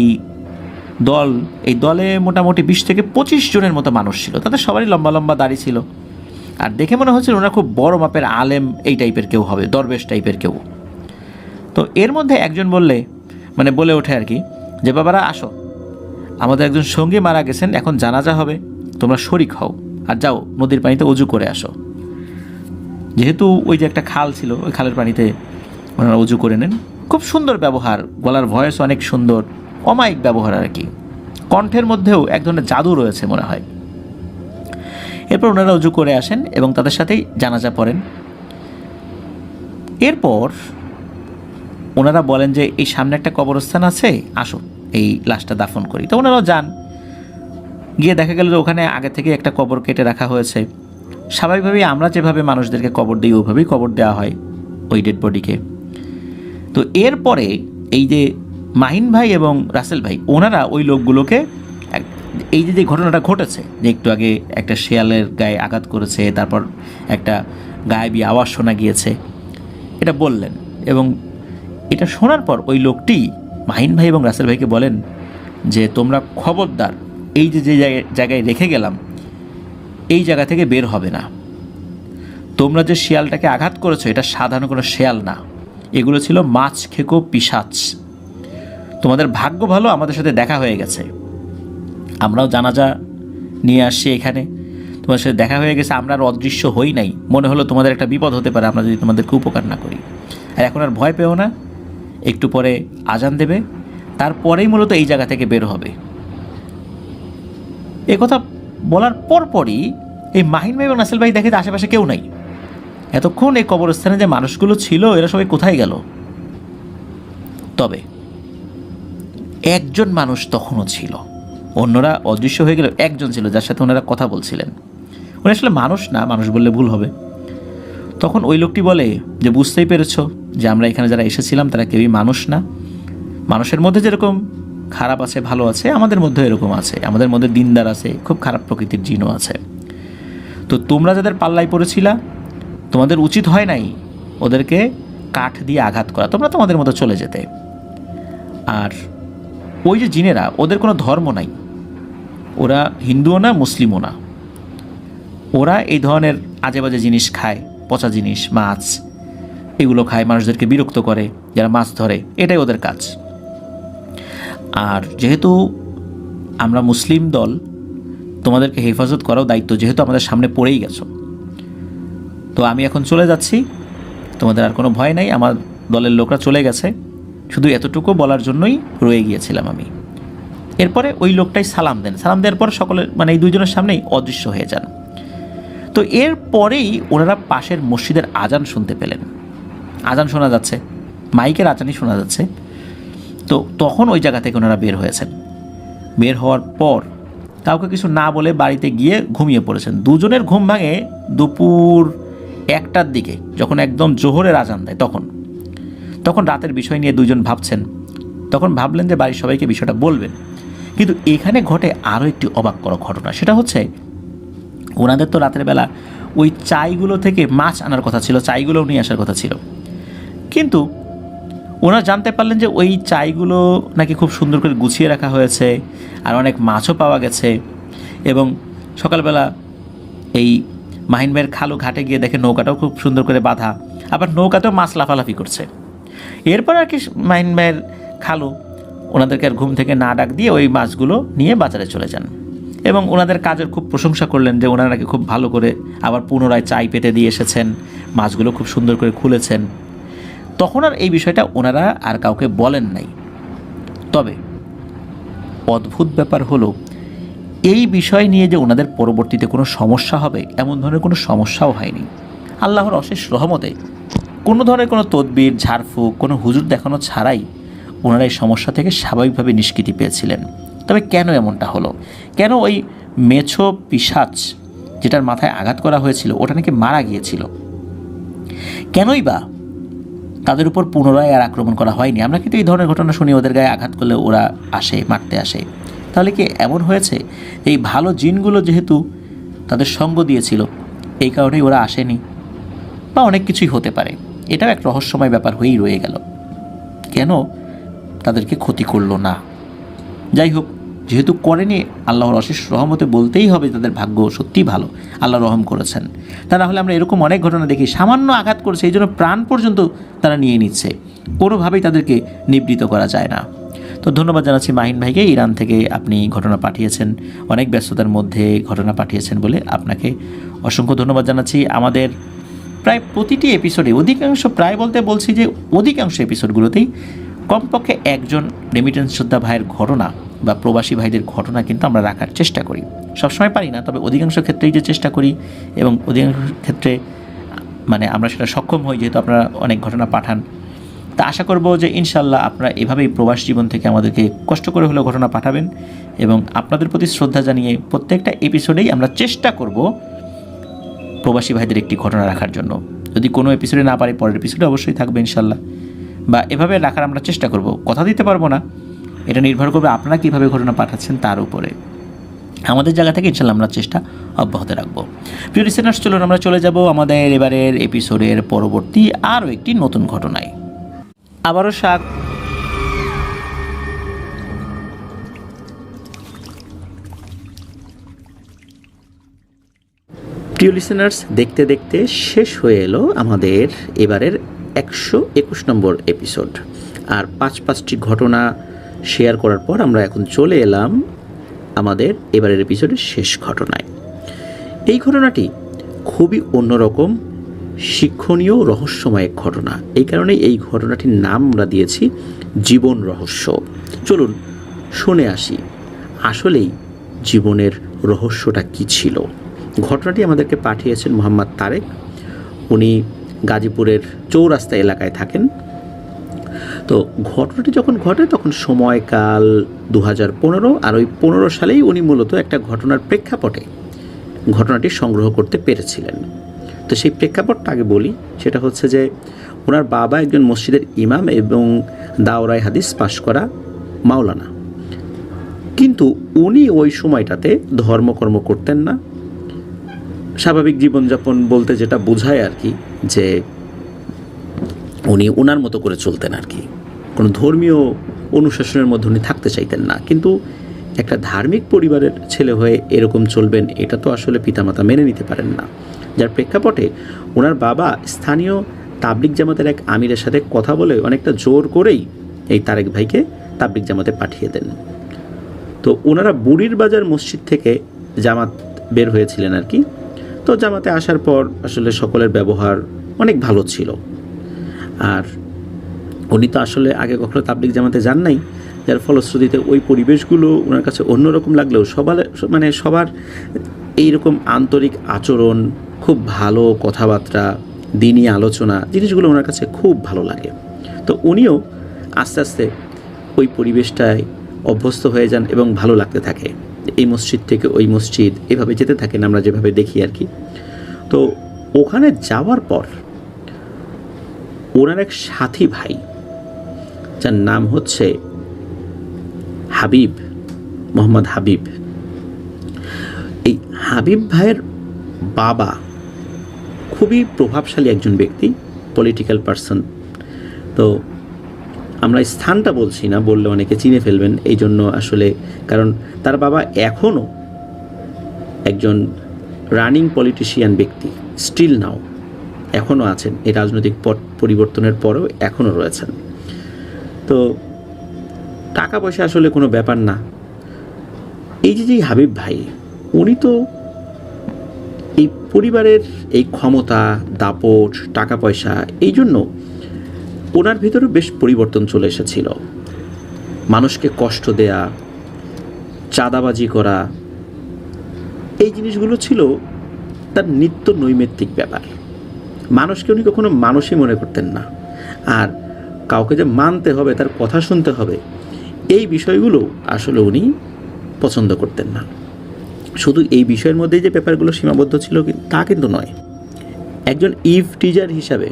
দল, এই দলে মোটামুটি 20 থেকে 25 জনের মতো মানুষ ছিল। তাদের সবারই লম্বা লম্বা দাড়ি ছিল, আর দেখে মনে হচ্ছিল ওনারা খুব বড় মাপের আলেম এই টাইপের কেউ হবে, দরবেশ টাইপের কেউ। তো এর মধ্যে একজন বলে ওঠে আর কি, যে বাবারা আসো, আমাদের একজন সঙ্গী মারা গেছেন, এখন জানাজা হবে, তোমরা শরিক হও আর যাও নদীর পানিতে অজু করে আসো। যেহেতু ওই যে একটা খাল ছিল, ওই খালের পানিতে ওনারা অজু করে নেন। খুব সুন্দর ব্যবহার, গলার ভয়েস অনেক সুন্দর, অমায়িক ব্যবহার আর কি। কণ্ঠের মধ্যেও এক ধরনের জাদু রয়েছে মনে হয়। এরপর ওনারা অজু করে আসেন এবং তাদের সাথেই জানাজা পড়েন। এরপর ওনারা বলেন যে এই সামনে একটা কবরস্থান আছে, আসো এই লাশটা দাফন করি। তো ওনারাও যান, গিয়ে দেখা গেল যে ওখানে আগে থেকে একটা কবর কেটে রাখা হয়েছে। স্বাভাবিকভাবেই আমরা যেভাবে মানুষদেরকে কবর দিই ওইভাবেই কবর দেওয়া হয় ওই ডেড বডিকে। তো এরপরে এই যে মাহিন ভাই এবং রাসেল ভাই, ওনারা ওই লোকগুলোকে এই যে ঘটনাটা ঘটেছে, যে একটু আগে একটা শেয়ালের গায়ে আঘাত করেছে, তারপর একটা গায়েবী আওয়াজ শোনা গিয়েছে, এটা বললেন। এবং এটা শোনার পর ওই লোকটি মাহিন ভাই এবং রাসেল ভাইকে বলেন যে তোমরা খবরদার, এই যে জায়গায় রেখে গেলাম এই জায়গা থেকে বের হবে না। তোমরা যে শিয়ালটাকে আঘাত করেছো এটা সাধারণ কোনো শিয়াল না, এগুলো ছিল মাছ খেকো পিশাচ। তোমাদের ভাগ্য ভালো আমাদের সাথে দেখা হয়ে গেছে, আমরাও জানাজা নিয়ে আসছি এখানে, তোমাদের সাথে দেখা হয়ে গেছে, আমরা আর অদৃশ্য হই নাই। মনে হলো তোমাদের একটা বিপদ হতে পারে আমরা যদি তোমাদেরকে উপকার না করি। আর এখন আর ভয় পেও না, একটু পরে আজান দেবে, তারপরেই মূলত এই জায়গা থেকে বের হবে। এ কথা বলার পরপরই এই মাহিন ভাই এবং নাসেল ভাই দেখে আশেপাশে কেউ নাই। এতক্ষণ এই কবরস্থানে যে মানুষগুলো ছিল এরা সবাই কোথায় গেল? তবে একজন মানুষ তখনও ছিল, অন্যরা অদৃশ্য হয়ে গেল, একজন ছিল যার সাথে ওনারা কথা বলছিলেন। উনি আসলে মানুষ না, মানুষ বললে ভুল হবে। তখন ওই লোকটি বলে যে বুঝতেই পেরেছ যে আমরা এখানে যারা এসেছিলাম তারা কেউই মানুষ না। মানুষের মধ্যে যেরকম খারাপ আছে ভালো আছে, আমাদের মধ্যে এরকম আছে, আমাদের মধ্যে দিনদার আছে, খুব খারাপ প্রকৃতির জিনও আছে। তো তোমরা যাদের পাল্লায় পড়েছিলা তোমাদের উচিত হয় নাই ওদেরকে কাঠ দিয়ে আঘাত করা, তোমরা তোমাদের মতো চলে যেতে। আর ওই যে জিনেরা, ওদের কোনো ধর্ম নাই, ওরা হিন্দুও না মুসলিমও না, ওরা এই ধরনের আজে বাজে জিনিস খায়, পচা জিনিস, মাছ, এগুলো খায়, মানুষদেরকে বিরক্ত করে, যারা মাছ ধরে, এটাই ওদের কাজ। আর যেহেতু আমরা মুসলিম দল, তোমাদেরকে হেফাজত করাও দায়িত্ব, যেহেতু আমাদের সামনে পড়েই গেছো। তো আমি এখন চলে যাচ্ছি, তোমাদের আর কোনো ভয় নাই, আমার দলের লোকরা চলে গেছে, শুধু এতটুকু বলার জন্যই রয়ে গিয়েছিলাম আমি। এরপরে ওই লোকটাই সালাম দেন, সালাম দেওয়ার পর সকলের এই দুইজনের সামনেই অদৃশ্য হয়ে যান। তো এরপরেই ওনারা পাশের মসজিদের আজান শুনতে পেলেন, আজান শোনা যাচ্ছে, মাইকের আজানই শোনা যাচ্ছে। তো তখন ওই জায়গা থেকে ওনারা বের হয়েছেন। বের হওয়ার পর কাউকে কিছু না বলে বাড়িতে গিয়ে ঘুমিয়ে পড়েছেন। দুজনের ঘুম ভাঙে দুপুর 1টার দিকে, যখন একদম জোহরের আজান দেয়। তখন রাতের বিষয় নিয়ে দুজন ভাবছেন। তখন ভাবলেন যে বাড়ির সবাইকে বিষয়টা বলবেন। কিন্তু এখানে ঘটে আরও একটি অবাক করা ঘটনা। সেটা হচ্ছে ওনাদের তো রাতের বেলা ওই চাইগুলো থেকে মাছ আনার কথা ছিল, চাইগুলো নিয়ে আসার কথা ছিল, কিন্তু ওনারা জানতে পারলেন যে ওই চাইগুলো নাকি খুব সুন্দর করে গুছিয়ে রাখা হয়েছে, আর অনেক মাছও পাওয়া গেছে। এবং সকালবেলা এই মাহিন ভাইয়ের খালু ঘাটে গিয়ে দেখে নৌকাটাও খুব সুন্দর করে বাঁধা, আবার নৌকাতেও মাছ লাফালাফি করছে। এরপর আর কি মাহিন ভাইয়ের খালু ওনাদেরকে আর ঘুম থেকে না ডাক দিয়ে ওই মাছগুলো নিয়ে বাজারে চলে যান এবং ওনাদের কাজের খুব প্রশংসা করলেন যে ওনারা নাকি খুব ভালো করে আবার পুনরায় চাই পেতে দিয়ে এসেছেন, মাছগুলো খুব সুন্দর করে খুলেছেন। তখন আর এই বিষয়টা ওনারা আর কাউকে বলেন নাই। তবে অদ্ভুত ব্যাপার হলো এই বিষয় নিয়ে যে ওনাদের পরবর্তীতে কোনো সমস্যা হবে এমন ধরনের কোনো সমস্যাও হয়নি। আল্লাহর অশেষ রহমতে কোনো ধরনের কোনো তদবির ঝাড়ফুঁক কোনো হুজুর দেখানো ছাড়াই ওনারা এই সমস্যা থেকে স্বাভাবিকভাবে নিষ্কৃতি পেয়েছিলেন। তবে কেন এমনটা হলো? কেন ওই মেছো পিশাচ যেটার মাথায় আঘাত করা হয়েছিল ওটা নাকি মারা গিয়েছিল, কেনই বা তাদের উপর পুনরায় আর আক্রমণ করা হয়নি? আমরা কিন্তু এই ধরনের ঘটনা শুনি, ওদের গায়ে আঘাত করলে ওরা আসে, মারতে আসে। তাহলে কি এমন হয়েছে এই ভালো জিনগুলো যেহেতু তাদের সঙ্গ দিয়েছিল এই কারণেই ওরা আসেনি? বা অনেক কিছুই হতে পারে, এটাও এক রহস্যময় ব্যাপার হয়েই রয়ে গেল। কেন তাদেরকে ক্ষতি করলো না? যাই হোক, যেহেতু করেনি, আল্লাহর অশেষ রহমতে বলতেই হবে তাদের ভাগ্য সত্যিই ভালো, আল্লাহ রহম করেছেন। তা না হলে আমরা এরকম অনেক ঘটনা দেখি, সামান্য আঘাত করছে এই জন্য প্রাণ পর্যন্ত তারা নিয়ে নিচ্ছে, কোনোভাবেই তাদেরকে নিবৃত করা যায় না। তো ধন্যবাদ জানাচ্ছি মাহিন ভাইকে, ইরান থেকে আপনি ঘটনা পাঠিয়েছেন, অনেক ব্যস্ততার মধ্যে ঘটনা পাঠিয়েছেন বলে আপনাকে অসংখ্য ধন্যবাদ জানাচ্ছি। আমাদের প্রায় প্রতিটি এপিসোডে অধিকাংশ, প্রায় বলতে বলছি যে অধিকাংশ এপিসোডগুলোতেই কমপক্ষে একজন রেমিটেন্স যোদ্ধা ভাইয়ের ঘটনা বা প্রবাসী ভাইদের ঘটনা কিন্তু আমরা রাখার চেষ্টা করি। সবসময় পারি না, তবে অধিকাংশ ক্ষেত্রেই যে চেষ্টা করি এবং অধিকাংশ ক্ষেত্রে মানে আমরা সেটা সক্ষম হই, যেহেতু আপনারা অনেক ঘটনা পাঠান। তা আশা করব যে ইনশাল্লাহ আপনারা এভাবেই প্রবাস জীবন থেকে আমাদেরকে কষ্ট করে হলেও ঘটনা পাঠাবেন এবং আপনাদের প্রতি শ্রদ্ধা জানিয়ে প্রত্যেকটা এপিসোডেই আমরা চেষ্টা করব প্রবাসী ভাইদের একটি ঘটনা রাখার জন্য। যদি কোনো এপিসোডে না পারি পরের এপিসোডে অবশ্যই থাকবে ইনশাল্লাহ, বা এভাবে রাখার আমরা চেষ্টা করব। কথা দিতে পারবো না, এটা নির্ভর করবে আপনারা কীভাবে ঘটনা পাঠাচ্ছেন তার উপরে। আমাদের জায়গা থেকে ইনশাল্লাহ আমরা চেষ্টা অব্যাহত রাখবো। প্রিয় লিসেনার্স, চলুন আমরা চলে যাব আমাদের এবারের এপিসোডের পরবর্তী আরও একটি নতুন ঘটনায়। আবারও প্রিয় লিসেনার্স, দেখতে দেখতে শেষ হয়ে এলো আমাদের এবারের 121 নম্বর এপিসোড। আর 5টি ঘটনা শেয়ার করার পর আমরা এখন চলে এলাম আমাদের এবারের এপিসোডের শেষ ঘটনায়। এই ঘটনাটি খুবই অন্যরকম, শিক্ষণীয়, রহস্যময় এক ঘটনা। এই কারণেই এই ঘটনাটির নাম আমরা দিয়েছি জীবন রহস্য। চলুন শুনে আসি আসলেই জীবনের রহস্যটা কী ছিল। ঘটনাটি আমাদেরকে পাঠিয়েছেন মোহাম্মদ তারেক। উনি গাজীপুরের চৌরাস্তা এলাকায় থাকেন। তো ঘটনাটি যখন ঘটে তখন সময়কাল 2015, আর ওই 15 সালেই উনি মূলত একটা ঘটনার প্রেক্ষাপটে ঘটনাটি সংগ্রহ করতে পেরেছিলেন। তো সেই প্রেক্ষাপটটা আগে বলি। সেটা হচ্ছে যে ওনার বাবা একজন মসজিদের ইমাম এবং দাওরাই হাদিস পাশ করা মাওলানা, কিন্তু উনি ওই সময়টাতে ধর্মকর্ম করতেন না। স্বাভাবিক জীবনযাপন বলতে যেটা বোঝায় আর কি, যে উনি ওনার মতো করে চলতেন আর কি, কোনো ধর্মীয় অনুশাসনের মধ্যে উনি থাকতে চাইতেন না। কিন্তু একটা ধার্মিক পরিবারের ছেলে হয়ে এরকম চলবেন, এটা তো আসলে পিতামাতা মেনে নিতে পারেন না। যার প্রেক্ষাপটে ওনার বাবা স্থানীয় তাবলিগ জামাতের এক আমিরের সাথে কথা বলে অনেকটা জোর করেই এই তারেক ভাইকে তাবলিগ জামাতে পাঠিয়ে দেন। তো ওনারা বুড়ির বাজার মসজিদ থেকে জামাত বের হয়েছিলেন আর কি। তো জামাতে আসার পর আসলে সকলের ব্যবহার অনেক ভালো ছিল। আর উনি তো আসলে আগে কখনো তাবলিগ জামাতে যান নাই, যার ফলশ্রুতিতে ওই পরিবেশগুলো ওনার কাছে অন্যরকম লাগলেও সবার এইরকম আন্তরিক আচরণ, খুব ভালো কথাবার্তা, দিনী আলোচনা, জিনিসগুলো ওনার কাছে খুব ভালো লাগে। তো উনিও আস্তে আস্তে ওই পরিবেশটায় অভ্যস্ত হয়ে যান এবং ভালো লাগতে থাকে। এই মসজিদ থেকে ওই মসজিদ এভাবে যেতে থাকেন, আমরা যেভাবে দেখি আর কি। তো ওখানে যাওয়ার পর ওনার এক সাথী ভাই, যার নাম হচ্ছে হাবিব, মোহাম্মদ হাবিব। এই হাবিব ভাইয়ের বাবা খুবই প্রভাবশালী একজন ব্যক্তি, পলিটিক্যাল পারসন। তো আমরা স্থানটা বলছি না, বললে অনেকে চিনে ফেলবেন, এই জন্য আসলে, কারণ তার বাবা এখনও একজন রানিং পলিটিশিয়ান ব্যক্তি, স্টিল নাও এখনও আছেন, এই রাজনৈতিক পট পরিবর্তনের পরেও এখনও রয়েছেন। তো টাকা পয়সা আসলে কোনো ব্যাপার না। এই যে হাবিব ভাই, উনি তো এই পরিবারের এই ক্ষমতা, দাপট, টাকা পয়সা, এই জন্য ওনার ভিতরে বেশ পরিবর্তন চলে এসেছিল। মানুষকে কষ্ট দেয়া, চাঁদাবাজি করা, এই জিনিসগুলো ছিল তার নিত্য নৈমিত্তিক ব্যাপার। মানুষকে উনি কখনো মানুষই মনে করতেন না, আর কাউকে যে মানতে হবে, তার কথা শুনতে হবে, এই বিষয়গুলো আসলে উনি পছন্দ করতেন না। শুধু এই বিষয়ের মধ্যেই যে ব্যাপারগুলো সীমাবদ্ধ ছিল তা কিন্তু নয়। একজন টিজার হিসাবে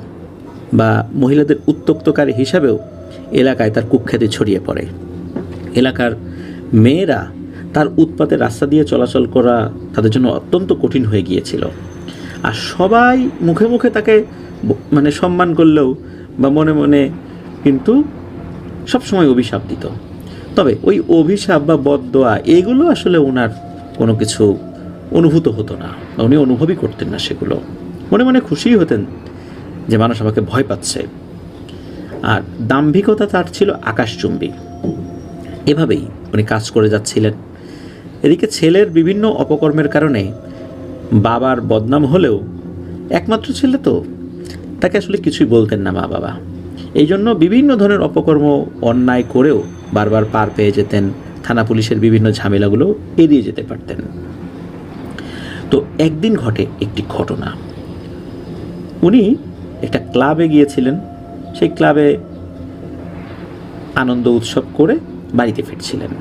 বা মহিলাদের উত্ত্যক্তকারী হিসাবেও এলাকায় তার কুখ্যাতি ছড়িয়ে পড়ে। এলাকার মেয়েরা তার উৎপাতে রাস্তা দিয়ে চলাচল করা তাদের জন্য অত্যন্ত কঠিন হয়ে গিয়েছিল। আর সবাই মুখে মুখে তাকে সম্মান করলেও বা মনে মনে কিন্তু সবসময় অভিশাপ দিত। তবে ওই অভিশাপ বা বদদোয়া এগুলো আসলে ওনার কোনো কিছু অনুভূত হতো না, উনি অনুভবই করতেন না সেগুলো। মনে মনে খুশিই হতেন যে মানুষ আমাকে ভয় পাচ্ছে। আর দাম্ভিকতা তার ছিল আকাশচুম্বী। এভাবেই উনি কাজ করে যাচ্ছিলেন। এদিকে ছেলের বিভিন্ন অপকর্মের কারণে বাবার বদনাম হলেও একমাত্র ছেলে তো, তাকে আসলে কিছুই বলতেন না মা বাবা। এই জন্য বিভিন্ন ধরনের অপকর্ম অন্যায় করেও বারবার পার পেয়ে যেতেন, থানা পুলিশের বিভিন্ন ঝামেলাগুলো এড়িয়ে যেতে পারতেন। তো একদিন ঘটে একটি ঘটনা। উনি একটা ক্লাবে গিয়েছিলেন, সেই ক্লাবে আনন্দ উৎসব করে বাড়িতে ফিরছিলেন।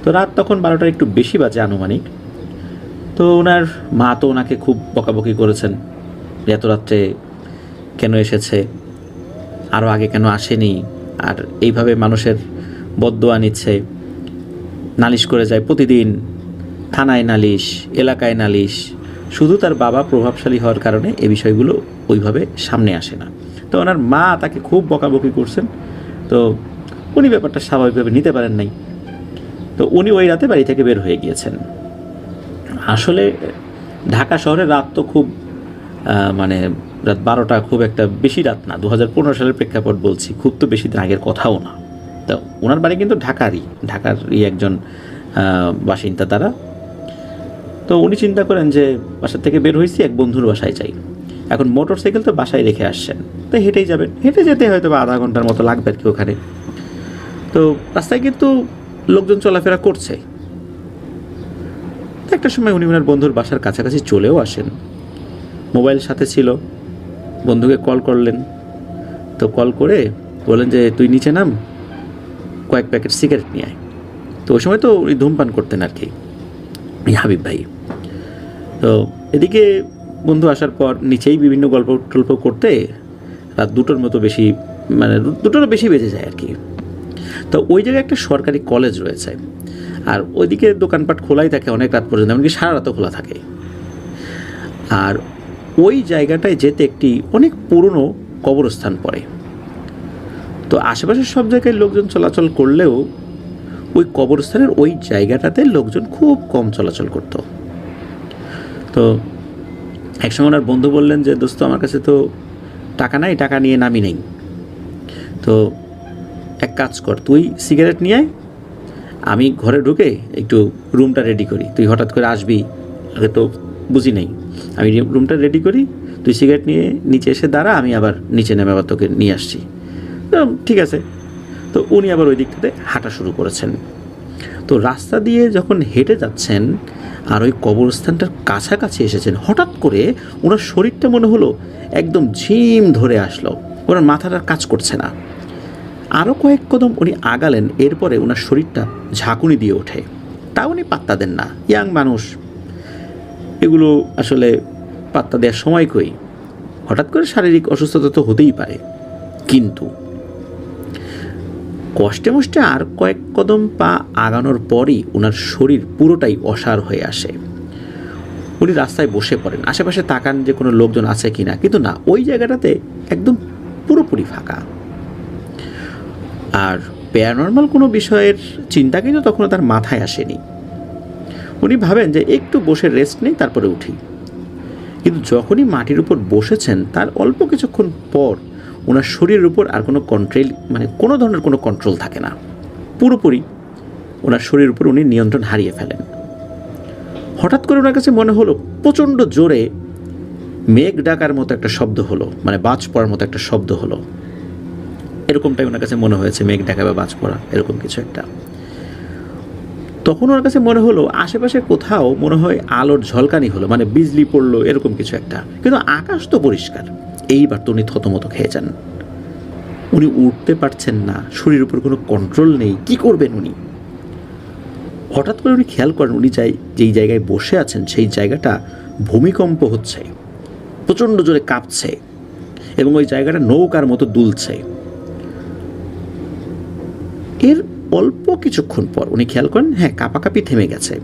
তো রাত তখন 12টার একটু বেশি বাজে আনুমানিক। তো ওনার মা তো ওনাকে খুব বকাবকি করেছেন, এত রাত্রে কেন এসেছে, আরও আগে কেন আসেনি, আর এইভাবে মানুষের বদদোয়া নিচ্ছে, নালিশ করে যায় প্রতিদিন, থানায় নালিশ, এলাকায় নালিশ। শুধু তার বাবা প্রভাবশালী হওয়ার কারণে এই বিষয়গুলো ওইভাবে সামনে আসে না। তো ওনার মা তাকে খুব বকাবকি করছেন। তো উনি ব্যাপারটা স্বাভাবিকভাবে নিতে পারেন নাই। তো উনি ওই রাতে বাড়ি থেকে বের হয়ে গিয়েছেন। আসলে ঢাকা শহরে রাত তো খুব রাত 12টা খুব একটা বেশি রাত না, 2015 সালের প্রেক্ষাপট বলছি, খুব তো বেশি দিন আগের কথাও না। তো ওনার বাড়ি কিন্তু ঢাকারই একজন বাসিন্দা তারা। তো উনি চিন্তা করেন যে বাসা থেকে বের হয়েছি, এক বন্ধুর বাসায় যাই। এখন মোটর সাইকেল তো বাসায় রেখে আসছেন, তো হেঁটেই যাবেন, হেঁটে যেতে হয়তো বা আধা ঘন্টার মতো লাগবে আর কি ওখানে। তো রাস্তায় কিন্তু লোকজন চলাফেরা করছে। তো একটা সময় উনি ওনার বন্ধুর বাসার কাছাকাছি চলেও আসেন। মোবাইল সাথে ছিল, বন্ধুকে কল করলেন। তো কল করে বলেন যে তুই নিচে নাম, কয়েক প্যাকেট সিগারেট নিয়ে আয়। তো ওই সময় তো উনি ধূমপান করতেন আর কি, হাবিব ভাই। তো এদিকে বন্ধু আসার পর নিচেই বিভিন্ন গল্প টল্প করতে রাত 2টোর মতো বেশি, 2টোরও বেশি বেজে যায় আর কি। তো ওই জায়গায় একটা সরকারি কলেজ রয়েছে, আর ওইদিকে দোকানপাট খোলাই থাকে অনেক রাত পর্যন্ত, এমনকি সারা রাতও খোলা থাকে। আর ওই জায়গাটায় যেতে একটি অনেক পুরনো কবরস্থান পড়ে। তো আশেপাশের সব জায়গায় লোকজন চলাচল করলেও ওই কবরস্থানের ওই জায়গাটাতে লোকজন খুব কম চলাচল করত। তো একসময় ওনার বন্ধু বললেন যে দোস্ত, আমার কাছে তো টাকা নাই, টাকা নিয়ে নামি নেই, তো এক কাজ কর, তুই সিগারেট নিয়ে আয়, আমি ঘরে ঢুকে একটু রুমটা রেডি করি, তুই হঠাৎ করে আসবি, আগে তো বুঝি নেই, আমি রুমটা রেডি করি, তুই সিগারেট নিয়ে নিচে এসে দাঁড়া, আমি আবার নিচে নেমে আবার তোকে নিয়ে আসছি। তো ঠিক আছে। তো উনি আবার ওই দিক থেকে হাঁটা শুরু করেছেন। তো রাস্তা দিয়ে যখন হেঁটে যাচ্ছেন আর ওই কবরস্থানটার কাছাকাছি এসেছেন, হঠাৎ করে ওনার শরীরটা মনে হলো একদম ঝিম ধরে আসলো, ওনার মাথাটা কাজ করছে না। আরও কয়েক কদম উনি আগালেন, এরপরে ওনার শরীরটা ঝাঁকুনি দিয়ে ওঠে। তা উনি পাত্তা দেন না, ইয়াং মানুষ, এগুলো আসলে পাত্তা দেওয়ার সময় কই, হঠাৎ করে শারীরিক অসুস্থতা তো হতেই পারে। কিন্তু কষ্টে মষ্টে আর কয়েক কদম পা আগানোর পরই ওনার শরীর পুরোটাই অসাড় হয়ে আসে। উনি রাস্তায় বসে পড়েন, আশেপাশে তাকান যে কোনো লোকজন আছে কিনা, কিন্তু না, ওই জায়গাটাতে একদম পুরোপুরি ফাঁকা। আর প্যারানর্মাল কোনো বিষয়ের চিন্তা কিন্তু তখনও তার মাথায় আসেনি। উনি ভাবেন যে একটু বসে রেস্ট নেই, তারপরে উঠি। কিন্তু যখনই মাটির উপর বসেছেন তার অল্প কিছুক্ষণ পর ওনার শরীরের উপর আর কোনো কন্ট্রোল, কোনো ধরনের কোনো কন্ট্রোল থাকে না। পুরোপুরি ওনার শরীরের উপর উনি নিয়ন্ত্রণ হারিয়ে ফেলেন। হঠাৎ করে ওনার কাছে মনে হলো প্রচণ্ড জোরে মেঘ ডাকার মতো একটা শব্দ হলো, বাজ পড়ার মতো একটা শব্দ হলো। এরকমটাই ওনার কাছে মনে হয়েছে, মেঘ ডাকা বা বাজ পড়া, এরকম কিছু একটা। তখন ওর কাছে মনে হলো আশেপাশে কোথাও মনে হয় আলোর ঝলকানি হলো, মানে বিজলি পড়লো এরকম কিছু একটা, কিন্তু আকাশ তো পরিষ্কার। এইবার তো উনি থতমত খেয়ে যান। উনি উঠতে পারছেন না, শরীরের উপর কোনো কন্ট্রোল নেই, কি করবেন উনি? হঠাৎ করে উনি খেয়াল করেন উনি যেই জায়গায় বসে আছেন সেই জায়গাটা ভূমিকম্প হচ্ছে, প্রচণ্ড জোরে কাঁপছে এবং ওই জায়গাটা নৌকার মতো দুলছে। এর অল্প কিছুক্ষণ পর উনি খেয়াল করেন হ্যাঁ, কাঁপাকাঁপি থেমে গেছে,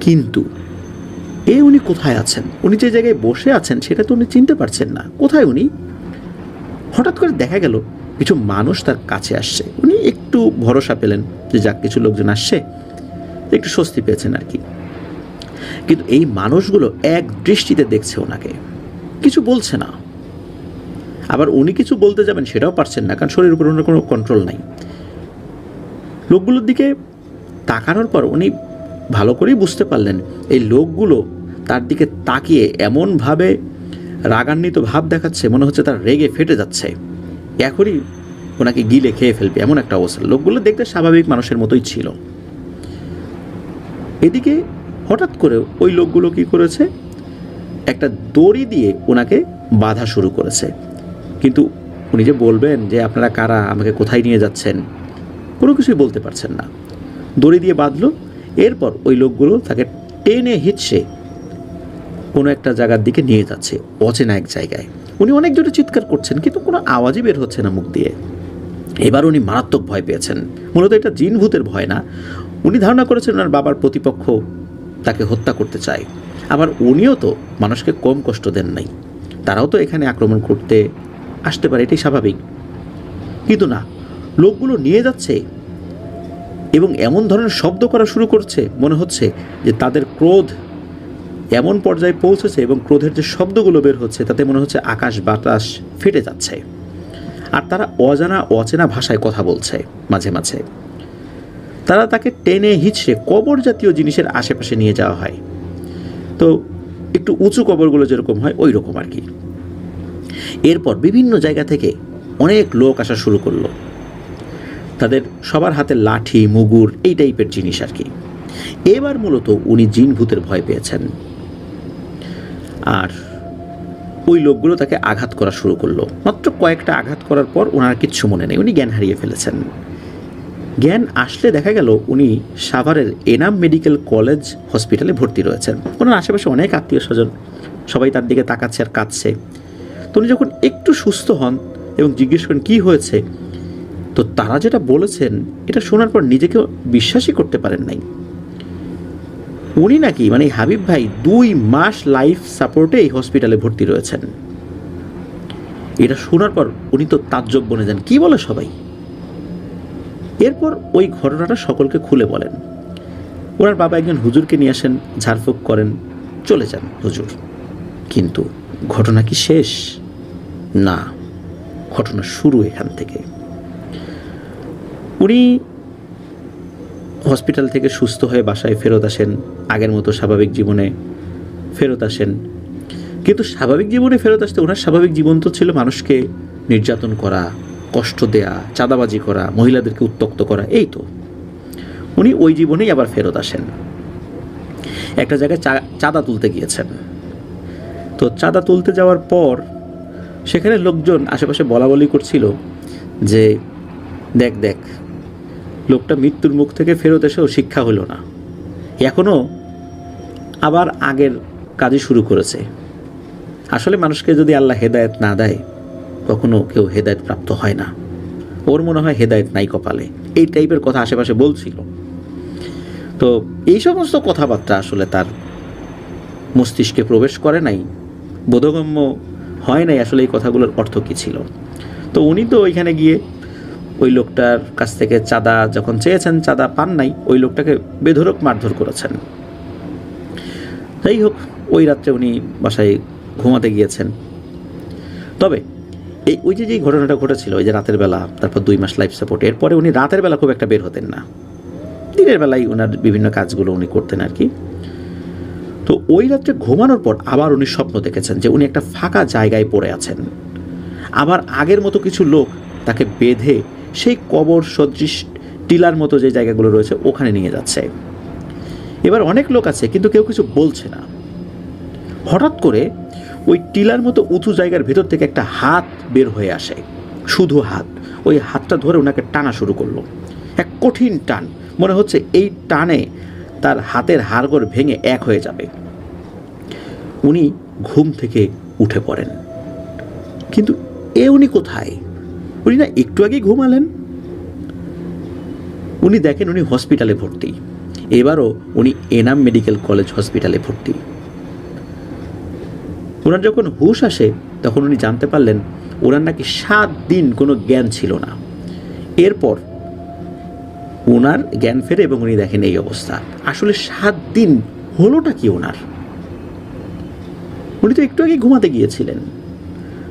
কিন্তু উনি কোথায় আছেন? উনি যে জায়গায় বসে আছেন সেটা তো উনি চিনতে পারছেন না, কোথায় উনি? হঠাৎ করে দেখা গেল কিছু মানুষ তার কাছে আসছে। উনি একটু ভরসা পেলেন যে যাক, কিছু লোকজন আসছে, একটু স্বস্তি পেয়েছেন আর কি। কিন্তু এই মানুষগুলো এক দৃষ্টিতে দেখছে ওনাকে, কিছু বলছে না। আবার উনি কিছু বলতে যাবেন সেটাও পারছেন না, কারণ শরীরের উপর ওনার কোনো কন্ট্রোল নাই। লোকগুলোর দিকে তাকানোর পর উনি ভালো করেই বুঝতে পারলেন এই লোকগুলো তার দিকে তাকিয়ে এমনভাবে রাগান্বিত ভাব দেখাচ্ছে, মনে হচ্ছে তার রেগে ফেটে যাচ্ছে, এখনই ওনাকে গিলে খেয়ে ফেলবে এমন একটা অবস্থা। লোকগুলো দেখতে স্বাভাবিক মানুষের মতোই ছিল। এদিকে হঠাৎ করে ওই লোকগুলো কি করেছে, একটা দড়ি দিয়ে ওনাকে বাধা শুরু করেছে। কিন্তু উনি যে বলবেন যে আপনারা কারা, আমাকে কোথায় নিয়ে যাচ্ছেন, কোনো কিছুই বলতে পারছেন না। দড়ি দিয়ে বাঁধলো, এরপর ওই লোকগুলো তাকে টেনে হিঁচড়ে কোনো একটা জায়গার দিকে নিয়ে যাচ্ছে, অচেনা এক জায়গায়। উনি অনেক জোরে চিৎকার করছেন কিন্তু কোনো আওয়াজই বের হচ্ছে না মুখ দিয়ে। এবার উনি মারাত্মক ভয় পেয়েছেন। মূলত এটা জিন ভূতের ভয় না, উনি ধারণা করেছেন ওনার বাবার প্রতিপক্ষ তাকে হত্যা করতে চায়। আবার উনিও তো মানুষকে কম কষ্ট দেন নাই, তারাও তো এখানে আক্রমণ করতে আসতে পারে, এটাই স্বাভাবিক। কিন্তু না, লোকগুলো নিয়ে যাচ্ছে এবং এমন ধরনের শব্দ করা শুরু করছে, মনে হচ্ছে যে তাদের ক্রোধ এমন পর্যায়ে পৌঁছেছে এবং ক্রোধের যে শব্দগুলো বের হচ্ছে তাতে মনে হচ্ছে আকাশ বাতাস ফেটে যাচ্ছে। আর তারা অচেনা ভাষায় কথা বলছে মাঝে মাঝে। তারা তাকে টেনে হিঁচড়ে কবর জাতীয় জিনিসের আশেপাশে নিয়ে যাওয়া হয়, তো একটু উঁচু কবরগুলো যেরকম হয় ওই রকম আর কি। এরপর বিভিন্ন জায়গা থেকে অনেক লোক আসা শুরু করলো, তাদের সবার হাতে লাঠি, মুগুর, এই টাইপের জিনিস আর কি। এবার মূলত উনি জিন ভূতের ভয় পেয়েছেন, আর ওই লোকগুলো তাকে আঘাত করা শুরু করলো। মাত্র কয়েকটা আঘাত করার পর ওনার কিচ্ছু মনে নেই, উনি জ্ঞান হারিয়ে ফেলেছেন। জ্ঞান আসলে দেখা গেল উনি সাভারের এনাম মেডিকেল কলেজ হসপিটালে ভর্তি রয়েছেন। ওনার আশেপাশে অনেক আত্মীয় স্বজন, সবাই তার দিকে তাকাচ্ছে আর কাঁদছে। তো উনি যখন একটু সুস্থ হন এবং জিজ্ঞেস করেন কী হয়েছে, তো তারা যেটা বলেছেন এটা শোনার পর নিজেকেও বিশ্বাসই করতে পারেন নাই। উনি নাকি মানে হাবিব ভাই 2 মাস লাইফ সাপোর্টে এই হসপিটালে ভর্তি রয়েছেন। এটা শোনার পর উনি তো তাজ্জব বনে যান, কি বলে সবাই। এরপর ওই ঘটনাটা সকলকে খুলে বলেন। ওনার বাবা একজন হুজুরকে নিয়ে আসেন, ঝাড়ফুঁক করেন, চলে যান হুজুর। কিন্তু ঘটনা কি শেষ? না, ঘটনা শুরু এখান থেকে। উনি হসপিটাল থেকে সুস্থ হয়ে বাসায় ফেরত আসেন, আগের মতো স্বাভাবিক জীবনে ফেরত আসেন। কিন্তু স্বাভাবিক জীবনে ফেরত আসতে ওনার স্বাভাবিক জীবন তো ছিল মানুষকে নির্যাতন করা, কষ্ট দেয়া, চাঁদাবাজি করা, মহিলাদেরকে উত্ত্যক্ত করা, এই তো। উনি ওই জীবনেই আবার ফেরত আসেন। একটা জায়গায় চাঁদা তুলতে গিয়েছেন। তো চাঁদা তুলতে যাওয়ার পর সেখানে লোকজন আশেপাশে বলা বলি করছিল যে দেখ দেখ, লোকটা মৃত্যুর মুখ থেকে ফেরত এসেও শিক্ষা হলো না, এখনও আবার আগের কাজই শুরু করেছে। আসলে মানুষকে যদি আল্লাহ হেদায়েত না দেয় কখনো কেউ হেদায়েত প্রাপ্ত হয় না। ওর মনে হয় হেদায়েত নাই কপালে, এই টাইপের কথা আশেপাশে বলছিল। তো এই সমস্ত কথাবার্তা আসলে তার মস্তিষ্কে প্রবেশ করে নাই, বোধগম্য হয় নাই আসলে এই কথাগুলোর অর্থ কী ছিল। তো উনি তো ওইখানে গিয়ে ওই লোকটার কাছ থেকে চাঁদা যখন চেয়েছেন, চাঁদা পান নাই, ওই লোকটাকে বেধড়ক মারধর করেছেন। যাই হোক, ওই রাত্রে উনি বাসায় ঘুমাতে গিয়েছেন। তবে ওই যে যেই ঘটনাটা ঘটেছিল, ওই যে রাতের বেলা, তারপর 2 মাস লাইফ সাপোর্ট, এরপরে উনি রাতের বেলা খুব একটা বের হতেন না, দিনের বেলায় ওনার বিভিন্ন কাজগুলো উনি করতেন আর কি। তো ওই রাত্রে ঘুমানোর পর আবার উনি স্বপ্ন দেখেছেন যে উনি একটা ফাঁকা জায়গায় পড়ে আছেন। আবার আগের মতো কিছু লোক তাকে বেঁধে সেই কবর সদৃশ টিলার মতো যে জায়গাগুলো রয়েছে ওখানে নিয়ে যাচ্ছে। এবার অনেক লোক আছে কিন্তু কেউ কিছু বলছে না। হঠাৎ করে ওই টিলার মতো উঁচু জায়গার ভেতর থেকে একটা হাত বের হয়ে আসে, শুধু হাত। ওই হাতটা ধরে ওনাকে টানা শুরু করলো, এক কঠিন টান। মনে হচ্ছে এই টানে তার হাতের হাড়গোড় ভেঙে এক হয়ে যাবে। উনি ঘুম থেকে উঠে পড়েন, কিন্তু উনি কোথায়? উনি না একটু আগেই ঘুমালেন। উনি দেখেন উনি হসপিটালে ভর্তি। এবারও উনি এনাম মেডিকেল কলেজ হসপিটালে ভর্তি। ওনার যখন হুঁশ আসে তখন উনি জানতে পারলেন ওনার নাকি 7 দিন কোনো জ্ঞান ছিল না। এরপর ওনার জ্ঞান ফেরে এবং উনি দেখেন এই অবস্থা। আসলে 7 দিন হলোটা কি ওনার? উনি তো একটু আগে ঘুমাতে গিয়েছিলেন।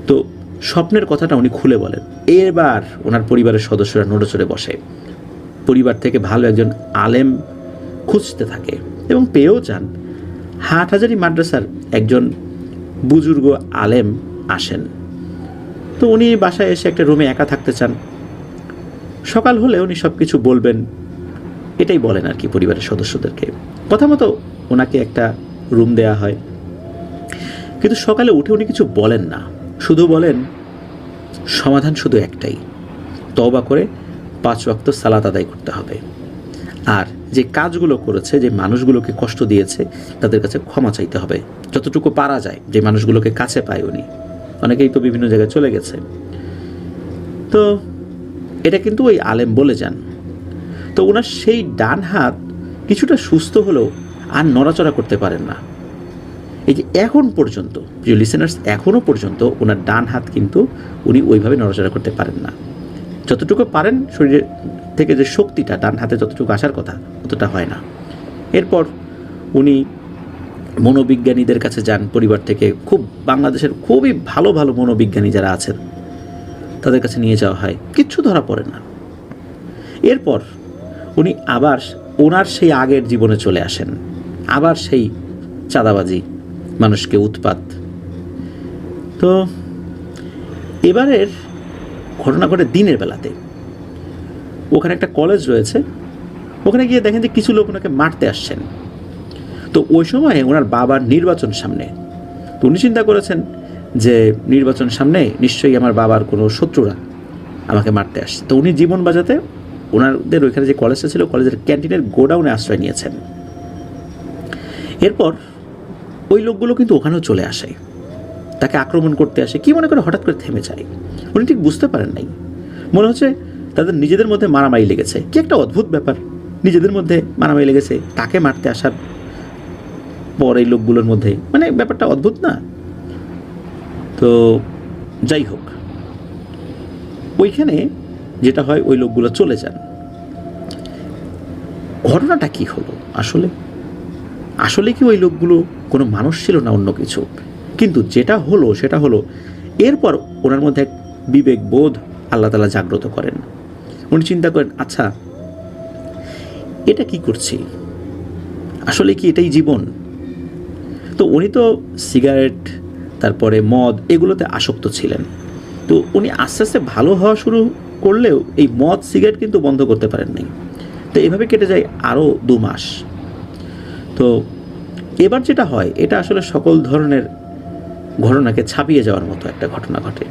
তো স্বপ্নের কথাটা উনি খুলে বলেন। এবার ওনার পরিবারের সদস্যরা নড়েচড়ে বসে। পরিবার থেকে ভালো একজন আলেম খুঁজতে থাকে এবং পেয়েও যান। হাটহাজারী মাদ্রাসার একজন বুজুর্গ আলেম আসেন। তো উনি বাসায় এসে একটা রুমে একা থাকতে চান। সকাল হলে উনি সব কিছু বলবেন এটাই বলেন আর কি পরিবারের সদস্যদেরকে। কথা মতো ওনাকে একটা রুম দেয়া হয়, কিন্তু সকালে উঠে উনি কিছু বলেন না। শুধু বলেন সমাধান শুধু একটাই, তওবা করে 5 ওয়াক্ত সালাত আদায় করতে হবে। আর যে কাজগুলো করেছে, যে মানুষগুলোকে কষ্ট দিয়েছে, তাদের কাছে ক্ষমা চাইতে হবে যতটুকু পারা যায়। যে মানুষগুলোকে কাছে পায় উনি, অনেকেই তো বিভিন্ন জায়গায় চলে গেছে। তো এটা কিন্তু ওই আলেম বলে যান। তো ওনার সেই ডান হাত কিছুটা সুস্থ হলেও আর নড়াচড়া করতে পারেন না। এই যে এখন পর্যন্ত, প্রিয় লিসেনার্স, এখনও পর্যন্ত ওনার ডান হাত কিন্তু উনি ওইভাবে নড়াচড়া করতে পারেন না। যতটুকু পারেন শরীরের থেকে যে শক্তিটা ডান হাতে যতটুকু আসার কথা অতটা হয় না। এরপর উনি মনোবিজ্ঞানীদের কাছে যান পরিবার থেকে। খুব বাংলাদেশের খুবই ভালো ভালো মনোবিজ্ঞানী যারা আছেন তাদের কাছে নিয়ে যাওয়া হয়, কিচ্ছু ধরা পড়ে না। এরপর উনি আবার ওনার সেই আগের জীবনে চলে আসেন। আবার সেই চাঁদাবাজি, মানুষকে উৎপাত। তো এবারের ঘটনা ঘটে দিনের বেলাতে। ওখানে একটা কলেজ রয়েছে, ওখানে গিয়ে দেখেন যে কিছু লোক ওনাকে মারতে আসছেন। তো ওই সময় ওনার বাবার নির্বাচন সামনে। তো উনি চিন্তা করেছেন যে নির্বাচন সামনে, নিশ্চয়ই আমার বাবার কোনো শত্রুরা আমাকে মারতে আসছে। তো উনি জীবন বাঁচাতে ওনাদের ওইখানে যে কলেজটা ছিল, কলেজের ক্যান্টিনের গোডাউনে আশ্রয় নিয়েছেন। এরপর ওই লোকগুলো কিন্তু ওখানেও চলে আসে, তাকে আক্রমণ করতে আসে। কি মনে করে হঠাৎ করে থেমে যায় উনি ঠিক বুঝতে পারেন নাই। মনে হচ্ছে তাদের নিজেদের মধ্যে মারামারি লেগেছে। কি একটা অদ্ভুত ব্যাপার, নিজেদের মধ্যে মারামারি লেগেছে তাকে মারতে আসার পর এই লোকগুলোর মধ্যে, মানে ব্যাপারটা অদ্ভুত না? তো যাই হোক, ওইখানে যেটা হয় ওই লোকগুলো চলে যান। ঘটনাটা কি হলো আসলে? আসলে কি ওই লোকগুলো কোনো মানুষ ছিল না অন্য কিছু? কিন্তু যেটা হলো সেটা হলো এরপর ওনার মধ্যে এক বিবেক বোধ আল্লাহ তাআলা জাগ্রত করেন। উনি চিন্তা করেন, আচ্ছা এটা কি করছি, আসলে কি এটাই জীবন? তো উনি তো সিগারেট, তারপরে মদ, এগুলোতে আসক্ত ছিলেন। তো উনি আস্তে আস্তে ভালো হওয়া শুরু করলেও এই মদ সিগারেট কিন্তু বন্ধ করতে পারেন নাই। তো এভাবে কেটে যায় আরও 2 মাস। তো এবার যেটা হয় এটা আসলে সকল ধরনের ঘটনাকে ছাপিয়ে যাওয়ার মতো একটা ঘটনা ঘটে।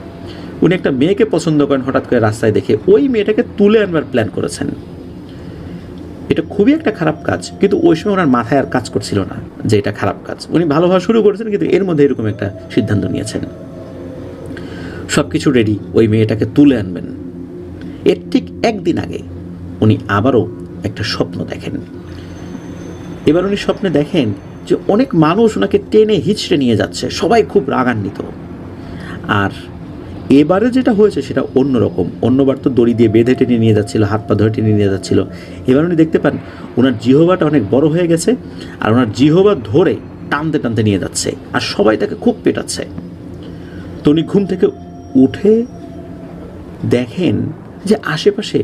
উনি একটা মেয়েকে পছন্দ করেন, হঠাৎ করে রাস্তায় দেখে ওই মেয়েটাকে তুলে আনবার প্ল্যান করেছেন। এটা খুবই একটা খারাপ কাজ, কিন্তু ওই সময় ওনার মাথায় আর কাজ করছিল না যে এটা খারাপ কাজ। উনি ভালো হওয়া শুরু করেছেন, কিন্তু এর মধ্যে এরকম একটা সিদ্ধান্ত নিয়েছেন। সব কিছু রেডি, ওই মেয়েটাকে তুলে আনবেন। এর ঠিক 1 দিন আগে উনি আবারও একটা স্বপ্ন দেখেন। এবার উনি স্বপ্নে দেখেন যে অনেক মানুষ ওনাকে টেনে হিচড়ে নিয়ে যাচ্ছে, সবাই খুব রাগান্বিত। আর এবারে যেটা হয়েছে সেটা অন্যরকম। অন্যবার তো দড়ি দিয়ে বেঁধে টেনে নিয়ে যাচ্ছিল, হাত পা ধরে টেনে নিয়ে যাচ্ছিল। এবার উনি দেখতে পান ওনার জিহ্বাটা অনেক বড় হয়ে গেছে, আর ওনার জিহ্বা ধরে টানতে টানতে নিয়ে যাচ্ছে, আর সবাই তাকে খুব পেটাচ্ছে। তো উনি ঘুম থেকে উঠে দেখেন যে আশেপাশে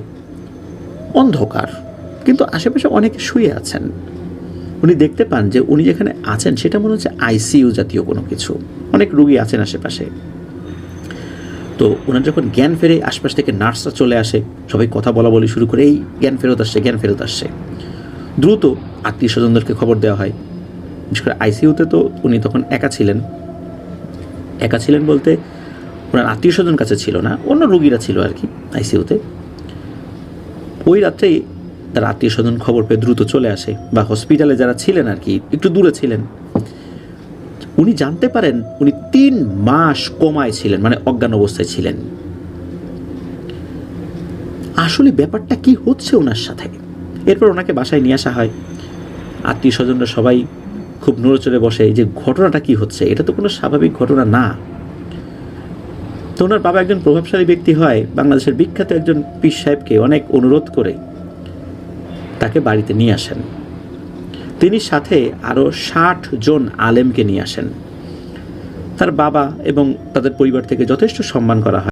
অন্ধকার, কিন্তু আশেপাশে অনেকে শুয়ে আছেন। উনি দেখতে পান যে উনি যেখানে আছেন সেটা মনে হচ্ছে আইসিইউ জাতীয় কোনো কিছু, অনেক রোগী আছেন আশেপাশে। তো ওনার যখন জ্ঞান ফেরে আশপাশ থেকে নার্সরা চলে আসে, সবাই কথা বলা বলি শুরু করে, এই জ্ঞান ফেরত আসছে, জ্ঞান ফেরত আসছে। দ্রুত আত্মীয় স্বজনদেরকে খবর দেওয়া হয়। বিশেষ করে আইসিইউতে তো উনি তখন একা ছিলেন। একা ছিলেন বলতে ওনার আত্মীয় স্বজন কাছে ছিল না, অন্য রোগীরা ছিল আর কি আইসিইউতে। ওই রাত্রেই তার আত্মীয় স্বজন খবর পেয়ে দ্রুত চলে আসে, বা হসপিটালে যারা ছিলেন আর কি একটু দূরে ছিলেন। উনি জানতে পারেন উনি 3 মাস কোমায় ছিলেন, মানে অজ্ঞান অবস্থায় ছিলেন। আসলে ব্যাপারটা কি হচ্ছে ওনার সাথে। এরপর ওনাকে বাসায় নিয়ে আসা হয়। আত্মীয় স্বজনরা সবাই খুব নড়েচড়ে বসে, যে ঘটনাটা কি হচ্ছে, এটা তো কোনো স্বাভাবিক ঘটনা না। তো ওনার বাবা একজন প্রভাবশালী ব্যক্তি হয়, বাংলাদেশের বিখ্যাত একজন পীর সাহেবকে অনেক অনুরোধ করে তাকে বাড়িতে নিয়ে আসেন। তিনি সাথে আরও 60 জন আলেমকে নিয়ে আসেন। তার বাবা এবং তাদের পরিবার থেকে যথেষ্ট সম্মান করা হয়।